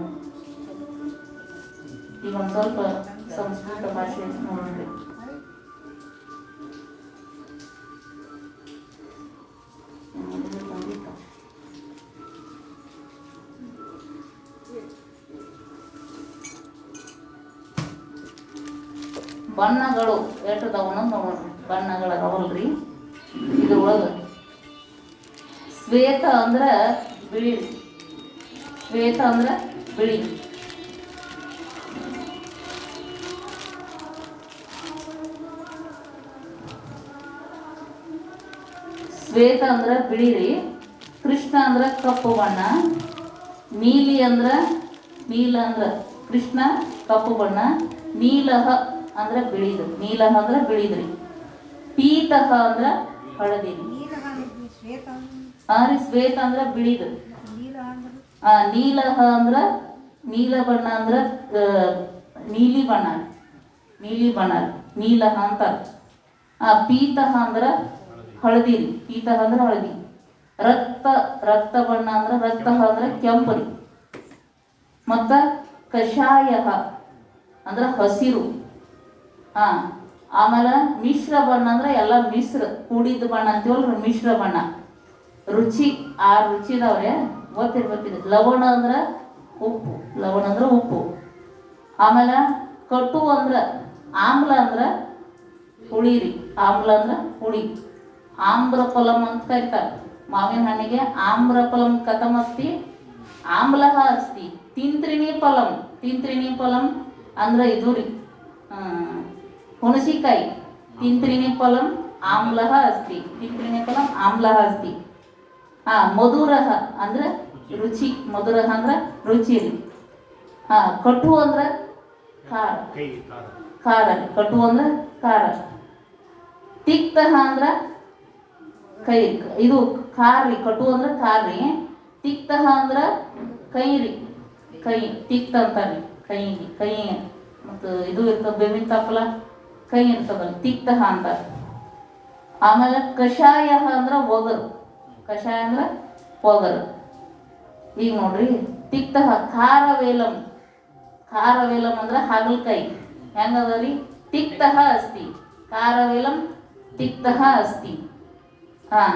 ಈಗ ಒಂದು ಸ್ವಲ್ಪ ಸಂಸ್ಕೃತ ಭಾಷೆ ನೋಡ್ರಿ. ಬಣ್ಣಗಳು ಎಷ್ಟದವನ ನೋಡ್ರಿ. ಬಣ್ಣಗಳದವಲ್ರಿ ಇದ್ರೊಳಗೆ. ಶ್ವೇತ ಅಂದ್ರೆ ಬಿಳಿ, ಶ್ವೇತ ಅಂದ್ರೆ ಬಿಳಿ. ಶ್ವೇತ ಅಂದ್ರೆ ಬಿಳಿ ರೀ. ಕೃಷ್ಣ ಅಂದ್ರೆ ಕಪ್ಪು ಬಣ್ಣ. ನೀಲ ಅಂದ್ರೆ ಕೃಷ್ಣ ಕಪ್ಪು ಬಣ್ಣ. ನೀಲಹ ಅಂದ್ರೆ ಬಿಳಿದು. ಬಿಳಿದ್ರಿ. ಪೀತಹ ಅಂದ್ರೆ ಹಳದಿ. ಶ್ವೇತ ಅಂದ್ರೆ ಬಿಳಿದು. ನೀಲಹ ಅಂದ್ರ ನೀಲ ಬಣ್ಣ ಅಂದ್ರ ನೀಲಿ ಬಣ್ಣ ನೀಲಹ ಅಂತಾರ. ಪೀತಹ ಅಂದ್ರ ಹಳದಿ ರೀ. ರಕ್ತ ಬಣ್ಣ ಅಂದ್ರ ರಕ್ತಹ ಅಂದ್ರ ಕೆಂಪು ರೀ. ಮತ್ತ ಕಷಾಯ ಅಂದ್ರ ಹಸಿರು. ಆಮೇಲೆ ಮಿಶ್ರ ಬಣ್ಣ ಅಂದ್ರೆ ಎಲ್ಲ ಮಿಶ್ರ ಕೂಡಿದ ಬಣ್ಣ ಅಂತೀವಲ್ರಿ, ಮಿಶ್ರ ಬಣ್ಣ. ರುಚಿ ಇದಾವ್ರೆ, ಗೊತ್ತಿರ್ಬೇಕಿದೆ. ಲವಣ ಅಂದ್ರೆ ಉಪ್ಪು. ಆಮೇಲೆ ಕಟು ಅಂದ್ರೆ ಆಮ್ಲ ಅಂದ್ರೆ ಹುಳಿ ರೀ. ಹುಳಿ. ಆಮ್ರಫಲಂ ಅಂತ ಕರೀತಾರೆ ಮಾವಿನ ಹಣ್ಣಿಗೆ. ಆಮ್ರಫಲಂ ಕಥಮಸ್ತಿ ಆಮ್ಲಹ ಅಸ್ತಿ ತಿಂತ್ರಿಣಿ ಫಲಂ ಅಂದ್ರೆ ಇದು ರೀ, ಹುಣಸಿಕಾಯಿ. ತಿಂತ್ರಿಣಿ ಫಲಂ ಆಮ್ಲಹ ಅಸ್ತಿ. ಮಧುರಹ ಅಂದ್ರೆ ರುಚಿ. ಅಂದ್ರೆ ರುಚಿ ರೀ. ಕಟು ಅಂದ್ರೆ ಖಾರ. ಕಟು ಅಂದ್ರೆ ಖಾರ. ತಿಕ್ತಹ ಅಂದ್ರ ಇದು ಖಾರ ರೀ. ಕಟು ಅಂದ್ರೆ ಖಾರ ರೀ. ತಿಕ್ತಃ ಅಂದ್ರೆ ಕೈ ರೀ, ಕೈ ತಿಕ್ತ ಅಂತಾರ್ರಿ ಕೈಗೆ, ಕೈ ಮತ್ತು ಇದು ಇರ್ತದೆ ಬೇವಿನ ತಪ್ಪಲ ಕೈ ಇರ್ತದಲ್ಲ ತಿಕ್ತಃ ಅಂತಾರೆ. ಆಮೇಲೆ ಕಷಾಯ ಅಂದ್ರೆ ಒಗರು, ಕಷಾಯ ಅಂದ್ರೆ ಒಗರು. ಈಗ ನೋಡ್ರಿ ತಿಕ್ತಃ ಖಾರವೇಲಂ, ಖಾರವೇಲಂ ಅಂದ್ರೆ ಹಾಗಲಕಾಯಿ ಹೆಂಗದ ರೀ, ತಿಕ್ತಃ ಅಸ್ತಿ, ಖಾರವೇಲಂ ತಿಕ್ತಃ ಅಸ್ತಿ. ಹಾ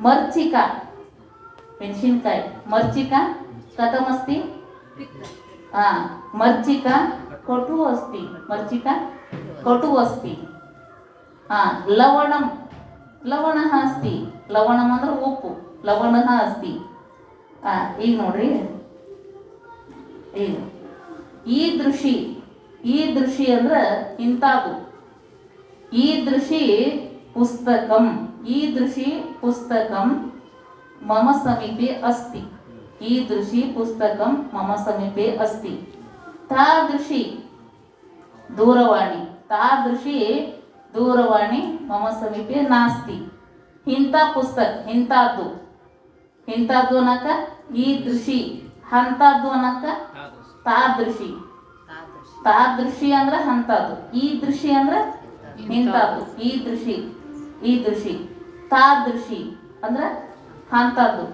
ಮರ್ಚಿಕಾ ಮೆಣಸಿನ್ಕಾಯಿ, ಮರ್ಚಿಕಾ ಕಥಮಸ್ತಿ, ಹಾ ಮರ್ಚಿಕಾ ಕಟು ಅಸ್ತಿ, ಮರ್ಚಿಕಾ ಕಟು ಅಸ್ತಿ. ಹಾ ಲವಣಂ, ಲವಣ ಅಸ್ತಿ, ಲವಣಂ ಅಂದ್ರೆ ಉಪ್ಪು, ಲವಣ ಅಸ್ತಿ. ಈಗ ನೋಡ್ರಿ ಈಗ ಈ ದೃಷಿ, ಈ ದೃಷಿ ಅಂದ್ರೆ ಇಂಥದ್ದು, ಈ ದೃಷಿ ಪುಸ್ತಕಂ, ಈ ದೃಷಿ ಪುಸ್ತಕಂ ಮಮ ಸಮೀಪೆ ಅಸ್ತಿ, ಈ ದೃಷಿ ಪುಸ್ತಕಂ ಮಮ ಸಮೀಪೆ ಅಸ್ತಿ. ತಾದೃಶಿ ದೂರವಾಣಿ, ತಾದೃಶಿ ದೂರವಾಣಿ ಮಮ ಸಮೀಪೆ ನಾಸ್ತಿ. ಇಂಥ ಪುಸ್ತಕ, ಇಂಥದ್ದು, ಇಂಥದ್ದು ಅನ್ನಕ ಈ ದೃಷಿ, ಅಂಥದ್ದು ಅನ್ನಕ ತಾದೃಶಿ, ತಾದೃಶಿ ಅಂದ್ರೆ ಅಂಥದ್ದು, ಈ ದೃಷಿ ಅಂದ್ರೆ ಇಂಥದ್ದು, ಈ ದೃಷಿ, ಈ ದೃಷಿ. ತಾದೃಶಿ ಅಂದ್ರೆ ಅಂಥದ್ದು,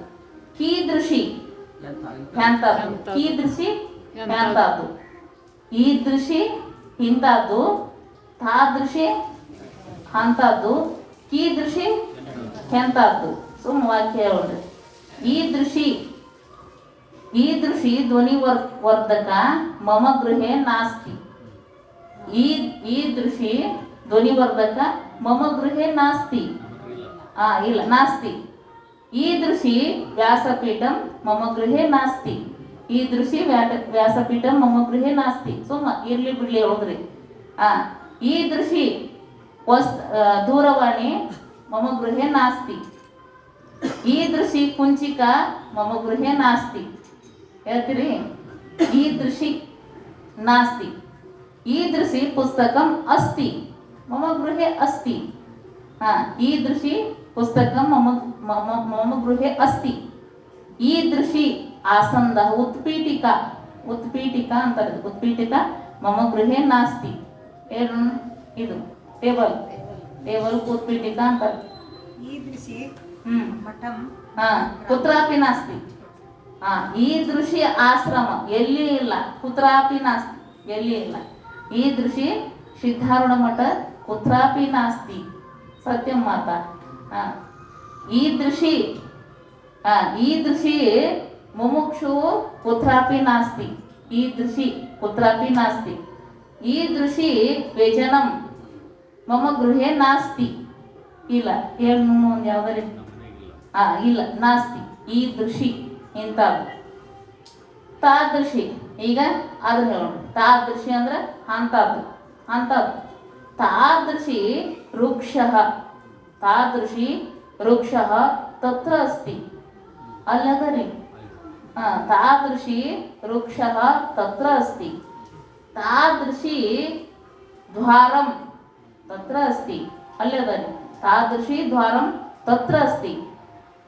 ಕೀದೃಷಿ ಎಂಥದ್ದು, ಕೀದೃಷಿ ಎಂಥದ್ದು, ಈ ದೃಷಿ ಇಂಥದ್ದು, ತಾದೃಶಿ ಅಂಥದ್ದು, ಕೀದೃಷಿ ಎಂಥದ್ದು. ಸುಮ್ಮ ವಾಕ್ಯ ಹೇಳ್ರಿ. ಈ ದೃಷಿ, ಈ ದೃಷಿ ಧ್ವನಿ ವರ್ಧಕ ಮಮ ಗೃಹೆ ನಾಸ್ತಿ, ಈ ದೃಷಿ ಧ್ವನಿ ವರ್ಧಕ ಮಮ ಗೃಹೆ ನಾಸ್ತಿ, ಇಲ್ಲ ನಾಸ್ತಿ. ಈ ದೃಷಿ ವ್ಯಾಸಪೀಠಂ ಮಮ ಗೃಹೆ ನಾಸ್ತಿ, ಈ ದೃಷಿ ವ್ಯಾಸಪೀಠಂ ಮಮ ಗೃಹೆ ನಾಸ್ತಿ. ಸುಮ್ಮ ಇರ್ಲಿ ಬಿಡ್ಲಿ ಹೋದ್ರಿ. ಈ ದೃಷಿ ದೂರವಾಣಿ ಮಮ ಗೃಹೆ ನಾಸ್ತಿ, ಈ ದೃಷಿ ಕುಂಚಿಕಾ ಮಮ ಗೃಹೆ ನಾಸ್ತಿ. ಹೇಳ್ತೀರಿ, ಈ ದೃಷಿ ನಾಸ್ತಿ, ಈ ದೃಷಿ ಪುಸ್ತಕಂ ಅಸ್ತಿ ಮಮ ಗೃಹೆ ಅಸ್ತಿ. ಈ ದೃಷಿ ಪುಸ್ತಕಂ ಮಮ ಗೃಹೆ ಅಸ್ತಿ. ಈ ದೃಷಿ ಆಸಂದ ಉತ್ಪೀಠಿಕಾ, ಉತ್ಪೀಠಿಕಾ ಅಂತಾರೆ, ಉತ್ಪೀಠಿಕಾ ಮಮ ಗೃಹೆ ನಾಸ್ತಿ. ಏನು ಇದು ಟೇಬಲ್, ಟೇಬಲ್ ಉತ್ಪೀಠಿಕಾ ಅಂತಾರೆ. ಈ ದೃಶಿ ಮಠಂ ಕುತ್ರಾಪಿ ನಾಸ್ತಿ. ಈ ದೃಷಿ ಆಶ್ರಮ ಎಲ್ಲಿ ಇಲ್ಲ, ಕುತ್ರಾಪಿ ನಾಸ್ತಿ ಎಲ್ಲಿ ಇಲ್ಲ. ಈ ದೃಷಿ ಸಿದ್ಧಾರೂಢ ಮಠ ಕುತ್ರಾಪಿ ನಾಸ್ತಿ, ಸತ್ಯಂ ಮಾತಾ. ಈ ದೃಷಿ, ಈ ದೃಷಿ ಮುಮುಕ್ಷು ಕುತ್ರಾಪಿ ನಾಸ್ತಿ, ಈ ದೃಷಿ ಕುತ್ರಾಪಿ ನಾಸ್ತಿ. ಈ ದೃಷಿ ವ್ಯಜನಂ ಮಮ ಗೃಹೆ ನಾಸ್ತಿ, ಇಲ್ಲ ಏನು ಒಂದು ಯಾವ್ದಾರಿ ಇಲ್ಲ ನಾಸ್ತಿ. ಈ ದೃಷಿ ಇಂಥದ್ದು. ತಾದೃಶಿ, ಈಗ ಅದು ಹೇಳೋಣ. ತಾದೃಶಿ ಅಂದ್ರೆ ಅಂಥದ್ದು, ಅಂಥದ್ದು. ತಾದೃಶಿ ವೃಕ್ಷಃ, ತಾದೃಶಿ ವೃಕ್ಷಃ ತತ್ರ ಅಸ್ತಿ, ಅಲ್ಲದ ರೀ. ತಾದೃಶಿ ವೃಕ್ಷಃ ತತ್ರ ಅಸ್ತಿ. ತಾದೃಶಿ ದ್ವಾರಂ ತತ್ರ ಅಸ್ತಿ, ಅಲ್ಲದ ರೀ. ತಾದೃಶಿ ದ್ವಾರಂ ತತ್ರ ಅಸ್ತಿ.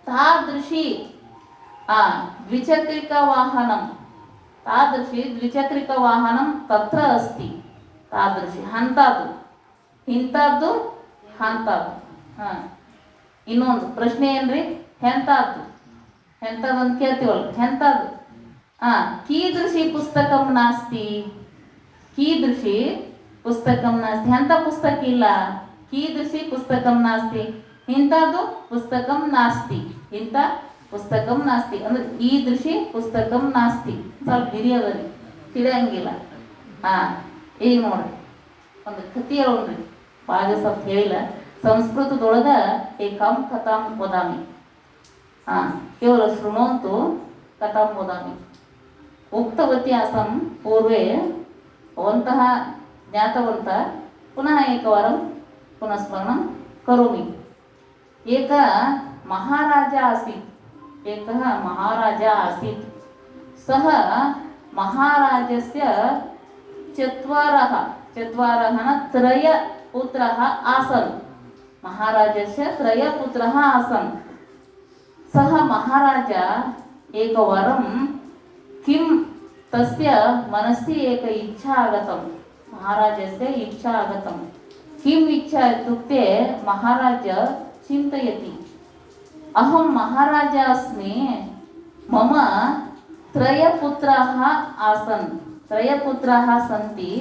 ತಾದೃಶಿ ದ್ವಿಚಕ್ರಿಕ ವಾಹನಂ, ತಾದೃಶಿ ದ್ವಿಚಕ್ರಿಕ ವಾಹನಂ ತತ್ರ ಅಸ್ತಿ. ತಾದೃಶಿ ಅಂಥದ್ದು, ಇಂಥದ್ದು ಅಂಥದ್ದು. ಇನ್ನೊಂದು ಪ್ರಶ್ನೆ ಏನ್ರಿ, ಎಂಥದ್ದು, ಎಂಥದ್ದು ಅಂತ ಕೇಳ್ತೀವಲ್ಲ, ಎಂಥದ್ದು. ಕೀದೃಶಿ ಪುಸ್ತಕಂ ನಾಸ್ತಿ, ಕೀದೃಶಿ ಪುಸ್ತಕಂ ನಾಸ್ತಿ. ಎಂಥ ಪುಸ್ತಕ ಇಲ್ಲ, ಕೀದೃಶಿ ಪುಸ್ತಕಂ ನಾಸ್ತಿ, ಇಂಥದ್ದು ಪುಸ್ತಕಂ ನಾಸ್ತಿ, ಇಂಥ ಪುಸ್ತಕಂ ನಾಸ್ತಿ ಅಂದ್ರೆ ಈ ದೃಷಿ ಪುಸ್ತಕಂ ನಾಸ್ತಿ. ಸ್ವಲ್ಪ ಹಿರಿಯದ ರೀ, ತಿಳಿಯಂಗಿಲ್ಲ. ಈಗ ನೋಡ್ರಿ ಒಂದು ಕಥೆ ಹೇಳೋಣ್ರಿ, ಭಾಳ ಸ್ವಲ್ಪ ಹೇಳಿಲ್ಲ. ಸಂಸ್ಕೃತದೊಳಗ ಏಕಾಂ ಕಥಾಂ ವದಾಮಿ, ಕೇವಲ ಶೃಣೋಂತು ಕಥಾಂ ವದಾಮಿ. ಉಕ್ತವತಿ ಆಸಂ ಪೂರ್ವೆ ಭವಂತಃ ಜ್ಞಾತವಂತ ಪುನಃ ಏಕವಾರಂ ಪುನಃ ಸ್ಮರಣಂ ಕರೋಮಿ. ಏಕ ಮಹಾರಾಜ ಆಸೀತ್, एकः महाराजा आसीत्. सः महाराजस्य चत्वारः त्रयपुत्राः आसन्. महाराजस्य त्रयपुत्राः आसन्. सः महाराज एकवारं किं तस्य मनसि एक इच्छा आगतं महाराजस्य इच्छा आगतं किम् इच्छा इत्युक्ते महाराज चिन्तयति अहं महाराज अस्मि मम त्रयपुत्राः आसन् त्रयपुत्राः सन्ति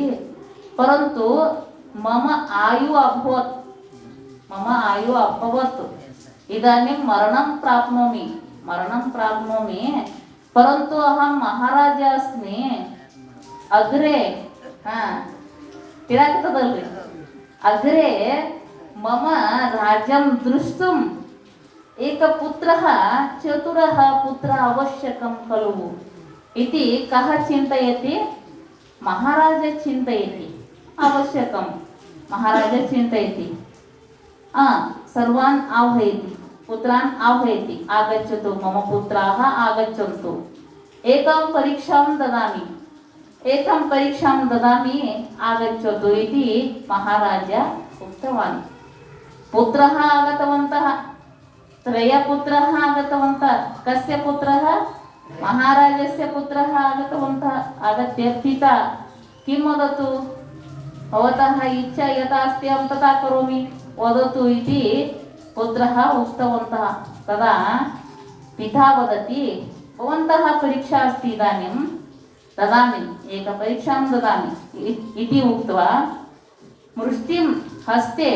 परन्तु मम आयु अभवत् इदानीं मरणं प्राप्नोमि परन्तु अहं महाराज अस्मि अग्रे तिरागतदल्रि अग्रे मम राज्यं द्रष्टुम् एकपुत्रः चतुरः पुत्रः आवश्यकं खलु इति कः चिन्तयति महाराज चिन्तयति आवश्यकं महाराज चिन्तयति सर्वान् आह्वयति पुत्रान् आह्वयति आगच्छतु मम पुत्राः आगच्छन्तु एकं परीक्षां ददामि आगच्छतु इति महाराज उक्तवान् पुत्रः आगतवन्तः त्रयपुत्रः आगतवन्तः कस्य पुत्रः महाराजस्य पुत्रः आगतवन्तः आगत्य पिता किं वदतु भवतः इच्छा यथा अस्ति अहं तथा करोमि वदतु इति पुत्रः उक्तवन्तः तदा पिता वदति भवन्तः परीक्षा अस्ति इदानीं ददामि एकपरीक्षां ददामि इति उक्त्वा मुष्टिं हस्ते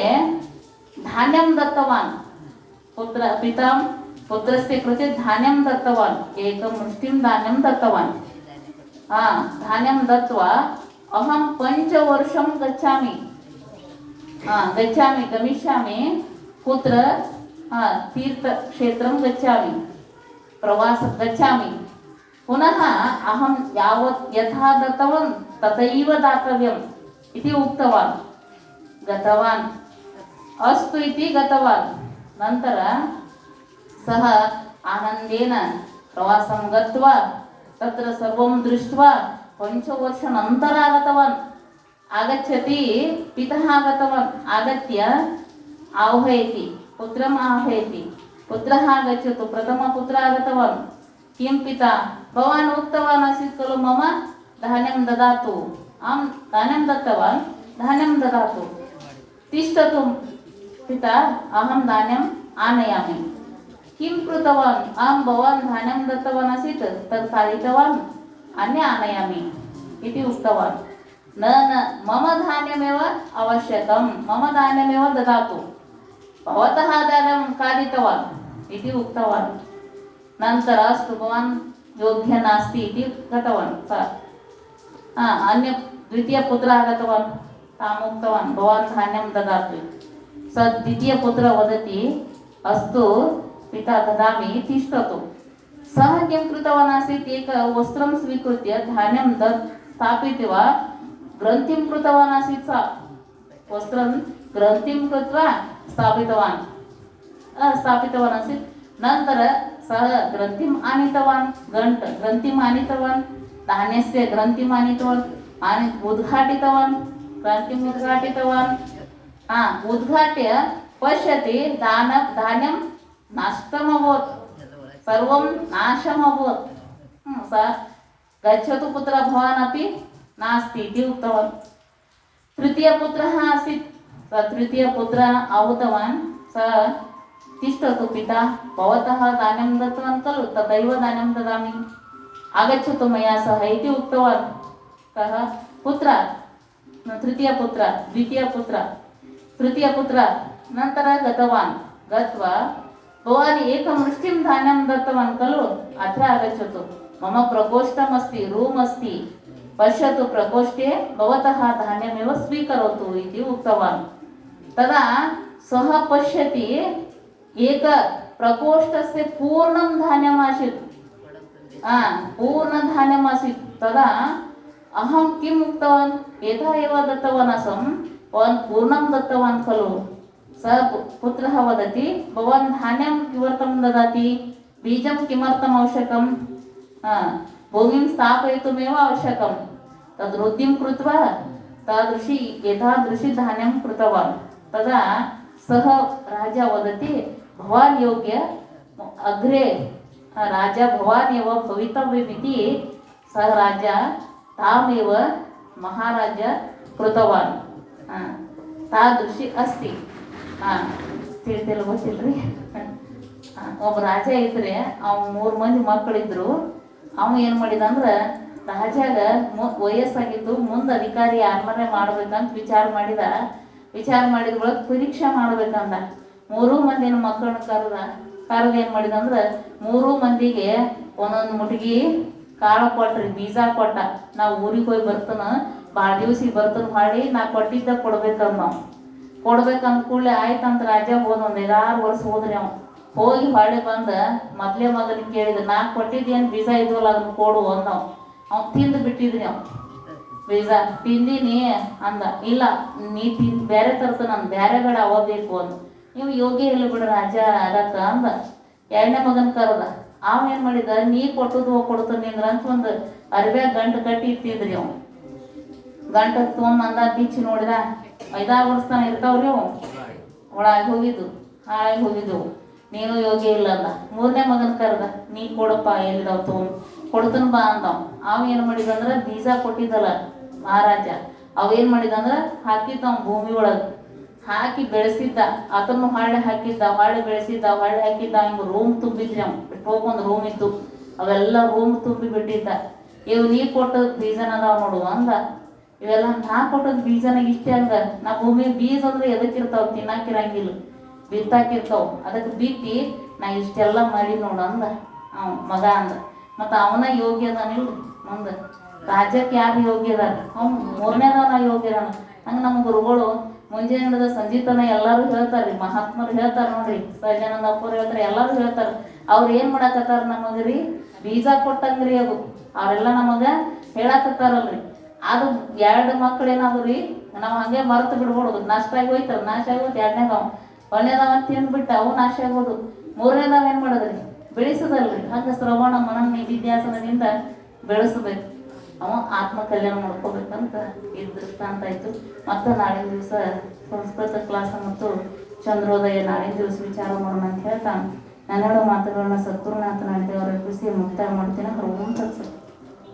धान्यं दत्तवान् पिता पुत्रस्य कृते धान्यं दत्तवान् एकं मुष्टिं धान्यं दत्तवान् धान्यं दत्त्वा अहं 5 वर्षं गमिष्यामि कुत्र तीर्थक्षेत्रं गच्छामि प्रवासं गच्छामि पुनः अहं यावत् यथा दत्तवान् तथैव दातव्यम् इति उक्तवान् गतवान् अस्तु इति गतवान् नन्तर सः आनन्देन प्रवासं गत्वा तत्र सर्वं दृष्ट्वा 5 वर्षानन्तरम् आगतवान् आगच्छति पिता आगतवान् आगत्य आह्वयति पुत्रम् आह्वयति पुत्रः आगच्छतु प्रथमपुत्रः आगतवान् किं पिता भवान् उक्तवान् आसीत् खलु मम धान्यं ददातु अहं धान्यं दत्तवान् धान्यं ददातु तिष्ठतु पिता अहं धान्यम् आनयामि किं कृतवान् अहं भवान् धान्यं दत्तवान् आसीत् तत् खादितवान् अन्य आनयामि इति उक्तवान् न मम धान्यमेव आवश्यकं मम धान्यमेव ददातु भवतः धान्यं खादितवान् इति उक्तवान् नन्तरम् अस्तु भवान् योग्यः नास्ति इति गतवान् सः अन्य द्वितीयपुत्रः आगतवान् ताम् उक्तवान् भवान् धान्यं ददातु सः द्वितीयपुत्रः वदति अस्तु पिता ददामि तिष्ठतु सः किं कृतवान् आसीत् एकं वस्त्रं स्वीकृत्य धान्यं स्थापित्वा ग्रन्थिं कृतवान् आसीत् सः वस्त्रं ग्रन्थिं कृत्वा स्थापितवान् आसीत् नन्तर सः ग्रन्थिम् आनीतवान् ग्रन्थिम् आनीतवान् धान्यस्य ग्रन्थिम् आनीतवान् उद्घाटितवान् ग्रन्थिम् उद्घाटितवान् उद्घाट्य पश्यति धान्यं नष्टमभवत् सर्वं नाशमभवत् सः गच्छतु पुत्र भवान् अपि नास्ति इति उक्तवान् तृतीयपुत्रः आसीत् सः तृतीयपुत्रः आहूतवान् सः तिष्ठतु पिता भवतः धान्यं दत्तवान् खलु तथैव धान्यं ददामि आगच्छतु मया सह इति उक्तवान् कः पुत्र तृतीयपुत्र नन्तरं गतवान् गत्वा भवान् एकं मुष्टिं धान्यं दत्तवान् खलु अत्र आगच्छतु मम प्रकोष्ठमस्ति रूम् अस्ति पश्यतु प्रकोष्ठे भवतः धान्यमेव स्वीकरोतु इति उक्तवान् तदा सः पश्यति एक प्रकोष्ठस्य पूर्णं धान्यमासीत् पूर्णधान्यमासीत् तदा अहं किम् उक्तवान् यथा एव दत्तवान् आसं भवान् पूर्णं दत्तवान् खलु सः पुत्रः वदति भवान् धान्यं किमर्थं ददाति बीजं किमर्थम् आवश्यकं भूमिं स्थापयितुमेव आवश्यकं तद् वृद्धिं कृत्वा एतादृशी धान्यं कृतवान् तदा सः राजा वदति भवान् योग्य अग्रे राजा भवानेव भवितव्यमिति सः राजा तामेव महाराज कृतवान् तादृशी अस्ति ತಿಳಿತಿಲ್ಲ ಗೊತ್ತಿಲ್ರಿ ಒಬ್ಬ ರಾಜ ಇದ್ರೆ ಅವ್ 3 ಮಂದಿ ಮಕ್ಕಳಿದ್ರು. ಅವ ಏನು ಮಾಡಿದ ಅಂದ್ರೆ ರಾಜಾಗ ವಯಸ್ಸಾಗಿದ್ದು ಮುಂದೆ ಅಧಿಕಾರಿ ಯಾರನ್ನೇ ಮಾಡ್ಬೇಕಂತ ವಿಚಾರ ಮಾಡಿದ ಒಳಗೆ ಪರೀಕ್ಷೆ ಮಾಡ್ಬೇಕಂದ 3 ಮಂದಿನ ಮಕ್ಕಳನ್ನ ಕರೆದು ಏನು ಮಾಡಿದ ಅಂದ್ರೆ 3 ಮಂದಿಗೆ ಒಂದೊಂದು ಮುಟ್ಗಿ ಕಾಳು ಕೊಟ್ರಿ, ಬೀಜ ಕೊಟ್ಟ. ನಾವು ಊರಿಗೆ ಹೋಗಿ ಬರ್ತಾನ ಭಾಳ ದಿವ್ಸಿಗೆ ಬರ್ತಾನ ಮಾಡಿ ನಾ ಕೊಟ್ಟಿದ್ದ ಕೊಡ್ಬೇಕಂದ ನಾವು. ಕೊಡ್ಬೇಕಂದ ಕೂಡಲೇ ಆಯ್ತಂತ ರಾಜ ಹೋದ, ಒಂದು 5-6 ವರ್ಷ ಹೋದ್ರಿ ಅವ. ಹೋಗಿ ಹೊಳೆ ಬಂದ ಮೊದಲೇ ಮಗನಿಗೆ ಕೇಳಿದ, ನಾ ಕೊಟ್ಟಿದ್ದೇನು ಬೀಜ ಇದ್ವಲ್ಲ ಅದನ್ನ ಕೊಡು ಅಂದ. ಅವ್ನು ತಿಂದು ಬಿಟ್ಟಿದ್ರಿ ಅವ್ ಬೀಜ. ತಿಂದಿನಿ ಅಂದ. ಇಲ್ಲ ನೀ ಬೇರೆ ತರ್ತ ನಾನು ಬೇರೆ ಗಡ ಅವ ಬೇಕು ಅಂದ. ನೀವು ಯೋಗ್ಯ ಇಲ್ಲ ಬಿಡ ರಾಜ ಅದಕ್ಕ ಅಂದ. 2ನೇ ಮಗನ ಕರೆದ. ಅವ ಏನು ಮಾಡಿದ, ನೀ ಕೊಟ್ಟದು ಕೊಡ್ತಾನೆ ಅಂದ್ರ ಅಂತ ಒಂದು ಅರಿವ್ಯಾಗ ಗಂಟು ಕಟ್ಟಿ ಇಟ್ಟಿದ್ರಿ ಅವ್. ಗಂಟು ತೊಗೊಂಬಂದ ಬಿಚ್ಚಿ ನೋಡಿದ 5-6 ವರ್ಷ ತನ ಇರ್ತಾವ್ರಿ ಅವು. ಒಳಗೆ ಹೋಗಿದ್ದು ಹಾಳಾಗಿ ಹೋಗಿದ್ದವು. ನೀನು ಯೋಗ್ಯ ಇಲ್ಲ ಅಂದ. 3ನೇ ಮಗನ ಕರೆದ, ನೀ ಕೊಡಪ್ಪ ಎಲ್ಲಿದಾವ್ ತೊಗೊಂಡು ಕೊಡ್ತಾನ ಬಾ ಅಂದವ್. ಅವ ಏನು ಮಾಡಿದಂದ್ರೆ ಬೀಜ ಕೊಟ್ಟಿದ್ದಲ್ಲ ಮಹಾರಾಜ, ಅವೇನು ಮಾಡಿದಂದ್ರೆ ಹಾಕಿದ್ದ ಅವ್ನ ಭೂಮಿ ಒಳಗೆ ಹಾಕಿ ಬೆಳೆಸಿದ್ದ. ಅದನ್ನು ಹೊಳ್ಳೆ ಹಾಕಿದ್ದ, ಹೊಳ್ಳೆ ಬೆಳೆಸಿದ್ದ, ಹೊಳ್ಳೆ ಹಾಕಿದ್ದ. ಹಿಂಗೆ ರೂಮ್ ತುಂಬಿದ್ರಿ ಅವ್ನು. ಬಿಟ್ಟೋಗೊಂದು ರೂಮ್ ಇತ್ತು, ಅವೆಲ್ಲ ರೂಮ್ ತುಂಬಿ ಬಿಟ್ಟಿದ್ದ. ಇವು ನೀ ಕೊಟ್ಟದ ಬೀಜನ ಅದಾವ ನೋಡು ಅಂದ. ಇವೆಲ್ಲ ನಾ ಕೊಟ್ಟದ ಬೀಜನಾಗ ಇಷ್ಟೇ ಅಂದ. ನಾ ಭೂಮಿ ಬೀಜ ಅಂದ್ರೆ ಎದಕ್ಕಿರ್ತಾವ, ತಿನ್ನಾಕಿರಂಗಿಲ್ಲ, ಬಿತ್ತಾಕಿರ್ತಾವ. ಅದಕ್ಕೆ ಬಿತ್ತಿ ನಾ ಇಷ್ಟೆಲ್ಲ ಮಾಡಿ ನೋಡು ಅಂದ ಅವ ಮಗ ಅಂದ. ಮತ್ತು ಅವನ ಯೋಗ್ಯ ಅದಾನಿಲ್ಲ ಮುಂದೆ ರಾಜ್ಯಕ್ಕೆ ಯಾರು ಯೋಗ್ಯ ಅದಾರ? ಅವ್ನು 3ನೇದವನ ಯೋಗ್ಯ ಅದಾನ. ಹಂಗೆ ನಮ್ಮ ಗುರುಗಳು ಮುಂಜಾನೆ ಹಿಡಿದ ಸಂಜೀತನ ಎಲ್ಲರೂ ಹೇಳ್ತಾರೆ, ಮಹಾತ್ಮರು ಹೇಳ್ತಾರೆ ನೋಡ್ರಿ, ಸಹಜಾನಂದ ಅಪ್ಪರು ಹೇಳ್ತಾರೆ, ಎಲ್ಲರೂ ಹೇಳ್ತಾರೆ. ಅವ್ರು ಏನು ಮಾಡಾಕತ್ತಾರ ನಮಗ್ರಿ? ಬೀಜ ಕೊಟ್ಟಂಗ್ರಿ ಅದು. ಅವರೆಲ್ಲ ನಮಗೆ ಹೇಳಾಕತ್ತಾರಲ್ರಿ. ಅದು 2 ಮಕ್ಳು ಏನಾಗ್ರಿ, ನಾವು ಹಂಗೆ ಮರೆತು ಬಿಡ್ಬೋದು. ನಾಷ್ಟ ಆಗಿ ಹೋಯ್ತಾರ, ನಾಶ ಆಗೋದು 2ನೇದವ. 1ನೇದವ ತಿಂದ್ಬಿಟ್ಟು ಅವು ನಾಶ ಆಗೋದು. 3ನೇದವ ಏನು ಮಾಡೋದ್ರಿ? ಬೆಳೆಸೋದಲ್ರಿ. ಹಂಗೆ ಶ್ರವಣ ಮನನ ನಿಧಿಧ್ಯಾಸನದಿಂದ ಬೆಳೆಸಬೇಕು. ಅವ ಆತ್ಮ ಕಲ್ಯಾಣ ಮಾಡ್ಕೋಬೇಕಂತ ಇದು ದೃಷ್ಟಾಂತ ಆಯಿತು. ಮತ್ತು ನಾಳಿನ ದಿವಸ ಸಂಸ್ಕೃತ ಕ್ಲಾಸ್ ಮತ್ತು ಚಂದ್ರೋದಯ ನಾಳಿನ ದಿವಸ ವಿಚಾರ ಮಾಡೋಣ ಅಂತ ಹೇಳ್ತಾ 12 ಮಾತುಗಳನ್ನ ಸದ್ಗುರುನಾಥ ನಾಡಿದೇವರ ಅರ್ಪಿಸಿ ಮುಕ್ತಾಯ ಮಾಡ್ತೀನಿ. ಓಂ ತತ್ಸತ್.